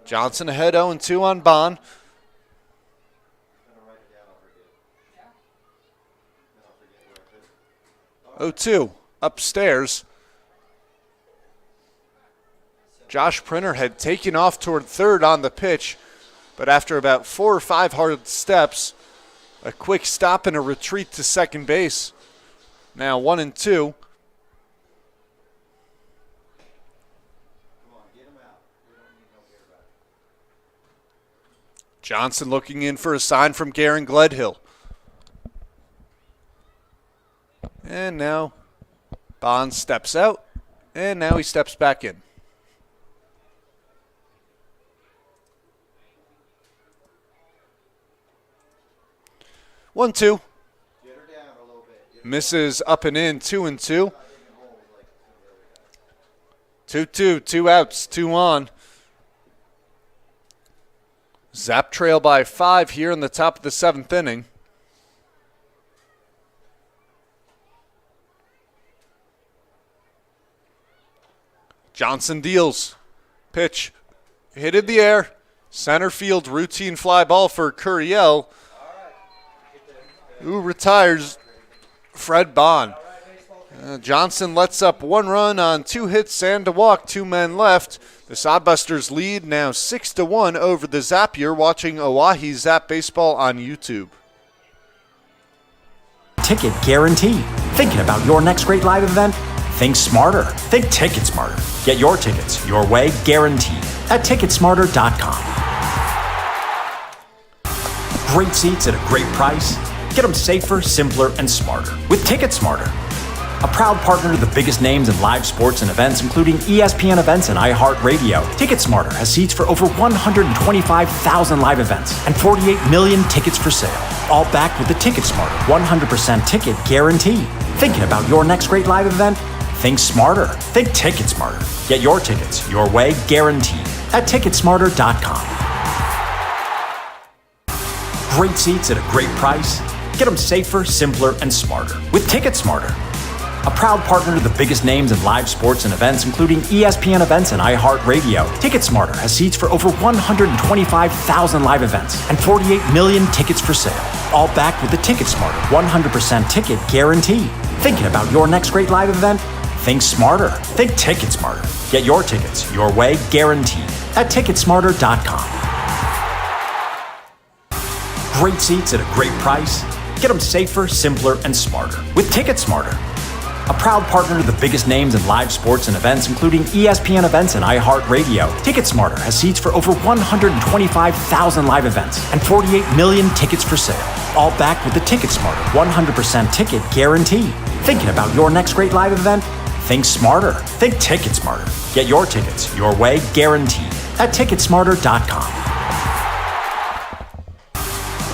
Johnson ahead 0-2 on Bond. 0-2 upstairs. Josh Printer had taken off toward third on the pitch, but after about 4 or 5 hard steps, a quick stop and a retreat to second base. Now 1-2. Johnson looking in for a sign from Garen Gledhill. And now Bond steps out, and now he steps back in. One, 2. Misses up and in, 2-2. 2-2, 2 outs, 2 on. Zap trail by 5 here in the top of the 7th inning. Johnson deals. Pitch hit in the air. Center field routine fly ball for Curiel, who retires Fred Bond. Johnson lets up 1 run on 2 hits and a walk, 2 men left. The Sodbusters lead now 6-1 over the Zap. You're watching Oahe Zap Baseball on YouTube. Ticket guarantee. Thinking about your next great live event? Think smarter. Think Ticket Smarter. Get your tickets your way, guaranteed, at ticketsmarter.com. Great seats at a great price. Get them safer, simpler, and smarter with Ticket Smarter. A proud partner to the biggest names in live sports and events, including ESPN events and iHeart Radio. TicketSmarter has seats for over 125,000 live events and 48 million tickets for sale. All backed with the TicketSmarter 100% ticket guarantee. Thinking about your next great live event? Think smarter. Think TicketSmarter. Get your tickets your way, guaranteed, at ticketsmarter.com. Great seats at a great price. Get them safer, simpler, and smarter with TicketSmarter. A proud partner to the biggest names in live sports and events, including ESPN events and iHeart Radio. TicketSmarter has seats for over 125,000 live events and 48 million tickets for sale. All backed with the TicketSmarter 100% ticket guarantee. Thinking about your next great live event? Think smarter. Think TicketSmarter. Get your tickets your way, guaranteed, at ticketsmarter.com. Great seats at a great price. Get them safer, simpler, and smarter with TicketSmarter. A proud partner to the biggest names in live sports and events, including ESPN events and iHeart Radio. TicketSmarter has seats for over 125,000 live events and 48 million tickets for sale. All backed with the TicketSmarter 100% ticket guarantee. Thinking about your next great live event? Think smarter. Think TicketSmarter. Get your tickets your way, guaranteed, at ticketsmarter.com.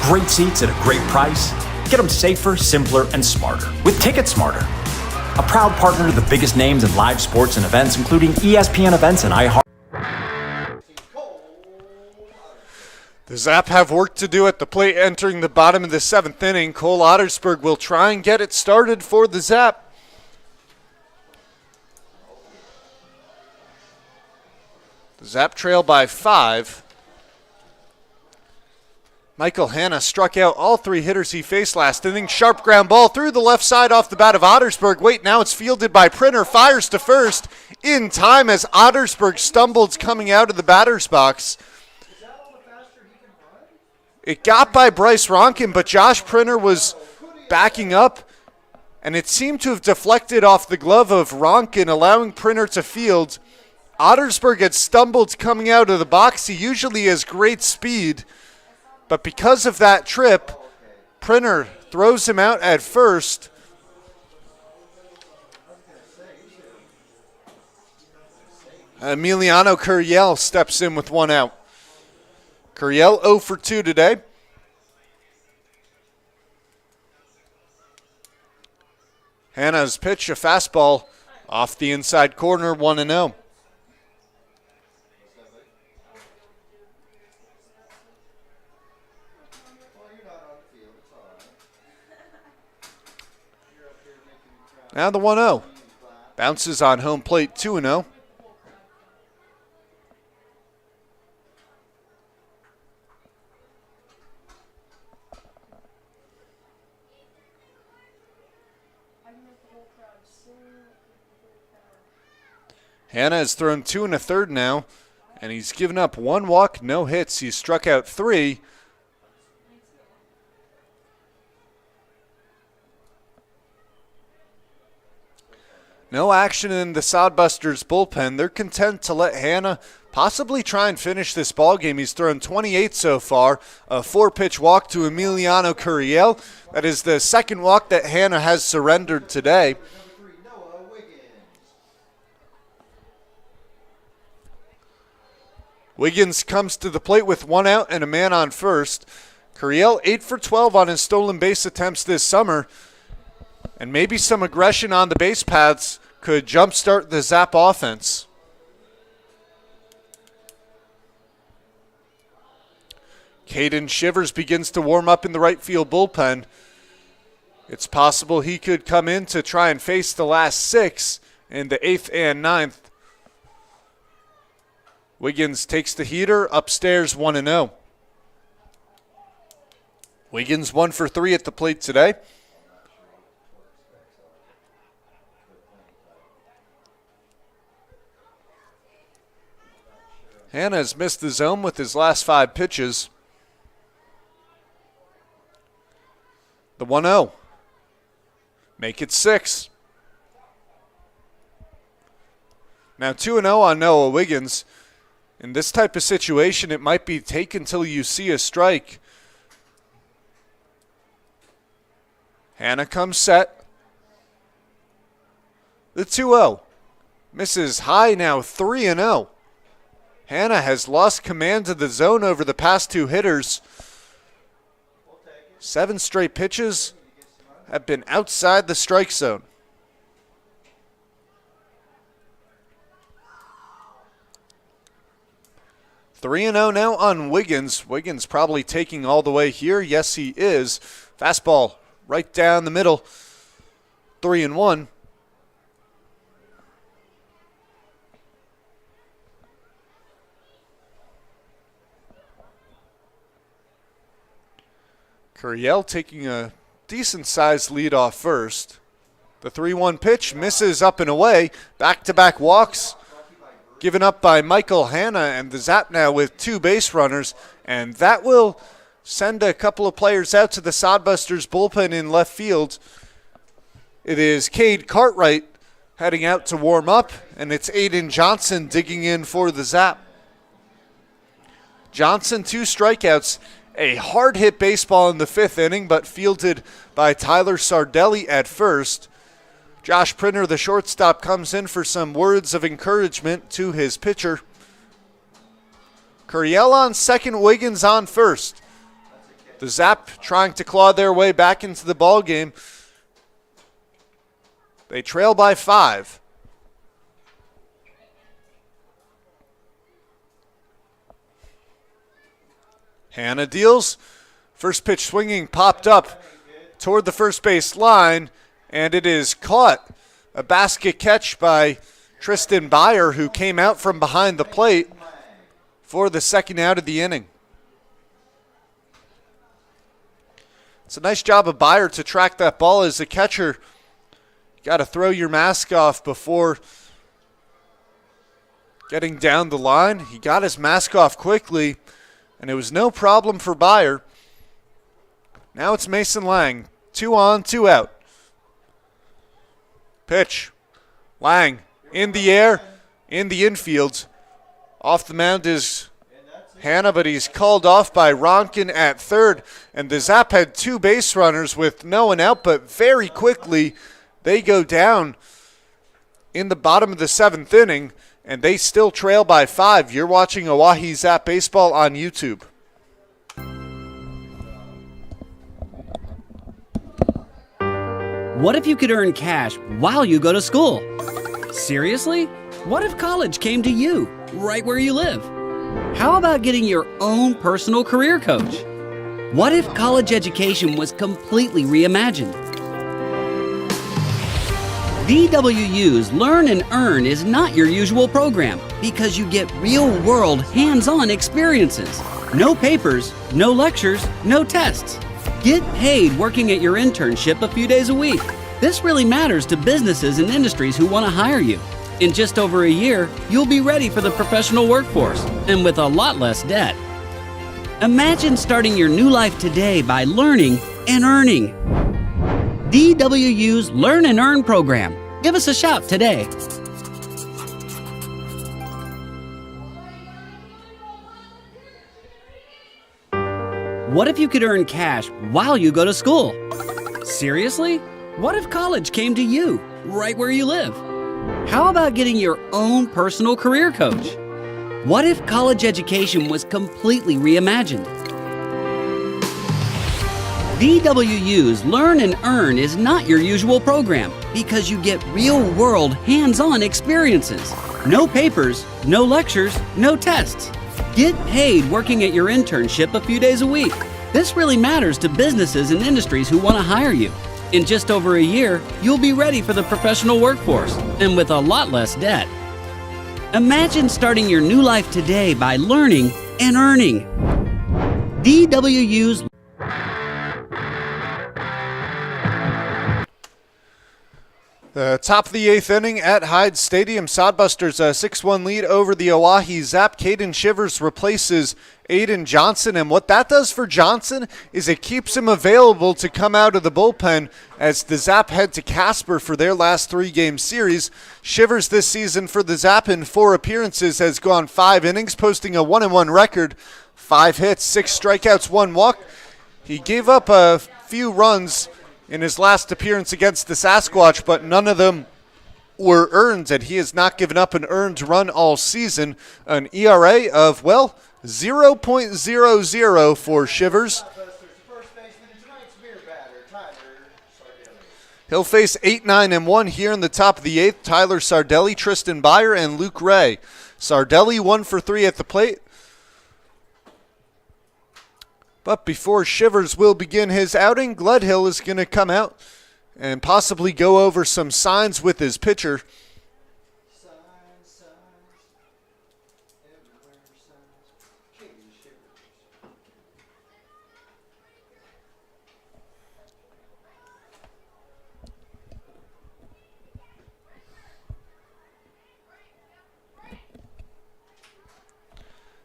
Great seats at a great price. Get them safer, simpler, and smarter with TicketSmarter. A proud partner to the biggest names in live sports and events, including ESPN events and iHeart. The Zap have work to do at the plate entering the bottom of the 7th inning. Cole Ottersberg will try and get it started for the Zap. The Zap trail by 5. Michael Hanna struck out all 3 hitters he faced last inning. Sharp ground ball through the left side off the bat of Ottersberg. Wait, now it's fielded by Printer. Fires to first in time as Ottersberg stumbles coming out of the batter's box. It got by Bryce Ronkin, but Josh Printer was backing up, and it seemed to have deflected off the glove of Ronkin, allowing Printer to field. Ottersberg had stumbled coming out of the box. He usually has great speed, but because of that trip, Printer throws him out at first. Emiliano Curiel steps in with 1 out. Curiel 0 for 2 today. Hanna's pitch, a fastball off the inside corner, 1-0. Now the 1-0. Bounces on home plate, 2-0. Hanna has thrown 2 1/3 now, and he's given up 1 walk, no hits. He's struck out 3. No action in the Sodbusters bullpen. They're content to let Hanna possibly try and finish this ballgame. He's thrown 28 so far, a 4-pitch walk to Emiliano Curiel. That is the second walk that Hanna has surrendered today. Wiggins comes to the plate with 1 out and a man on first. Curiel 8 for 12 on his stolen base attempts this summer. And maybe some aggression on the base paths could jumpstart the Zap offense. Caden Shivers begins to warm up in the right field bullpen. It's possible he could come in to try and face the last 6 in the 8th and 9th. Wiggins takes the heater upstairs 1-0. Wiggins 1 for 3 at the plate today. Hanna has missed the zone with his last 5 pitches. The 1-0. Make it 6. Now 2-0 on Noah Wiggins. In this type of situation, it might be take until you see a strike. Hanna comes set. The 2-0. Misses high, now 3-0. Hanna has lost command of the zone over the past 2 hitters. 7 straight pitches have been outside the strike zone. Three and 0 now on Wiggins. Wiggins probably taking all the way here. Yes, he is. Fastball right down the middle. 3-1. Curiel taking a decent-sized lead off first. The 3-1 pitch misses up and away. Back-to-back walks given up by Michael Hanna, and the Zap now with 2 base runners, and that will send a couple of players out to the Sodbusters bullpen in left field. It is Cade Cartwright heading out to warm up, and it's Aiden Johnson digging in for the Zap. Johnson, 2 strikeouts, a hard-hit baseball in the 5th inning, but fielded by Tyler Sardelli at first. Josh Printer, the shortstop, comes in for some words of encouragement to his pitcher. Curiel on second, Wiggins on first. The Zap trying to claw their way back into the ball game. They trail by 5. Hanna deals. First pitch swinging, popped up toward the first base line, and it is caught. A basket catch by Tristan Byer, who came out from behind the plate for the second out of the inning. It's a nice job of Byer to track that ball as a catcher. You got to throw your mask off before getting down the line. He got his mask off quickly, and it was no problem for Byer. Now it's Mason Lang. 2 on, 2 out. Pitch. Lang in the air, in the infield. Off the mound is Hanna, but he's called off by Ronkin at third. And the Zap had 2 base runners with no one out, but very quickly they go down in the bottom of the 7th inning, and they still trail by 5. You're watching Oahe Zap Baseball on YouTube. What if you could earn cash while you go to school? Seriously? What if college came to you, right where you live? How about getting your own personal career coach? What if college education was completely reimagined? VWU's Learn and Earn is not your usual program because you get real-world, hands-on experiences. No papers, no lectures, no tests. Get paid working at your internship a few days a week. This really matters to businesses and industries who want to hire you. In just over a year, you'll be ready for the professional workforce and with a lot less debt. Imagine starting your new life today by learning and earning. VWU's Learn and Earn program. Give us a shout today. What if you could earn cash while you go to school? Seriously? What if college came to you, right where you live? How about getting your own personal career coach? What if college education was completely reimagined? VWU's Learn and Earn is not your usual program because you get real-world, hands-on experiences. No papers, no lectures, no tests. Get paid working at your internship a few days a week. This really matters to businesses and industries who want to hire you. In just over a year, you'll be ready for the professional workforce and with a lot less debt. Imagine starting your new life today by learning and earning. DWU's The top of the 8th inning at Hyde Stadium. Sodbusters a 6-1 lead over the Oahe Zap. Caden Shivers replaces Aiden Johnson, and what that does for Johnson is it keeps him available to come out of the bullpen as the Zap head to Casper for their last 3-game series. Shivers this season for the Zap in 4 appearances has gone 5 innings, posting a 1-1 record, 5 hits, 6 strikeouts, 1 walk. He gave up a few runs in his last appearance against the Sasquatch, but none of them were earned, and he has not given up an earned run all season. An ERA of, 0.00 for Shivers. He'll face 8, 9, and 1 here in the top of the 8th. Tyler Sardelli, Tristan Byer, and Luke Ray. Sardelli 1 for 3 at the plate. But before Shivers will begin his outing, Gledhill is going to come out and possibly go over some signs with his pitcher.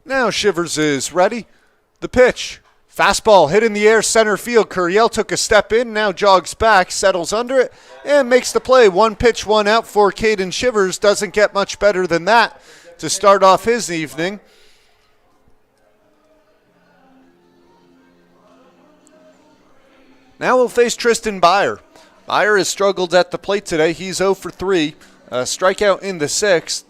Now Shivers is ready. The pitch. Fastball hit in the air, center field. Curiel took a step in, now jogs back, settles under it, and makes the play. 1 pitch, 1 out for Caden Shivers. Doesn't get much better than that to start off his evening. Now we'll face Tristan Byer. Byer has struggled at the plate today. He's 0 for 3, a strikeout in the 6th.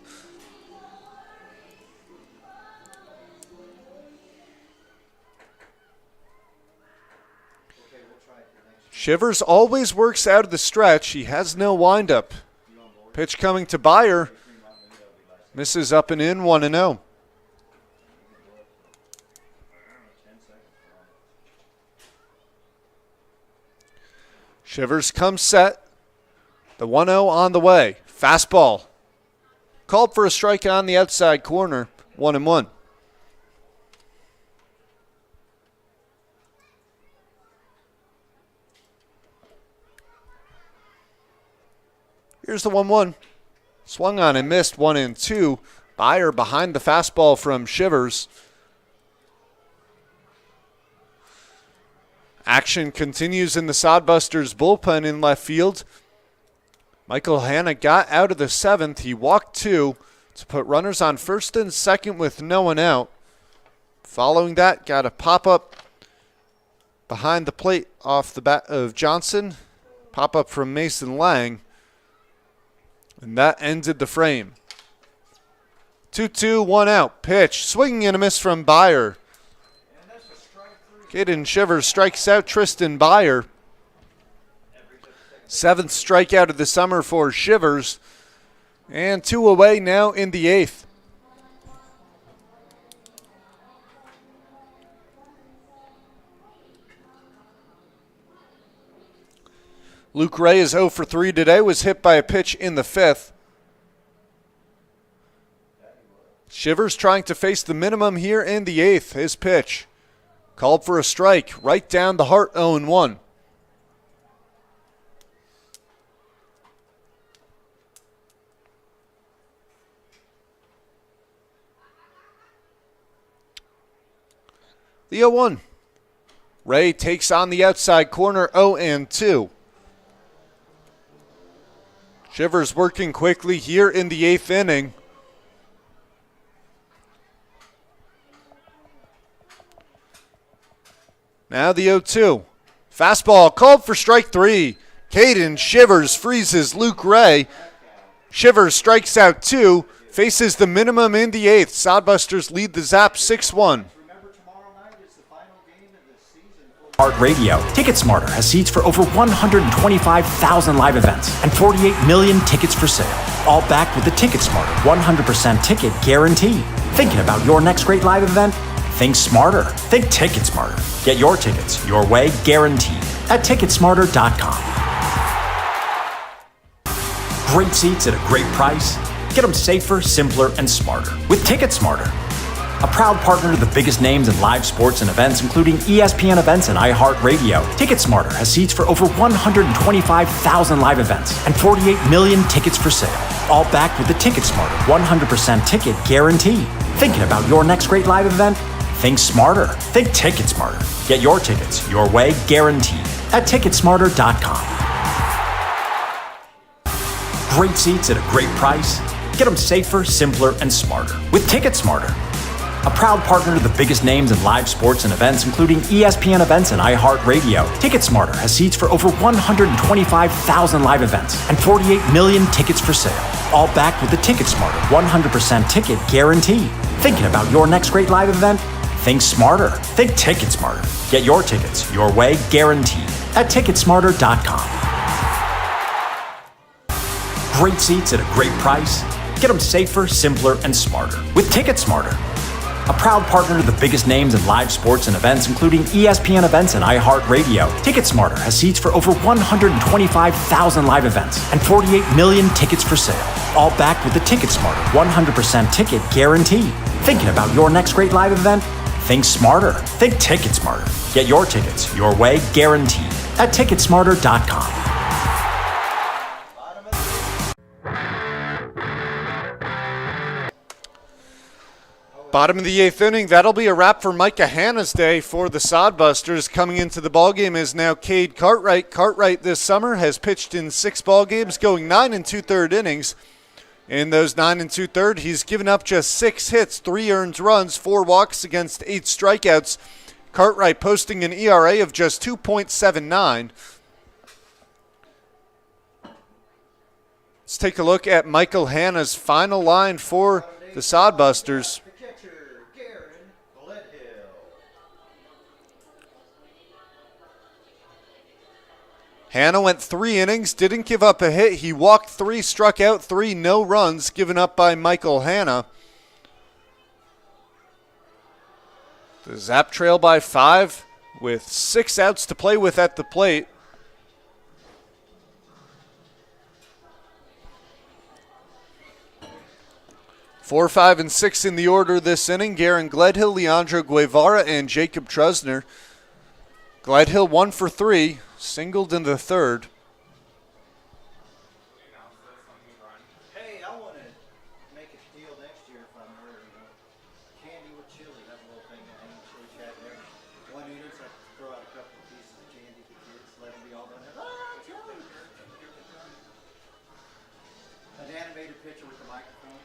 Shivers always works out of the stretch. He has no windup. Pitch coming to Byer. Misses up and in, 1-0. Shivers comes set. The 1-0 on the way. Fastball. Called for a strike on the outside corner. 1-1. Here's the 1-1. Swung on and missed, 1-2. Byer behind the fastball from Shivers. Action continues in the Sodbusters bullpen in left field. Michael Hanna got out of the 7th. He walked 2 to put runners on first and second with no one out. Following that, got a pop-up behind the plate off the bat of Johnson. Pop-up from Mason Lang. And that ended the frame. 2-2, 1 out. Pitch. Swinging and a miss from Byer. Caden Shivers strikes out Tristan Byer. 7th strikeout of the summer for Shivers. And 2 away now in the 8th. Luke Ray is 0 for 3 today, was hit by a pitch in the 5th. Shivers trying to face the minimum here in the 8th. His pitch called for a strike, right down the heart, 0-1. The 0-1. Ray takes on the outside corner, 0-2. Shivers working quickly here in the 8th inning. Now the 0-2. Fastball called for strike 3. Caden Shivers freezes Luke Ray. Shivers strikes out 2. Faces the minimum in the 8th. Sodbusters lead the Zap 6-1. Art Radio. Ticket Smarter has seats for over 125,000 live events and 48 million tickets for sale. All backed with the Ticket Smarter 100% ticket guarantee. Thinking about your next great live event? Think smarter. Think Ticket Smarter. Get your tickets your way, guaranteed, at Ticketsmarter.com. Great seats at a great price. Get them safer, simpler, and smarter with Ticket Smarter. A proud partner to the biggest names in live sports and events, including ESPN events and iHeartRadio. TicketSmarter has seats for over 125,000 live events and 48 million tickets for sale. All backed with the TicketSmarter 100% ticket guarantee. Thinking about your next great live event? Think smarter. Think TicketSmarter. Get your tickets your way, guaranteed, at TicketSmarter.com. Great seats at a great price. Get them safer, simpler, and smarter with TicketSmarter. A proud partner to the biggest names in live sports and events, including ESPN events and iHeartRadio. TicketSmarter has seats for over 125,000 live events and 48 million tickets for sale. All backed with the TicketSmarter 100% ticket guarantee. Thinking about your next great live event? Think smarter. Think TicketSmarter. Get your tickets your way, guaranteed, at TicketSmarter.com. Great seats at a great price. Get them safer, simpler, and smarter with TicketSmarter. A proud partner to the biggest names in live sports and events, including ESPN events and iHeartRadio. TicketSmarter has seats for over 125,000 live events and 48 million tickets for sale. All backed with the TicketSmarter 100% ticket guarantee. Thinking about your next great live event? Think smarter. Think TicketSmarter. Get your tickets your way, guaranteed, at TicketSmarter.com. Bottom of the 8th inning, that'll be a wrap for Micah Hanna's day for the Sodbusters. Coming into the ballgame is now Cade Cartwright. Cartwright this summer has pitched in 6 ball games, going 9 2/3 innings. In those 9 2/3, he's given up just 6 hits, 3 earned runs, 4 walks against 8 strikeouts. Cartwright posting an ERA of just 2.79. Let's take a look at Michael Hanna's final line for the Sodbusters. Hanna went 3 innings, didn't give up a hit. He walked 3, struck out 3, no runs given up by Michael Hanna. The Zap trail by 5 with 6 outs to play with at the plate. Four, 5, and 6 in the order this inning. Garen Gledhill, Leandro Guevara, and Jacob Trusner. Gledhill 1 for 3. Singled in the 3rd. Hey, I want to make a deal next year if I'm there. Candy with chili, that little thing that ain't chili chat there. 1 eater, so I can throw out a couple of pieces of candy to kids, let them be all done. Chili! An animated picture with the microphone.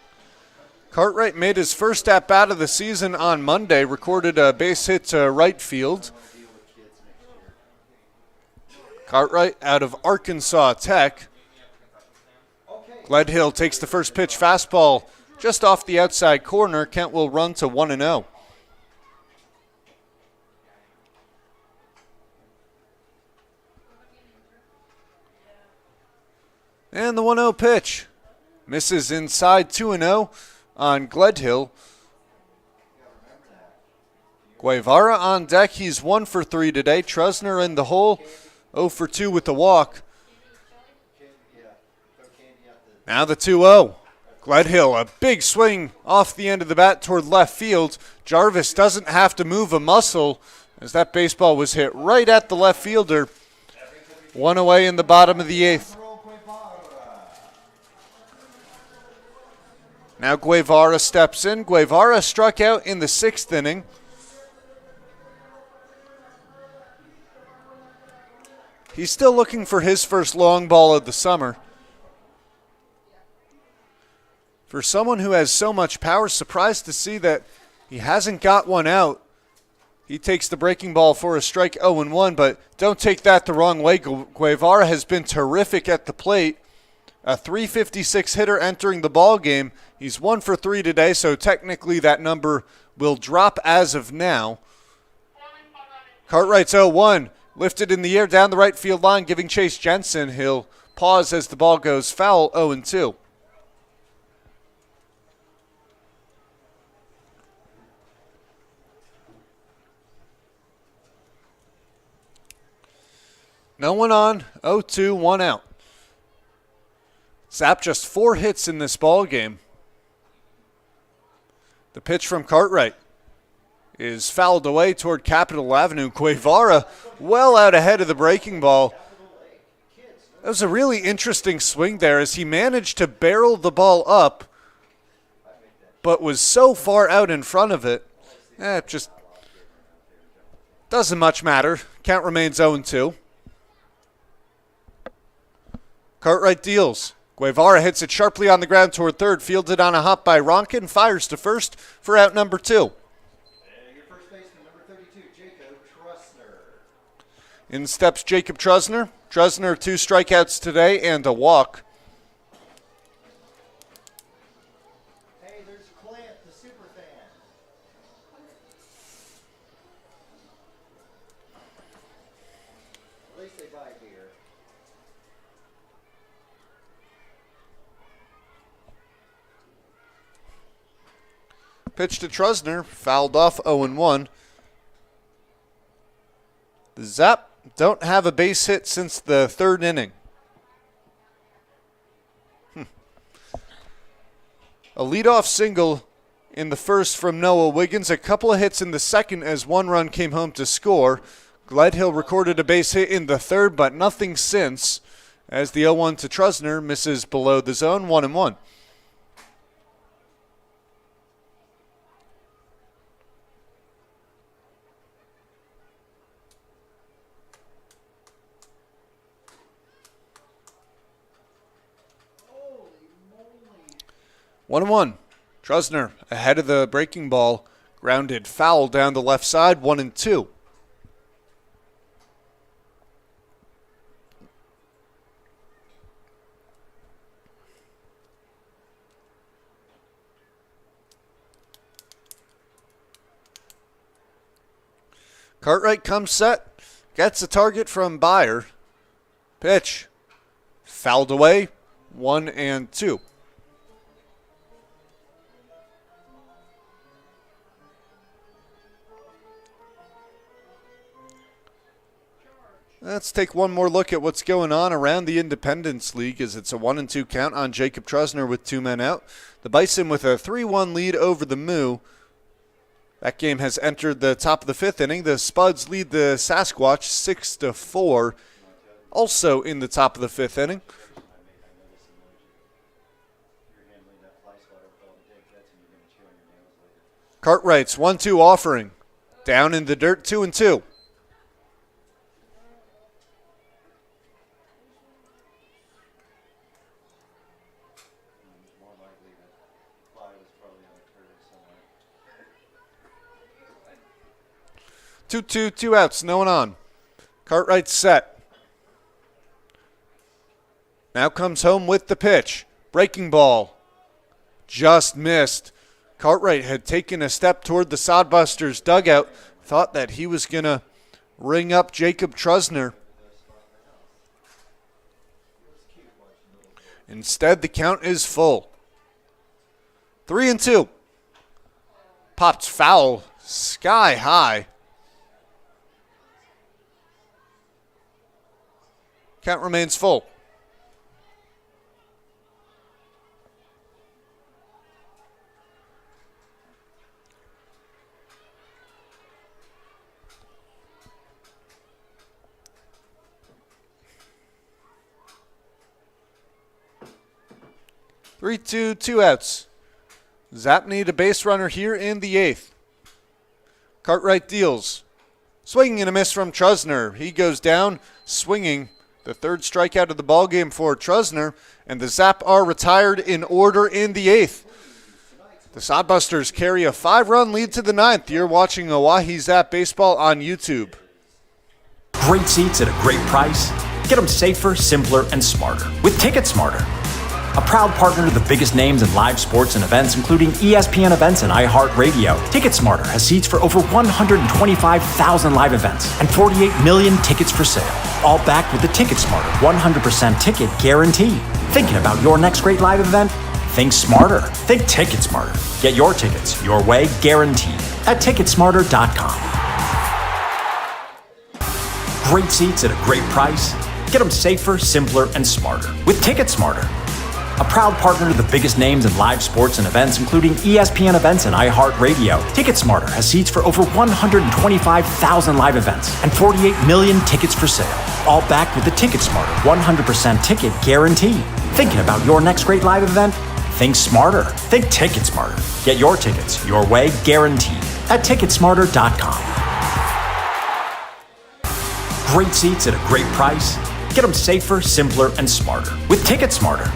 Cartwright made his first at-bat of the season on Monday, recorded a base hit to right field. Cartwright out of Arkansas Tech. Gledhill takes the first pitch fastball just off the outside corner. Kent will run to 1-0. And the 1-0 pitch misses inside, 2-0 on Gledhill. Guevara on deck. He's 1 for 3 today. Trusner in the hole. 0 for 2 with the walk. Now the 2-0. Gledhill, a big swing off the end of the bat toward left field. Jarvis doesn't have to move a muscle as that baseball was hit right at the left fielder. 1 away in the bottom of the 8th. Now Guevara steps in. Guevara struck out in the 6th inning. He's still looking for his first long ball of the summer. For someone who has so much power, surprised to see that he hasn't got one out. He takes the breaking ball for a strike, 0-1, but don't take that the wrong way. Guevara has been terrific at the plate. A .356 hitter entering the ball game. He's 1 for 3 today, so technically that number will drop as of now. Cartwright's 0-1. Lifted in the air down the right field line, giving Chase Jensen. He'll pause as the ball goes foul, 0-2. No one on, 0-2, 1 out. Zap just 4 hits in this ball game. The pitch from Cartwright is fouled away toward Capitol Avenue. Guevara well out ahead of the breaking ball. That was a really interesting swing there as he managed to barrel the ball up, but was so far out in front of it. It just doesn't much matter. Count remains 0-2. Cartwright deals. Guevara hits it sharply on the ground toward third, fielded on a hop by Ronkin, fires to first for out number 2. Your first baseman, number 32, Jacob Trusner. In steps Jacob Trusner. Trusner 2 strikeouts today and a walk. Hey, there's Clint, the super fan. At least they buy beer. Pitch to Trusner, fouled off 0-1. The Zap don't have a base hit since the 3rd inning. A leadoff single in the first from Noah Wiggins, a couple of hits in the second as 1 run came home to score. Gledhill recorded a base hit in the 3rd, but nothing since, as the 0-1 to Trusner misses below the zone, 1-1. One and one. Trusner ahead of the breaking ball. Grounded foul down the left side. 1-2. Cartwright comes set. Gets a target from Byer. Pitch. Fouled away. 1-2. Let's take one more look at what's going on around the Independence League as it's a 1-2 count on Jacob Trusner with 2 men out. The Bison with a 3-1 lead over the Moo. That game has entered the top of the 5th inning. The Spuds lead the Sasquatch 6-4, also in the top of the 5th inning. Cartwright's 1-2 offering. Down in the dirt, 2-2. Two outs, no one on. Cartwright set. Now comes home with the pitch. Breaking ball. Just missed. Cartwright had taken a step toward the Sodbusters dugout. Thought that he was going to ring up Jacob Trusner. Instead, the count is full. 3-2. Popped foul. Sky high. Count remains full. Two outs. Zap need a base runner here in the 8th. Cartwright deals. Swinging and a miss from Trusner. He goes down, swinging. The 3rd strikeout of the ballgame for Trusner, and the Zap are retired in order in the 8th. The Sodbusters carry a 5-run lead to the 9th. You're watching Oahe Zap Baseball on YouTube. Great seats at a great price. Get them safer, simpler, and smarter with Ticket Smarter. A proud partner to the biggest names in live sports and events, including ESPN events and iHeart Radio. TicketSmarter has seats for over 125,000 live events and 48 million tickets for sale. All backed with the TicketSmarter 100% ticket guarantee. Thinking about your next great live event? Think smarter. Think TicketSmarter. Get your tickets your way, guaranteed, at TicketSmarter.com. Great seats at a great price. Get them safer, simpler, and smarter with TicketSmarter. a proud partner to the biggest names in live sports and events, including ESPN events and iHeartRadio. TicketSmarter has seats for over 125,000 live events and 48 million tickets for sale, all backed with the TicketSmarter 100% ticket guarantee. Thinking about your next great live event? Think smarter. Think TicketSmarter. Get your tickets your way, guaranteed, at TicketSmarter.com. Great seats at a great price. Get them safer, simpler, and smarter with TicketSmarter.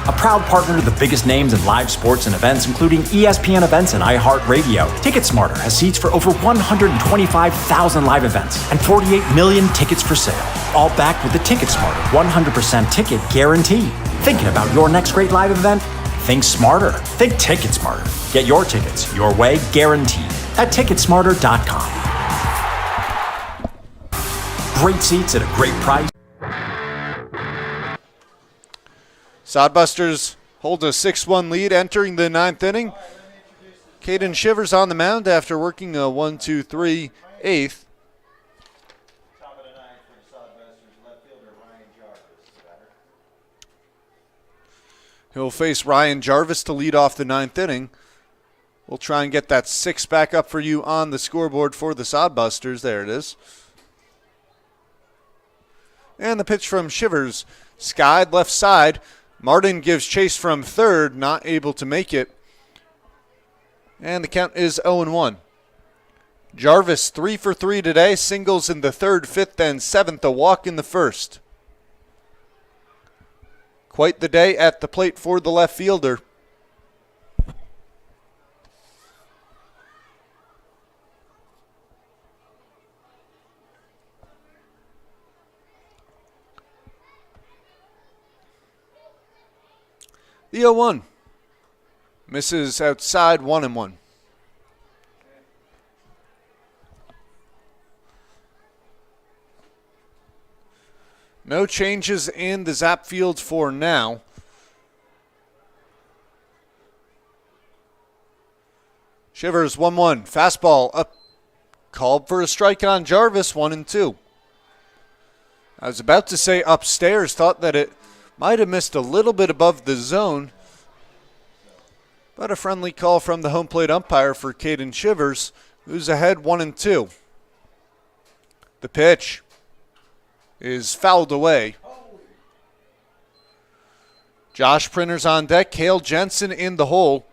A proud partner to the biggest names in live sports and events, including ESPN events and iHeartRadio. TicketSmarter has seats for over 125,000 live events and 48 million tickets for sale, all backed with the TicketSmarter 100% ticket guarantee. Thinking about your next great live event? Think smarter. Think TicketSmarter. Get your tickets your way, guaranteed, at TicketSmarter.com. Great seats at a great price. Sodbusters hold a 6-1 lead entering the 9th inning. Caden Shivers on the mound after working a 1-2-3 eighth. Top of the ninth for the Sodbusters, left fielder Ryan Jarvis. He'll face Ryan Jarvis to lead off the 9th inning. We'll try and get that 6 back up for you on the scoreboard for the Sodbusters. There it is. And the pitch from Shivers, skied left side. Martin gives chase from third, not able to make it. And the count is 0-1. Jarvis 3 for 3 today, singles in the 3rd, 5th, and 7th, a walk in the 1st. Quite the day at the plate for the left fielder. The 0-1 misses outside, 1-1. No changes in the Zap field for now. Shivers 1-1. Fastball up. Called for a strike on Jarvis, 1-2. I was about to say upstairs, thought that it might have missed a little bit above the zone, but a friendly call from the home plate umpire for Caden Shivers, who's ahead 1-2. The pitch is fouled away. Josh Printer's on deck, Cale Jensen in the hole.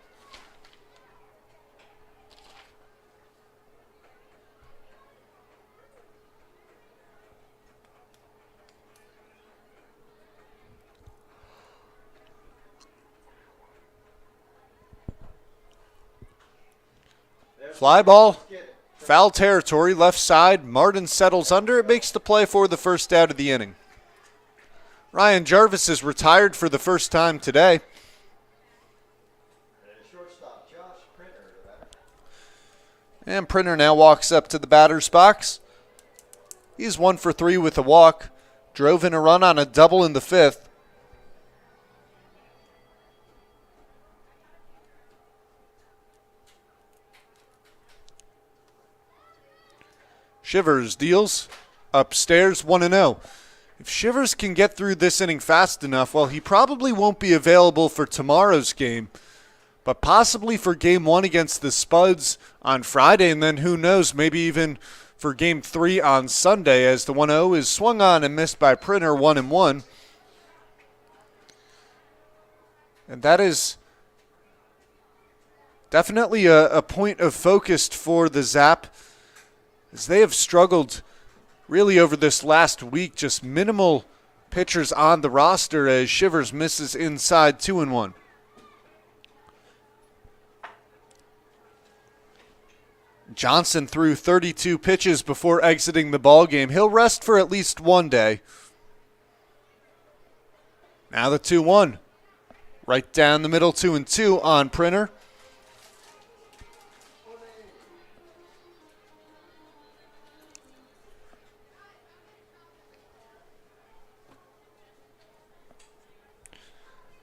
Fly ball, foul territory, left side. Martin settles under. It makes the play for the first out of the inning. Ryan Jarvis is retired for the first time today. Shortstop Josh Printer. And Printer now walks up to the batter's box. He's 1 for 3 with a walk. Drove in a run on a double in the 5th. Shivers deals upstairs, 1-0. If Shivers can get through this inning fast enough, well, he probably won't be available for tomorrow's game, but possibly for Game 1 against the Spuds on Friday, and then who knows, maybe even for Game 3 on Sunday, as the 1-0 is swung on and missed by Printer, 1-1. And that is definitely a point of focus for the Zap, as they have struggled really over this last week. Just minimal pitchers on the roster as Shivers misses inside 2-1. Johnson threw 32 pitches before exiting the ballgame. He'll rest for at least one day. Now the 2-1. Right down the middle, 2-2 on Printer.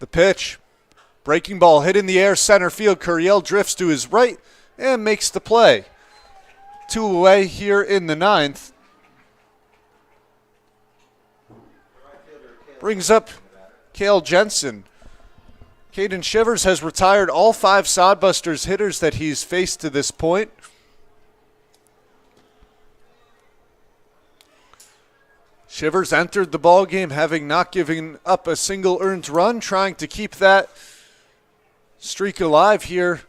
The pitch. Breaking ball hit in the air, center field. Curiel drifts to his right and makes the play. 2 away here in the 9th. Brings up Cale Jensen. Caden Shivers has retired all 5 Sodbusters hitters that he's faced to this point. Shivers entered the ball game having not given up a single earned run, trying to keep that streak alive here.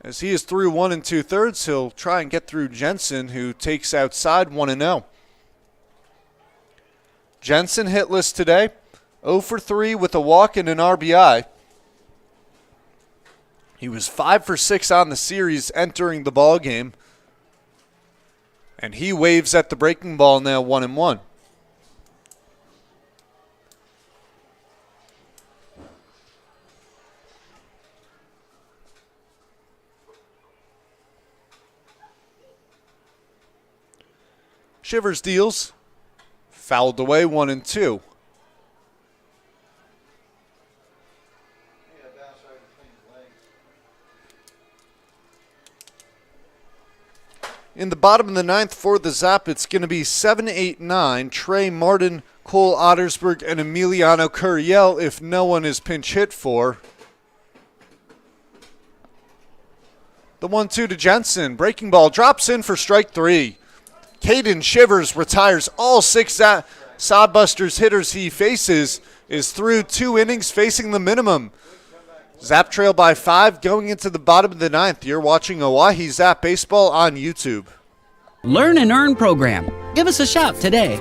As he is through 1 2/3, he'll try and get through Jensen, who takes outside 1-0. Jensen hitless today, 0 for 3 with a walk and an RBI. He was 5 for 6 on the series entering the ball game, and he waves at the breaking ball now 1-1. Shivers deals, fouled away 1-2. In the bottom of the 9th for the Zap, it's going to be 7, 8, 9. Trey Martin, Cole Ottersberg, and Emiliano Curiel if no one is pinch hit for. The 1-2 to Jensen. Breaking ball drops in for strike 3. Caden Shivers retires all 6 Sodbusters hitters he faces, is through 2 innings facing the minimum. Zap trail by 5 going into the bottom of the 9th. You're watching Oahe Zap Baseball on YouTube. Learn and Earn program. Give us a shout today.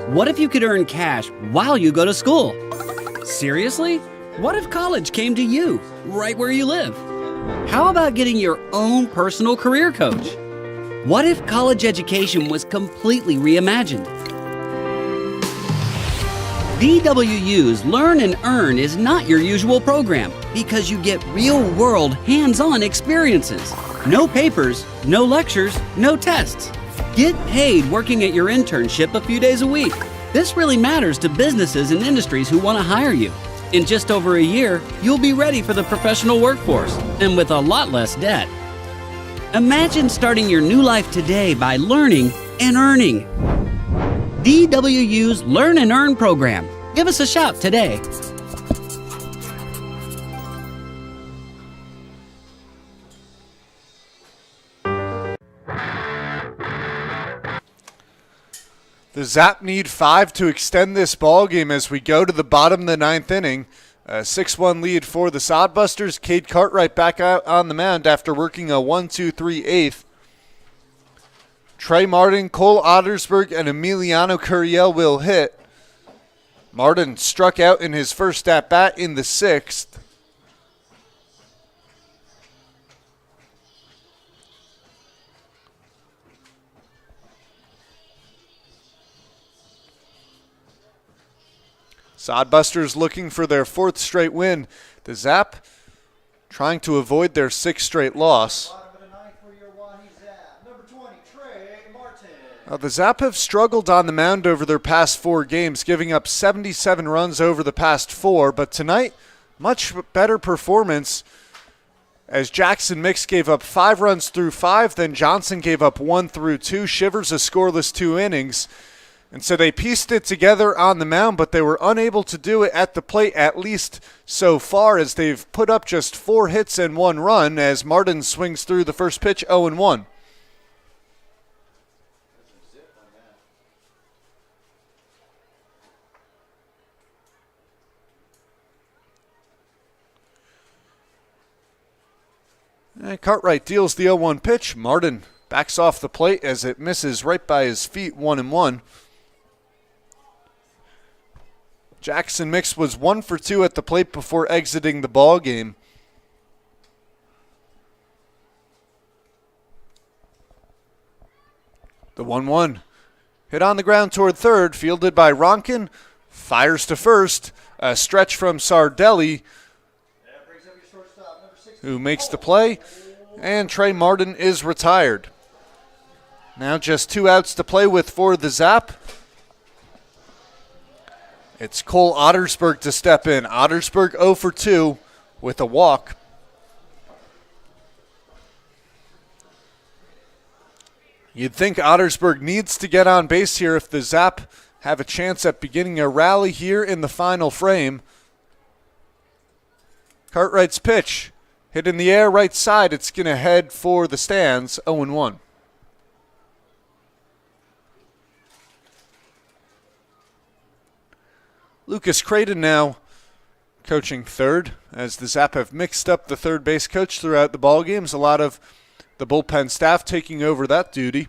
What if you could earn cash while you go to school? Seriously? What if college came to you, right where you live? How about getting your own personal career coach? What if college education was completely reimagined? DWU's Learn and Earn is not your usual program because you get real-world, hands-on experiences. No papers, no lectures, no tests. Get paid working at your internship a few days a week. This really matters to businesses and industries who want to hire you. In just over a year, you'll be ready for the professional workforce and with a lot less debt. Imagine starting your new life today by learning and earning. DWU's Learn and Earn program. Give us a shout today. The Zap need 5 to extend this ball game as we go to the bottom of the 9th inning. A 6-1 lead for the Sodbusters. Cade Cartwright back out on the mound after working a 1-2-3 eighth. Trey Martin, Cole Ottersberg, and Emiliano Curiel will hit. Martin struck out in his first at-bat in the 6th. Sodbusters looking for their 4th straight win. The Zap trying to avoid their 6th straight loss. Bottom of the 9th for your Oahe Zap. Number 20, Trey Martin. Now, the Zap have struggled on the mound over their past 4 games, giving up 77 runs over the past 4. But tonight, much better performance as Jackson Mix gave up 5 runs through 5. Then Johnson gave up 1 through 2. Shivers a scoreless 2 innings. And so they pieced it together on the mound, but they were unable to do it at the plate, at least so far, as they've put up just 4 hits and 1 run as Martin swings through the first pitch 0-1. And Cartwright deals the 0-1 pitch. Martin backs off the plate as it misses right by his feet, 1-1. Jackson Mix was 1 for 2 at the plate before exiting the ball game. The 1-1 hit on the ground toward third, fielded by Ronkin, fires to first. A stretch from Sardelli, who makes the play, and Trey Martin is retired. Now just 2 outs to play with for the Zap. It's Cole Ottersberg to step in. Ottersberg 0 for 2 with a walk. You'd think Ottersburg needs to get on base here if the Zap have a chance at beginning a rally here in the final frame. Cartwright's pitch. Hit in the air right side. It's going to head for the stands, 0-1. Lucas Creighton now coaching third, as the Zap have mixed up the third base coach throughout the ball games. A lot of the bullpen staff taking over that duty.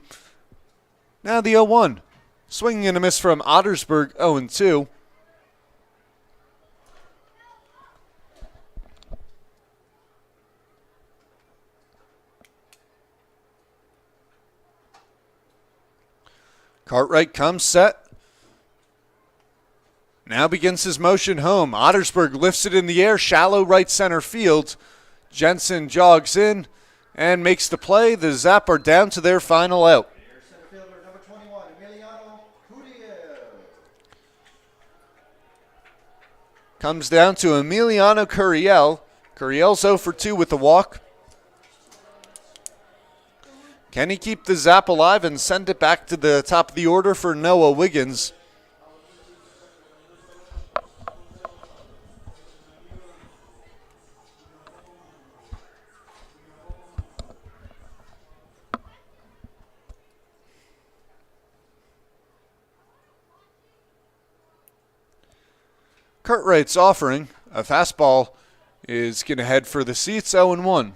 Now the 0-1. Swinging and a miss from Ottersburg, 0-2. Cartwright comes set. Now begins his motion home. Ottersburg lifts it in the air, shallow right center field. Jensen jogs in and makes the play. The Zap are down to their final out. Center fielder number 21, Emiliano Curiel. Comes down to Emiliano Curiel. Curiel's 0 for 2 with the walk. Can he keep the Zap alive and send it back to the top of the order for Noah Wiggins? Cartwright's offering a fastball is going to head for the seats, 0-1.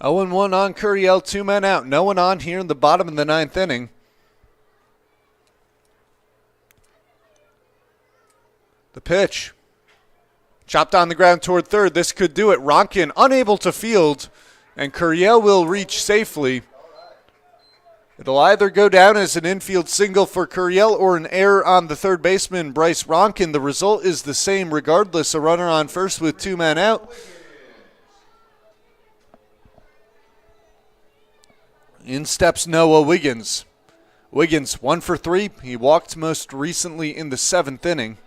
Oh, 0-1 on Curiel, 2 men out. No one on here in the bottom of the 9th inning. The pitch. Chopped on the ground toward third. This could do it. Ronkin unable to field, and Curiel will reach safely. It'll either go down as an infield single for Curiel or an error on the third baseman, Bryce Ronkin. The result is the same regardless. A runner on first with 2 men out. In steps Noah Wiggins. Wiggins 1 for 3. He walked most recently in the 7th inning.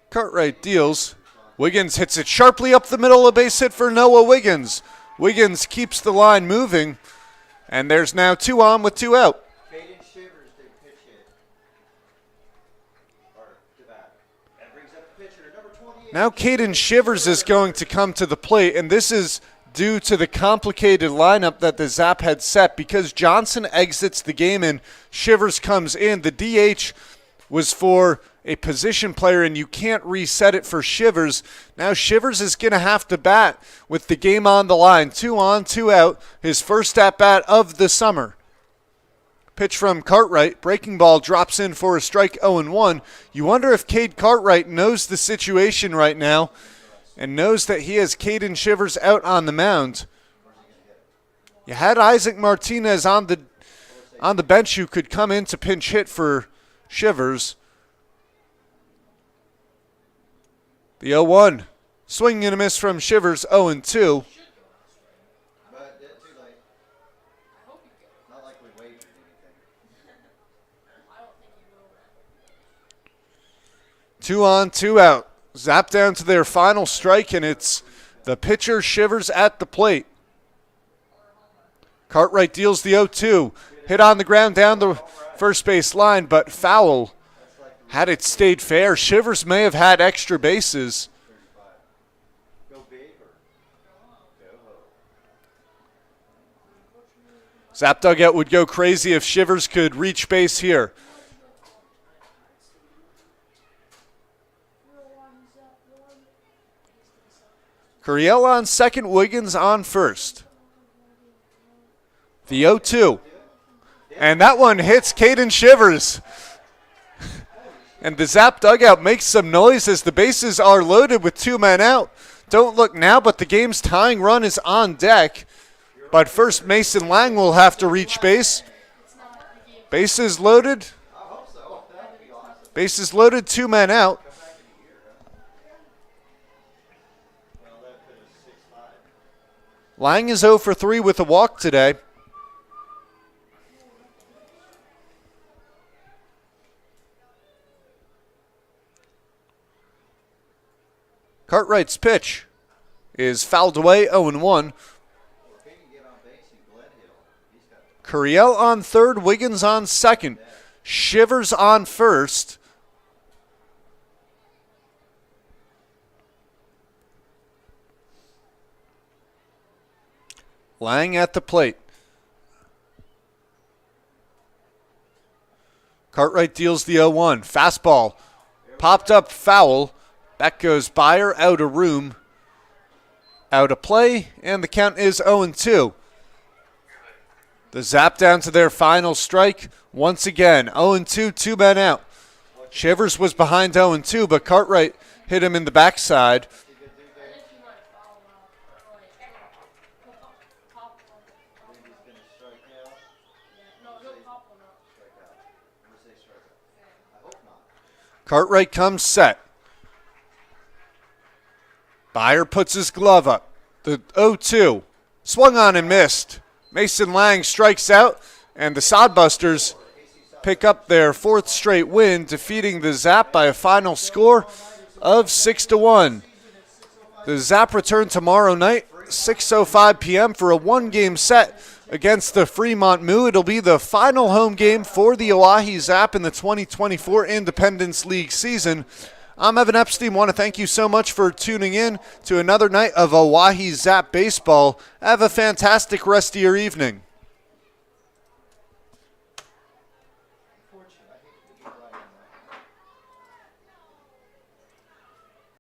Cartwright deals. Wiggins hits it sharply up the middle, a base hit for Noah Wiggins. Wiggins keeps the line moving, and there's now 2 on with 2 out. Caden Shivers, they pitch hit. Or to bat. That brings up the pitcher, number 28. Now Caden Shivers is going to come to the plate, and this is due to the complicated lineup that the Zap had set. Because Johnson exits the game and Shivers comes in, the DH was for a position player, and you can't reset it for Shivers. Now Shivers is going to have to bat with the game on the line. 2 on, 2 out. His first at-bat of the summer. Pitch from Cartwright. Breaking ball drops in for a strike, 0-1. You wonder if Cade Cartwright knows the situation right now and knows that he has Caden Shivers out on the mound. You had Isaac Martinez on the bench who could come in to pinch hit for Shivers. The 0-1. Swing and a miss from Shivers, 0-2. But it's too late. Not like we wagered anything. 2 on, 2 out. Zap down to their final strike, and it's the pitcher Shivers at the plate. Cartwright deals the 0-2. Hit on the ground down the first base line, but foul. Had it stayed fair, Shivers may have had extra bases. Go big or go home. Zap dugout would go crazy if Shivers could reach base here. Curiel on second, Wiggins on first. The 0-2. And that one hits Caden Shivers. And the Zap dugout makes some noise as the bases are loaded with 2 men out. Don't look now, but the game's tying run is on deck. But first, Mason Lang will have to reach base. Bases loaded. Bases loaded, 2 men out. Lang is 0 for 3 with a walk today. Cartwright's pitch is fouled away, 0-1. Curiel on third, Wiggins on second, Shivers on first. Lang at the plate. Cartwright deals the 0-1. Fastball popped up foul. Back goes Byer, out of room, out of play, and the count is 0-2. The Zap down to their final strike. Once again, 0-2, 2 men out. Shivers was behind 0-2, but Cartwright hit him in the backside. Cartwright comes set. Byer puts his glove up. The 0-2. Swung on and missed. Mason Lang strikes out, and the Sodbusters pick up their 4th straight win, defeating the Zap by a final score of 6-1. The Zap return tomorrow night, 6:05 p.m. for a 1-game set against the Fremont Moo. It'll be the final home game for the Oahe Zap in the 2024 Independence League season. I'm Evan Epstein. Want to thank you so much for tuning in to another night of Oahe Zap baseball. Have a fantastic rest of your evening.